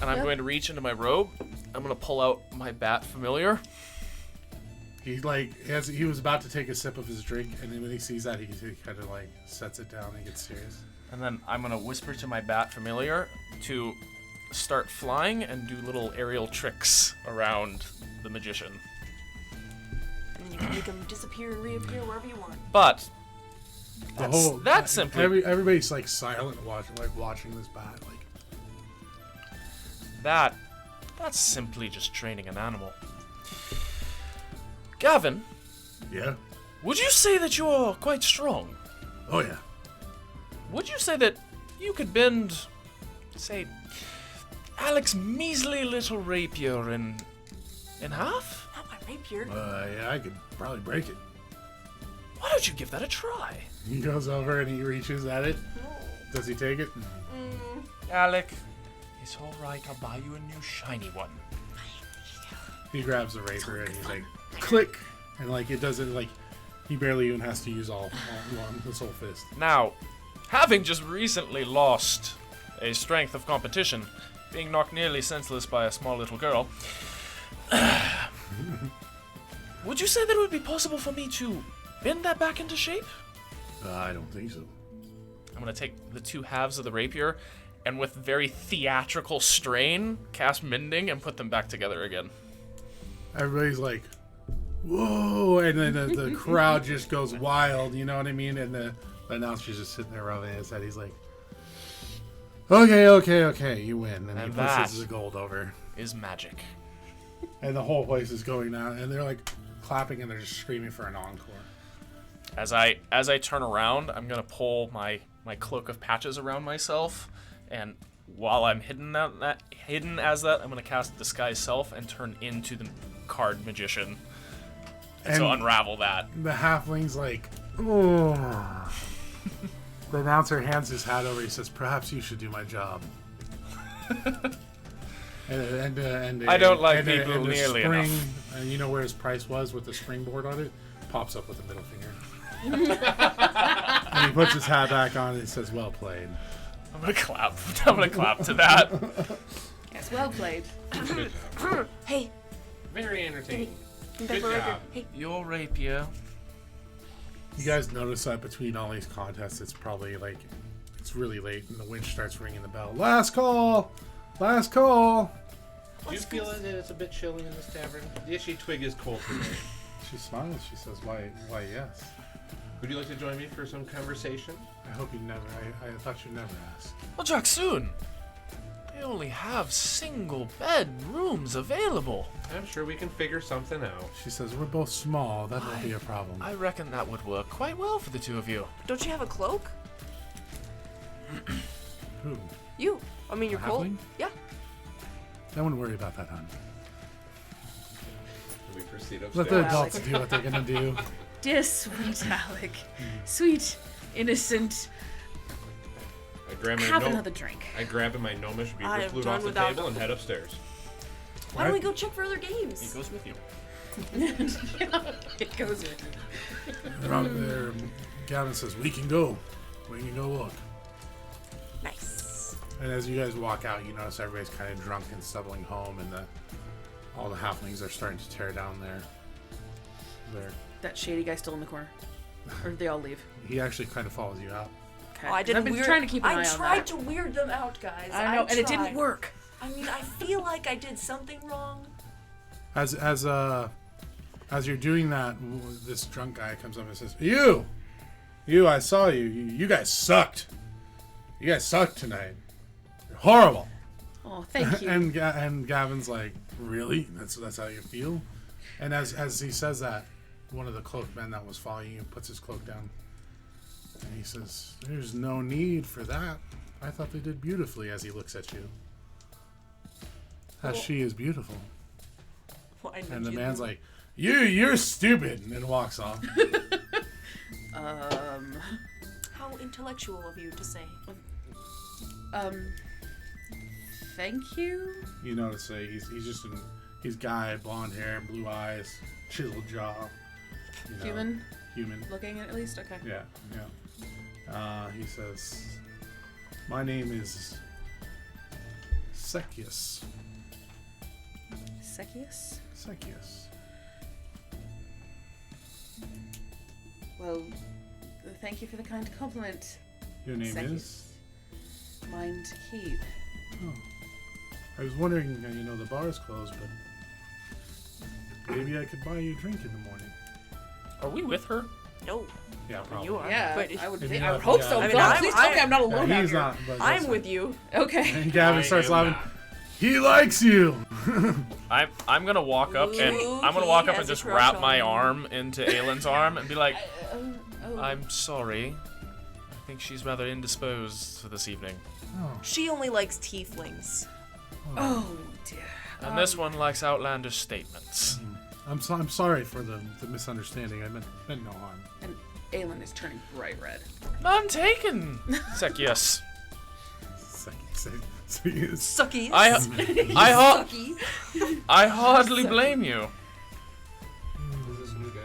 And I'm going to reach into my robe. I'm going to pull out my bat familiar. He like he was about to take a sip of his drink, and then when he sees that, he kind of like sets it down and gets serious. And then I'm going to whisper to my bat familiar to start flying and do little aerial tricks around the magician. And then you can make them disappear and reappear wherever you want. But The that's simply everybody's like silent watching this bat. Like that's simply just training an animal. Gavin, yeah, would you say that you are quite strong? oh yeah. Would you say that you could bend, say, Alex's measly little rapier in half? Not my rapier. Yeah, I could probably break it. Why don't you give that a try? He goes over and he reaches at it. Does he take it? Alec, it's all right. I'll buy you a new shiny one. He grabs the rapier and he's like, click, and like it doesn't like he barely even has to use all his whole fist. Now, having just recently lost a strength of competition, being knocked nearly senseless by a small little girl, would you say that it would be possible for me to bend that back into shape? I don't think so. I'm going to take the two halves of the rapier and with very theatrical strain cast mending and put them back together again. Everybody's like, whoa, and then the crowd just goes wild, you know what I mean? And the announcer's just sitting there rubbing his head. He's like, okay, you win. And he puts that his gold over. is magic. And the whole place is going down, and they're like clapping and they're just screaming for an encore. As I turn around, I'm gonna pull my cloak of patches around myself, and while I'm hidden as that, I'm gonna cast Disguise Self and turn into the card magician. And so unravel that. The halfling's like, oh. The announcer hands his hat over. He says, "Perhaps you should do my job." and I don't like people nearly spring, enough. And you know where his price was with the springboard on it? Pops up with a middle finger. And he puts his hat back on and he says, "Well played." I'm gonna clap. I'm gonna clap to that. Yes, well played. Hey. Very entertaining. Good job. Hey. Your rapier. You guys notice that between all these contests, it's probably like, it's really late and the winch starts ringing the bell. Last call! Last call! Do you feel that it's a bit chilly in this tavern? The itchy twig is cold today. She smiles. She says, why yes. Would you like to join me for some conversation? I hope you never, I thought you'd never ask. Well, Jacksoon, they only have single bed rooms available. I'm sure we can figure something out. She says, we're both small. That won't be a problem. I reckon that would work quite well for the two of you. Don't you have a cloak? Who? You. I mean, you're cold. halfling? Yeah. I wouldn't worry about that, hon. We proceed upstairs. Let the adults do what they're gonna do. Dear sweet Alec. Sweet, innocent, I grab my Have another drink. I grab my gnomish I beaver am flute done off the without table them. and head upstairs. Why don't we go check for other games? He goes with you. It goes with you. They're out there. Gavin says, we can go. We can go look. Nice. And as you guys walk out, you notice everybody's kind of drunk and stumbling home, and all the halflings are starting to tear down their. That shady guy still in the corner. Or did they all leave? He actually kind of follows you out. Okay. Oh, I didn't I've been weird, trying to keep an eye on I that. tried to weird them out, guys. I know, and it didn't tried. work. I mean, I feel like I did something wrong. As you're doing that, this drunk guy comes up and says, "You, I saw you. You guys sucked. You guys sucked tonight. You're horrible." Oh, thank you. and Gavin's like, "Really? That's how you feel?" And as he says that, one of the cloaked men that was following you puts his cloak down, and he says, "There's no need for that. I thought they did beautifully." As he looks at you, as she is beautiful. Well, And the man's like, you're stupid," and walks off. How intellectual of you to say. Thank you? You notice he's guy, blonde hair, blue eyes, chiseled jaw. You know, Human looking at least? Okay. Yeah. He says, "My name is Sekius." Sekius? Sekius. Well, thank you for the kind compliment. Your name Sekius. is? Mine to keep. Oh. I was wondering, the bar's closed, but maybe I could buy you a drink in the morning. Are we with her? No. Yeah, probably. You are. Yeah, But I would, if I you're would not- hope yeah. so. I mean, God, I'm- please tell me I'm not alone Yeah, out he's here. not. But I'm that's with fine. you. Okay. And Gavin I starts am laughing. not. He likes you. I'm gonna walk up and I'm gonna He walk up has and a just crush wrap on my you. arm into Aylin's arm and be like, Oh. "I'm sorry. I think she's rather indisposed for this evening, She only likes tieflings. Oh, dear. and this one likes outlandish statements." I'm sorry for the misunderstanding. I meant no harm. And Aelin is turning bright red. None taken, Sekius. Sekius. Sucky. I hardly blame you. Is this new guy?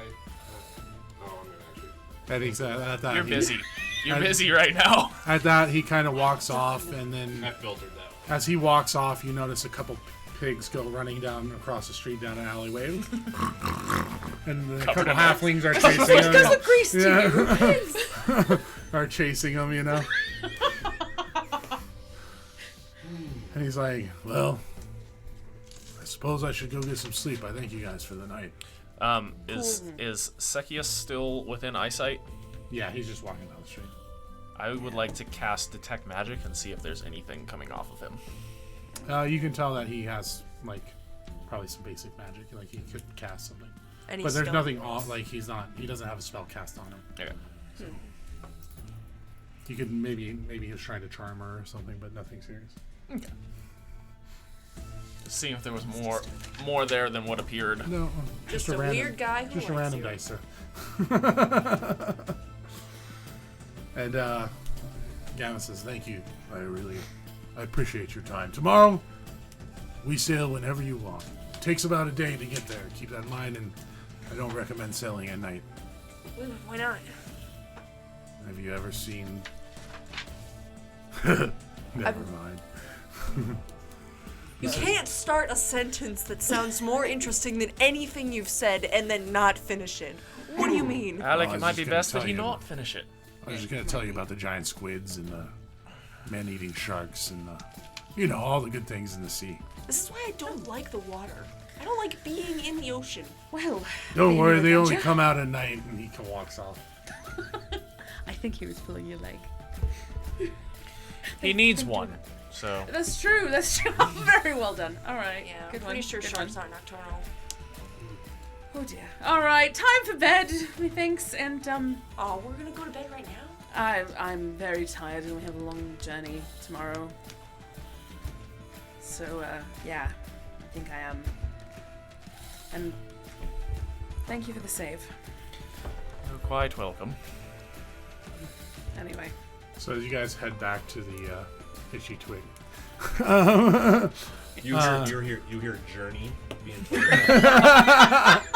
Oh, I'm gonna actually. And he's at that. You're he- busy. You're busy right now. At that, he kind of walks off, and then I filtered that one. as he walks off, you notice a couple pigs go running down across the street down an alleyway, and a couple halflings are chasing him. Does look grease to you. Are chasing him, And he's like, "Well, I suppose I should go get some sleep. I thank you guys for the night." Is Sekius still within eyesight? Yeah, he's just walking down the street. I would like to cast Detect Magic and see if there's anything coming off of him. You can tell that he has probably some basic magic. Like he could cast something, And but he's there's still- nothing off. Like he doesn't have a spell cast on him. Okay. You could maybe he was trying to charm her or something, but nothing serious. Just seeing if there was more there than what appeared. No, Just a weird guy who Just a likes random you. dicer. And Gavin says, "Thank you. I appreciate your time. Tomorrow, we sail whenever you want. It takes about a day to get there. Keep that in mind, and I don't recommend sailing at night. Why not? Have you ever seen?" Never mind. You can't start a sentence that sounds more interesting than anything you've said and then not finish it. What do you mean? Alec, Oh, I it was might just be gonna best that tell he you. not finish it. I was just gonna tell you about the giant squids and the man-eating sharks and all the good things in the sea. This is why I don't like the water. I don't like being in the ocean. Well, Don't being worry, an they only adventure. come out at night, and he walks off. I think he was pulling your leg. He needs one. So That's true. Very well done. All right. Yeah, Good pretty one. sure Good sharks one. aren't nocturnal. Oh dear. All right. Time for bed, methinks. And Oh, we're gonna go to bed right now? I'm very tired, and we have a long journey tomorrow. So yeah, I think I am. And thank you for the save. you're quite welcome. Anyway, So as you guys head back to the itchy twig. You hear Journey being told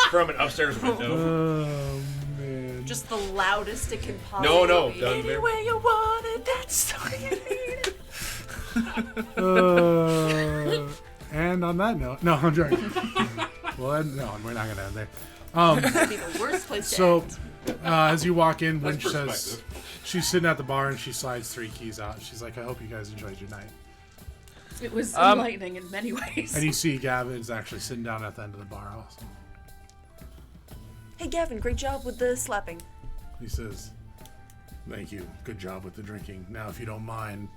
from an upstairs window. Oh man. Just the loudest it can possibly No, be. done, Vic. Anywhere you want it, that's all you need. And on that note, no, I'm joking. Well, no, we're not gonna end there. That'd be the worst place to So, end. as you walk in, That's Winch says perspective. she's sitting at the bar and she slides 3 keys out. She's like, "I hope you guys enjoyed your night." It was enlightening in many ways. And you see Gavin's actually sitting down at the end of the bar. Also, Hey, Gavin, great job with the slapping. he says, "Thank you. Good job with the drinking. Now, if you don't mind,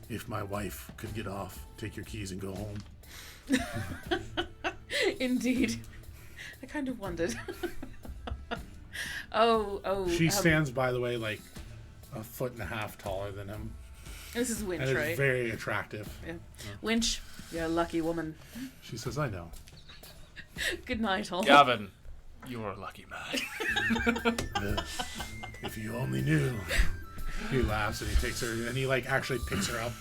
if my wife could get off, take your keys and go home." Indeed. I kind of wondered. oh. She stands, by the way, like 1.5 feet taller than him, This is Winch, and is right? very attractive. Yeah. Winch, you're a lucky woman. She says, "I know." Good night, all. Gavin, you're a lucky man. If you only knew. He laughs and he takes her, and he like actually picks her up,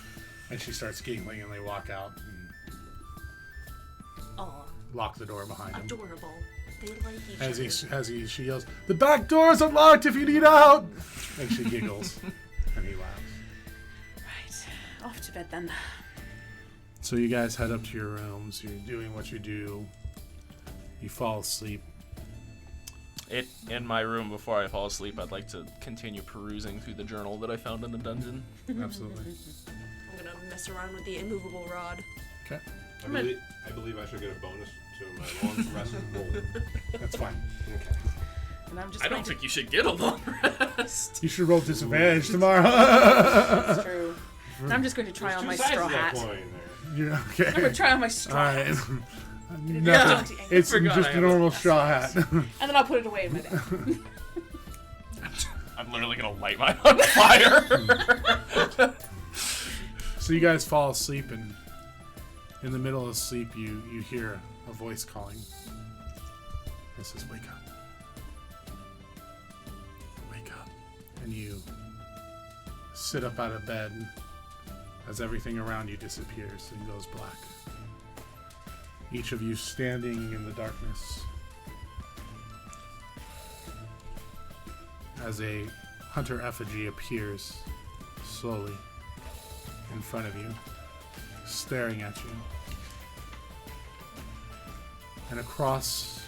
and she starts giggling, and they walk out and Aw, lock the door behind him. adorable. They like each other. She yells, "The back door's unlocked if you need out!" And she giggles, and he laughs. Right. Off to bed then. So you guys head up to your rooms. You're doing what you do. You fall asleep. In my room before I fall asleep, I'd like to continue perusing through the journal that I found in the dungeon. Absolutely. I'm gonna mess around with the immovable rod. Okay, I believe I should get a bonus to my long rest roll. that's fine. Okay. And I'm just I going don't think you should get a long rest. You should roll disadvantage tomorrow. That's true. And I'm just going to try There's on two my sides straw to that hat. coin there. You're okay. I'm going to try on my straw All hat. right. Yeah. Nothing. It's Forgot just I a have normal straw hat. And then I'll put it away in my bag. I'm literally gonna light mine on fire. So you guys fall asleep, and in the middle of sleep, you hear a voice calling. It says, "Wake up. Wake up." And you sit up out of bed as everything around you disappears and goes black. Each of you standing in the darkness as a hunter effigy appears slowly in front of you, staring at you. And across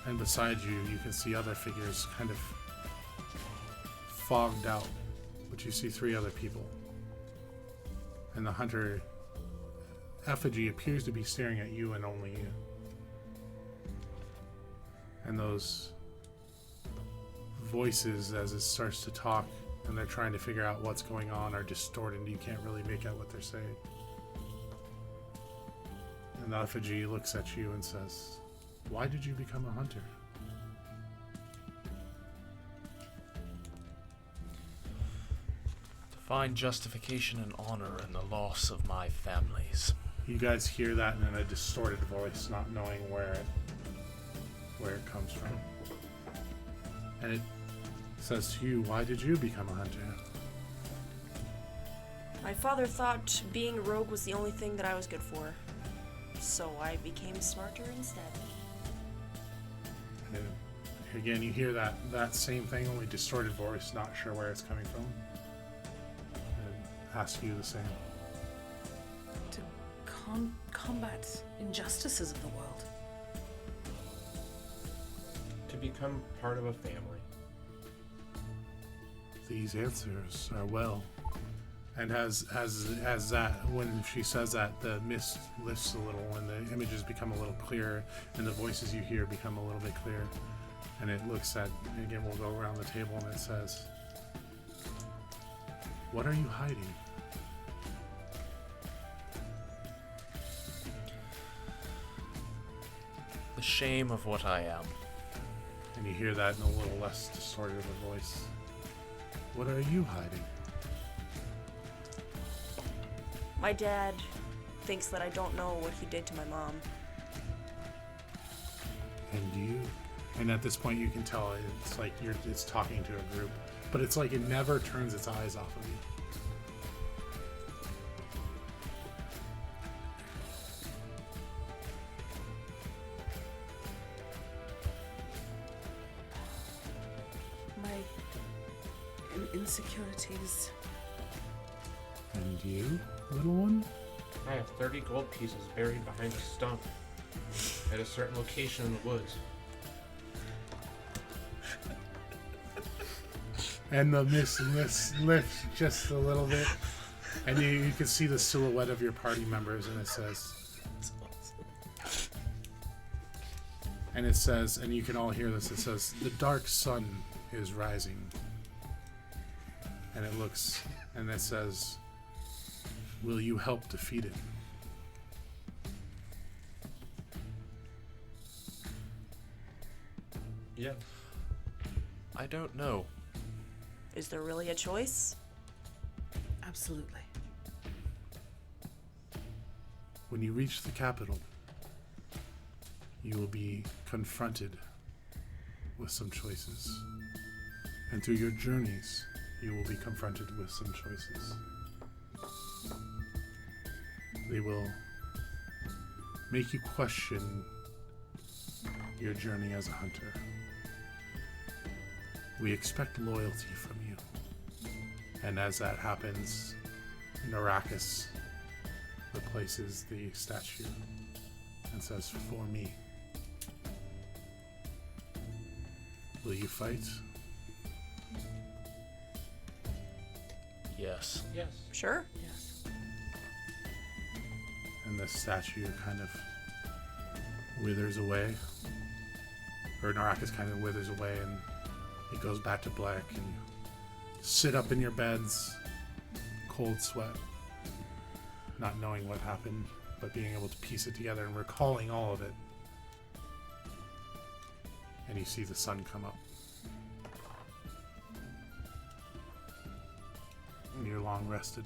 and beside you, you can see other figures kind of fogged out, but you see 3 other people. And the hunter effigy appears to be staring at you and only you. And those voices, as it starts to talk and they're trying to figure out what's going on, are distorted and you can't really make out what they're saying. And the effigy looks at you and says, "Why did you become a hunter?" To find justification and honor in the loss of my families. You guys hear that in a distorted voice, not knowing where it comes from. And it says to you, "Why did you become a hunter?" My father thought being a rogue was the only thing that I was good for. So I became smarter instead. And again, you hear that same thing, only distorted voice, not sure where it's coming from. And it asks you the same. To combat injustices of the world. To become part of a family. These answers are well. And as that, when she says that, the mist lifts a little and the images become a little clearer and the voices you hear become a little bit clearer. And it looks at, again, we'll go around the table and it says, "What are you hiding?" The shame of what I am. And you hear that in a little less distorted of a voice. "What are you hiding?" My dad thinks that I don't know what he did to my mom. And at this point you can tell it's like it's talking to a group, but it's like it never turns its eyes off of you. Insecurities. And you, little one? I have 30 gold pieces buried behind a stump at a certain location in the woods. And the mist lifts just a little bit, and you can see the silhouette of your party members, and it says, and you can all hear this, it says, the dark sun is rising. And it looks, and it says, will you help defeat it? Yeah. I don't know. Is there really a choice? Absolutely. When you reach the capital, you will be confronted with some choices. And through your journeys, you will be confronted with some choices. They will make you question your journey as a hunter. We expect loyalty from you. And as that happens, Narakis replaces the statue and says, for me. Will you fight? Yes. Yes. Sure. Yes. And the statue kind of withers away. Or Narakis kind of withers away, and it goes back to black, and you sit up in your beds, cold sweat, not knowing what happened, but being able to piece it together and recalling all of it. And you see the sun come up. And you're long rested.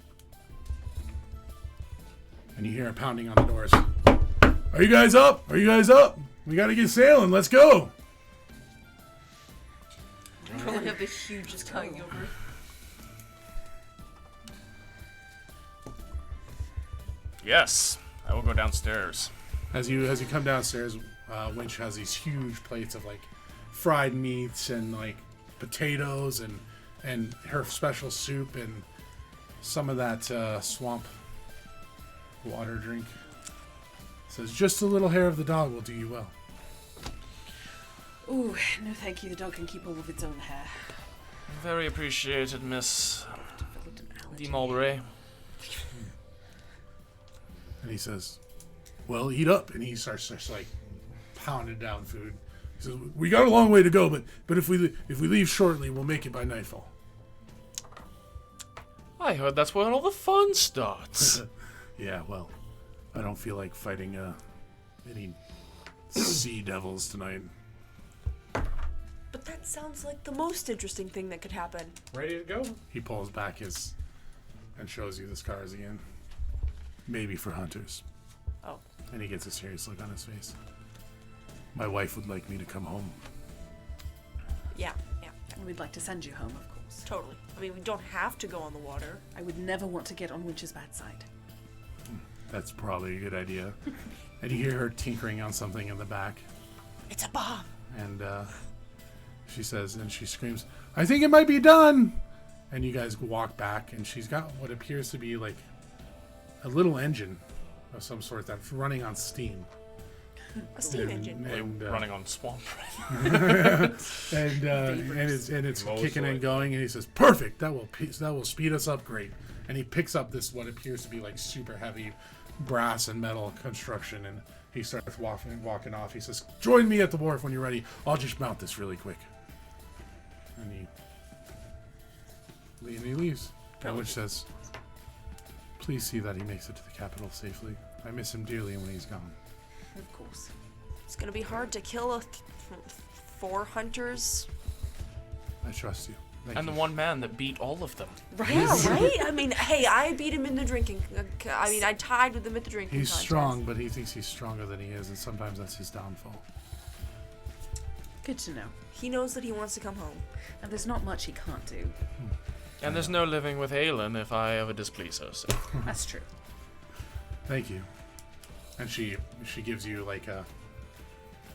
And you hear a pounding on the doors. Are you guys up? Are you guys up? We gotta get sailing. Let's go. Probably have the hugest hangover. Yes, I will go downstairs. As you come downstairs, Winch has these huge plates of like fried meats and like potatoes and her special soup and some of that swamp water drink. Says just a little hair of the dog will do you well. Ooh, no thank you. The dog can keep all of its own hair. Very appreciated, Miss Developed an allergy. de Mulberry. And he says, well, eat up. And he starts just like pounding down food. He says, we got a long way to go, but if we leave shortly, we'll make it by nightfall. I heard that's where all the fun starts. Yeah, well, I don't feel like fighting any sea devils tonight. But that sounds like the most interesting thing that could happen. Ready to go? He pulls back his and shows you the scars again. Maybe for hunters. Oh. And he gets a serious look on his face. My wife would like me to come home. Yeah. And we'd like to send you home, of course. Totally. I mean, we don't have to go on the water. I would never want to get on Winch's bad side. That's probably a good idea. And you hear her tinkering on something in the back. It's a bomb. And she says, and she screams, I think it might be done. And you guys walk back, and she's got what appears to be like a little engine of some sort that's running on steam. A steam engine. And, Running on swamp. and it's kicking and going, and he says, "Perfect. That will speed us up great." And he picks up this what appears to be like super heavy brass and metal construction, and he starts walking off. He says, "Join me at the wharf when you're ready. I'll just mount this really quick." And he leaves. Which says, "Please see that he makes it to the capital safely. I miss him dearly when he's gone." Of course. It's gonna be hard to kill 4 hunters. I trust you. Thank And you. the one man that beat all of them. Right? Yeah, right? I mean, hey, I beat him in the drinking. I mean, I tied with him at the drinking He's contest. strong, but he thinks he's stronger than he is, and sometimes that's his downfall. Good to know. He knows that he wants to come home. And there's not much he can't do. And there's no living with Aelin if I ever displease her. So. That's true. Thank you. And she gives you like a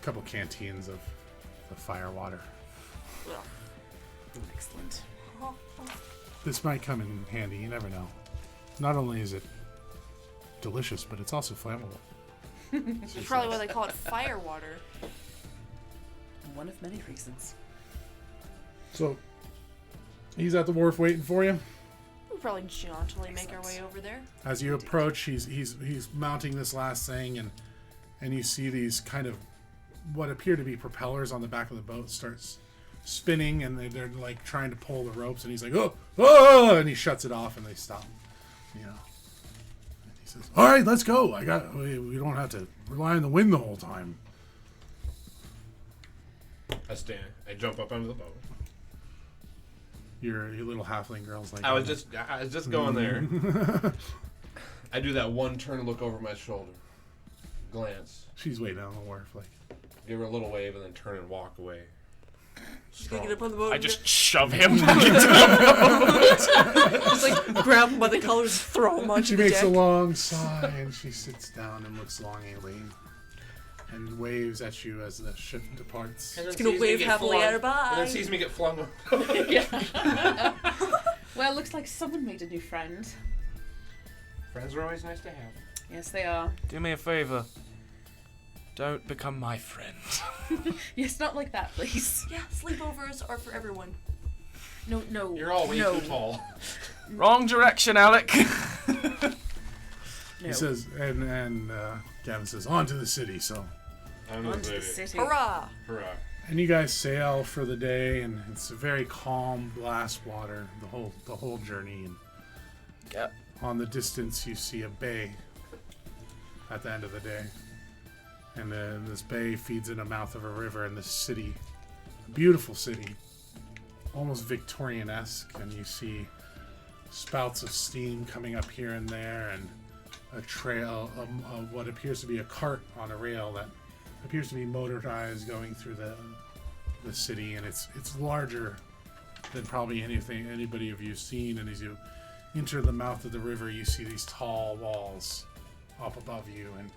couple canteens of fire water. Excellent. This might come in handy. You never know. Not only is it delicious, but it's also flammable. That's probably why they call it fire water. One of many reasons. So he's at the wharf waiting for you. We'll probably jauntily make our way over there. As you approach, he's mounting this last thing, and you see these kind of what appear to be propellers on the back of the boat starts spinning, and they're like trying to pull the ropes, and he's like, oh, and he shuts it off, and they stop. You know, and he says, "All right, let's go. We don't have to rely on the wind the whole time." I jump up under the boat. Your little halfling girl's like, I was just going there. I do that one turn and look over my shoulder. Glance. She's waiting on the wharf, like, Give her a little wave and then turn and walk away. She's gonna get up on the boat. I just shove him back into the just like grab him by the collars, throw him onto she the makes deck. a long sigh, and she sits down and looks longingly and waves at you as the ship departs. And then She's gonna sees me wave get happily flung- at her bye. And then sees me get flung. Well, looks like someone made a new friend. Friends are always nice to have. Yes, they are. Do me a favor. Don't become my friend. Yes, not like that, please. Yeah, sleepovers are for everyone. No. You're all way no. too tall. Wrong direction, Alec. No. He says, and Gavin says, on to the city. So, I'm On to the city. Hurrah! Hurrah. and you guys sail for the day, and it's a very calm, glass water the whole journey. And Yep. on the distance, you see a bay at the end of the day, and then this bay feeds in the mouth of a river, and this city, beautiful city, almost Victorian-esque, and you see spouts of steam coming up here and there, and a trail of what appears to be a cart on a rail that appears to be motorized going through the city, and it's larger than probably anybody of you've seen. And as you enter the mouth of the river, you see these tall walls up above you, and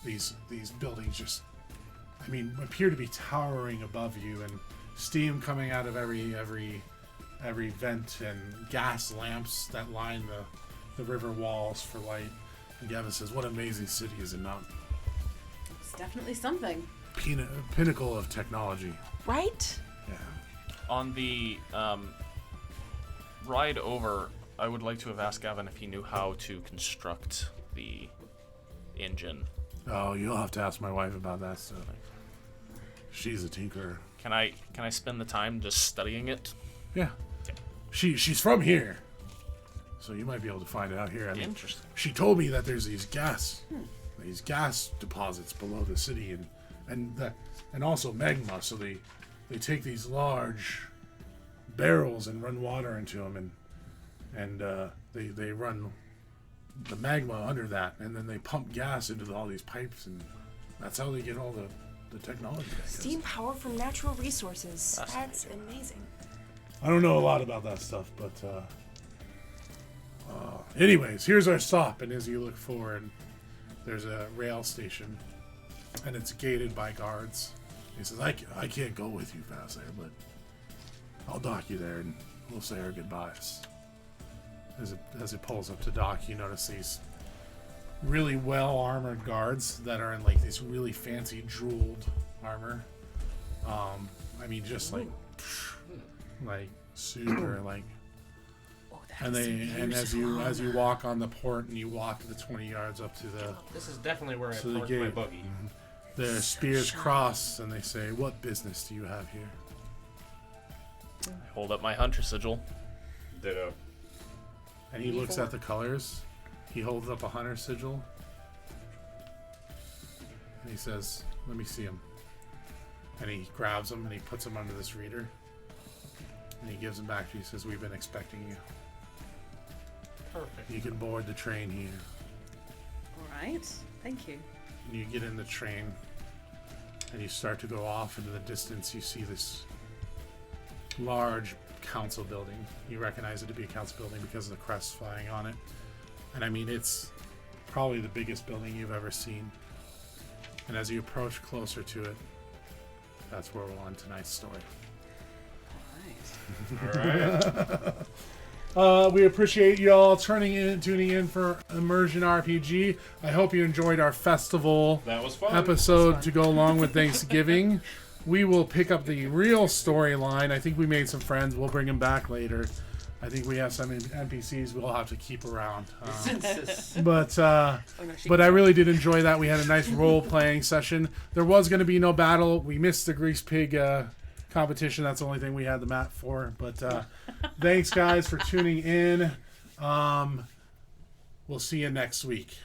these buildings just, I mean, appear to be towering above you, and steam coming out of every vent, and gas lamps that line the river walls for light. And Gavin says, "What an amazing city, is it not? It's definitely something. Pinnacle of technology." Right? Yeah. On the ride over, I would like to have asked Gavin if he knew how to construct the engine. Oh, you'll have to ask my wife about that stuff. She's a tinkerer. Can I spend the time just studying it? Yeah. She's from here, so you might be able to find it out here. I mean, Interesting. she told me that there's these gas deposits below the city, and also magma. So they take these large barrels and run water into them, and they run the magma under that, and then they pump gas into all these pipes, and that's how they get all the technology. I guess. Steam power from natural resources. That's amazing. I don't know a lot about that stuff, but anyways, here's our stop. And as you look forward, there's a rail station, and it's gated by guards. He says, I can't go with you past there, but I'll dock you there, and we'll say our goodbyes." As it pulls up to dock, you notice these really well armored guards that are in like this really fancy jeweled armor. I mean, just like super like. Oh, And as you walk on the port, and you walk the 20 yards up to This is definitely where I So the parked my gate. buggy. the spears cross, and they say, "What business do you have here?" I hold up my hunter sigil. Ditto. And he looks at the colors. He holds up a hunter sigil, and he says, "Let me see him." And he grabs them and he puts them under this reader, and he gives them back to you. He says, "We've been expecting you. Perfect. You can board the train here." All right. Thank you. And you get in the train, and you start to go off into the distance. You see this large council building. You recognize it to be a council building because of the crest flying on it. And I mean, it's probably the biggest building you've ever seen. And as you approach closer to it, that's where we'll end tonight's story. All right. We appreciate you all tuning in for Immersion RPG. I hope you enjoyed our festival That was fun. episode to go along with Thanksgiving. We will pick up the real storyline. I think we made some friends. We'll bring them back later. I think we have some NPCs we'll have to keep around. But I really did enjoy that. We had a nice role-playing session. There was going to be no battle. We missed the Grease Pig competition. That's the only thing we had the map for. But thanks, guys, for tuning in. We'll see you next week.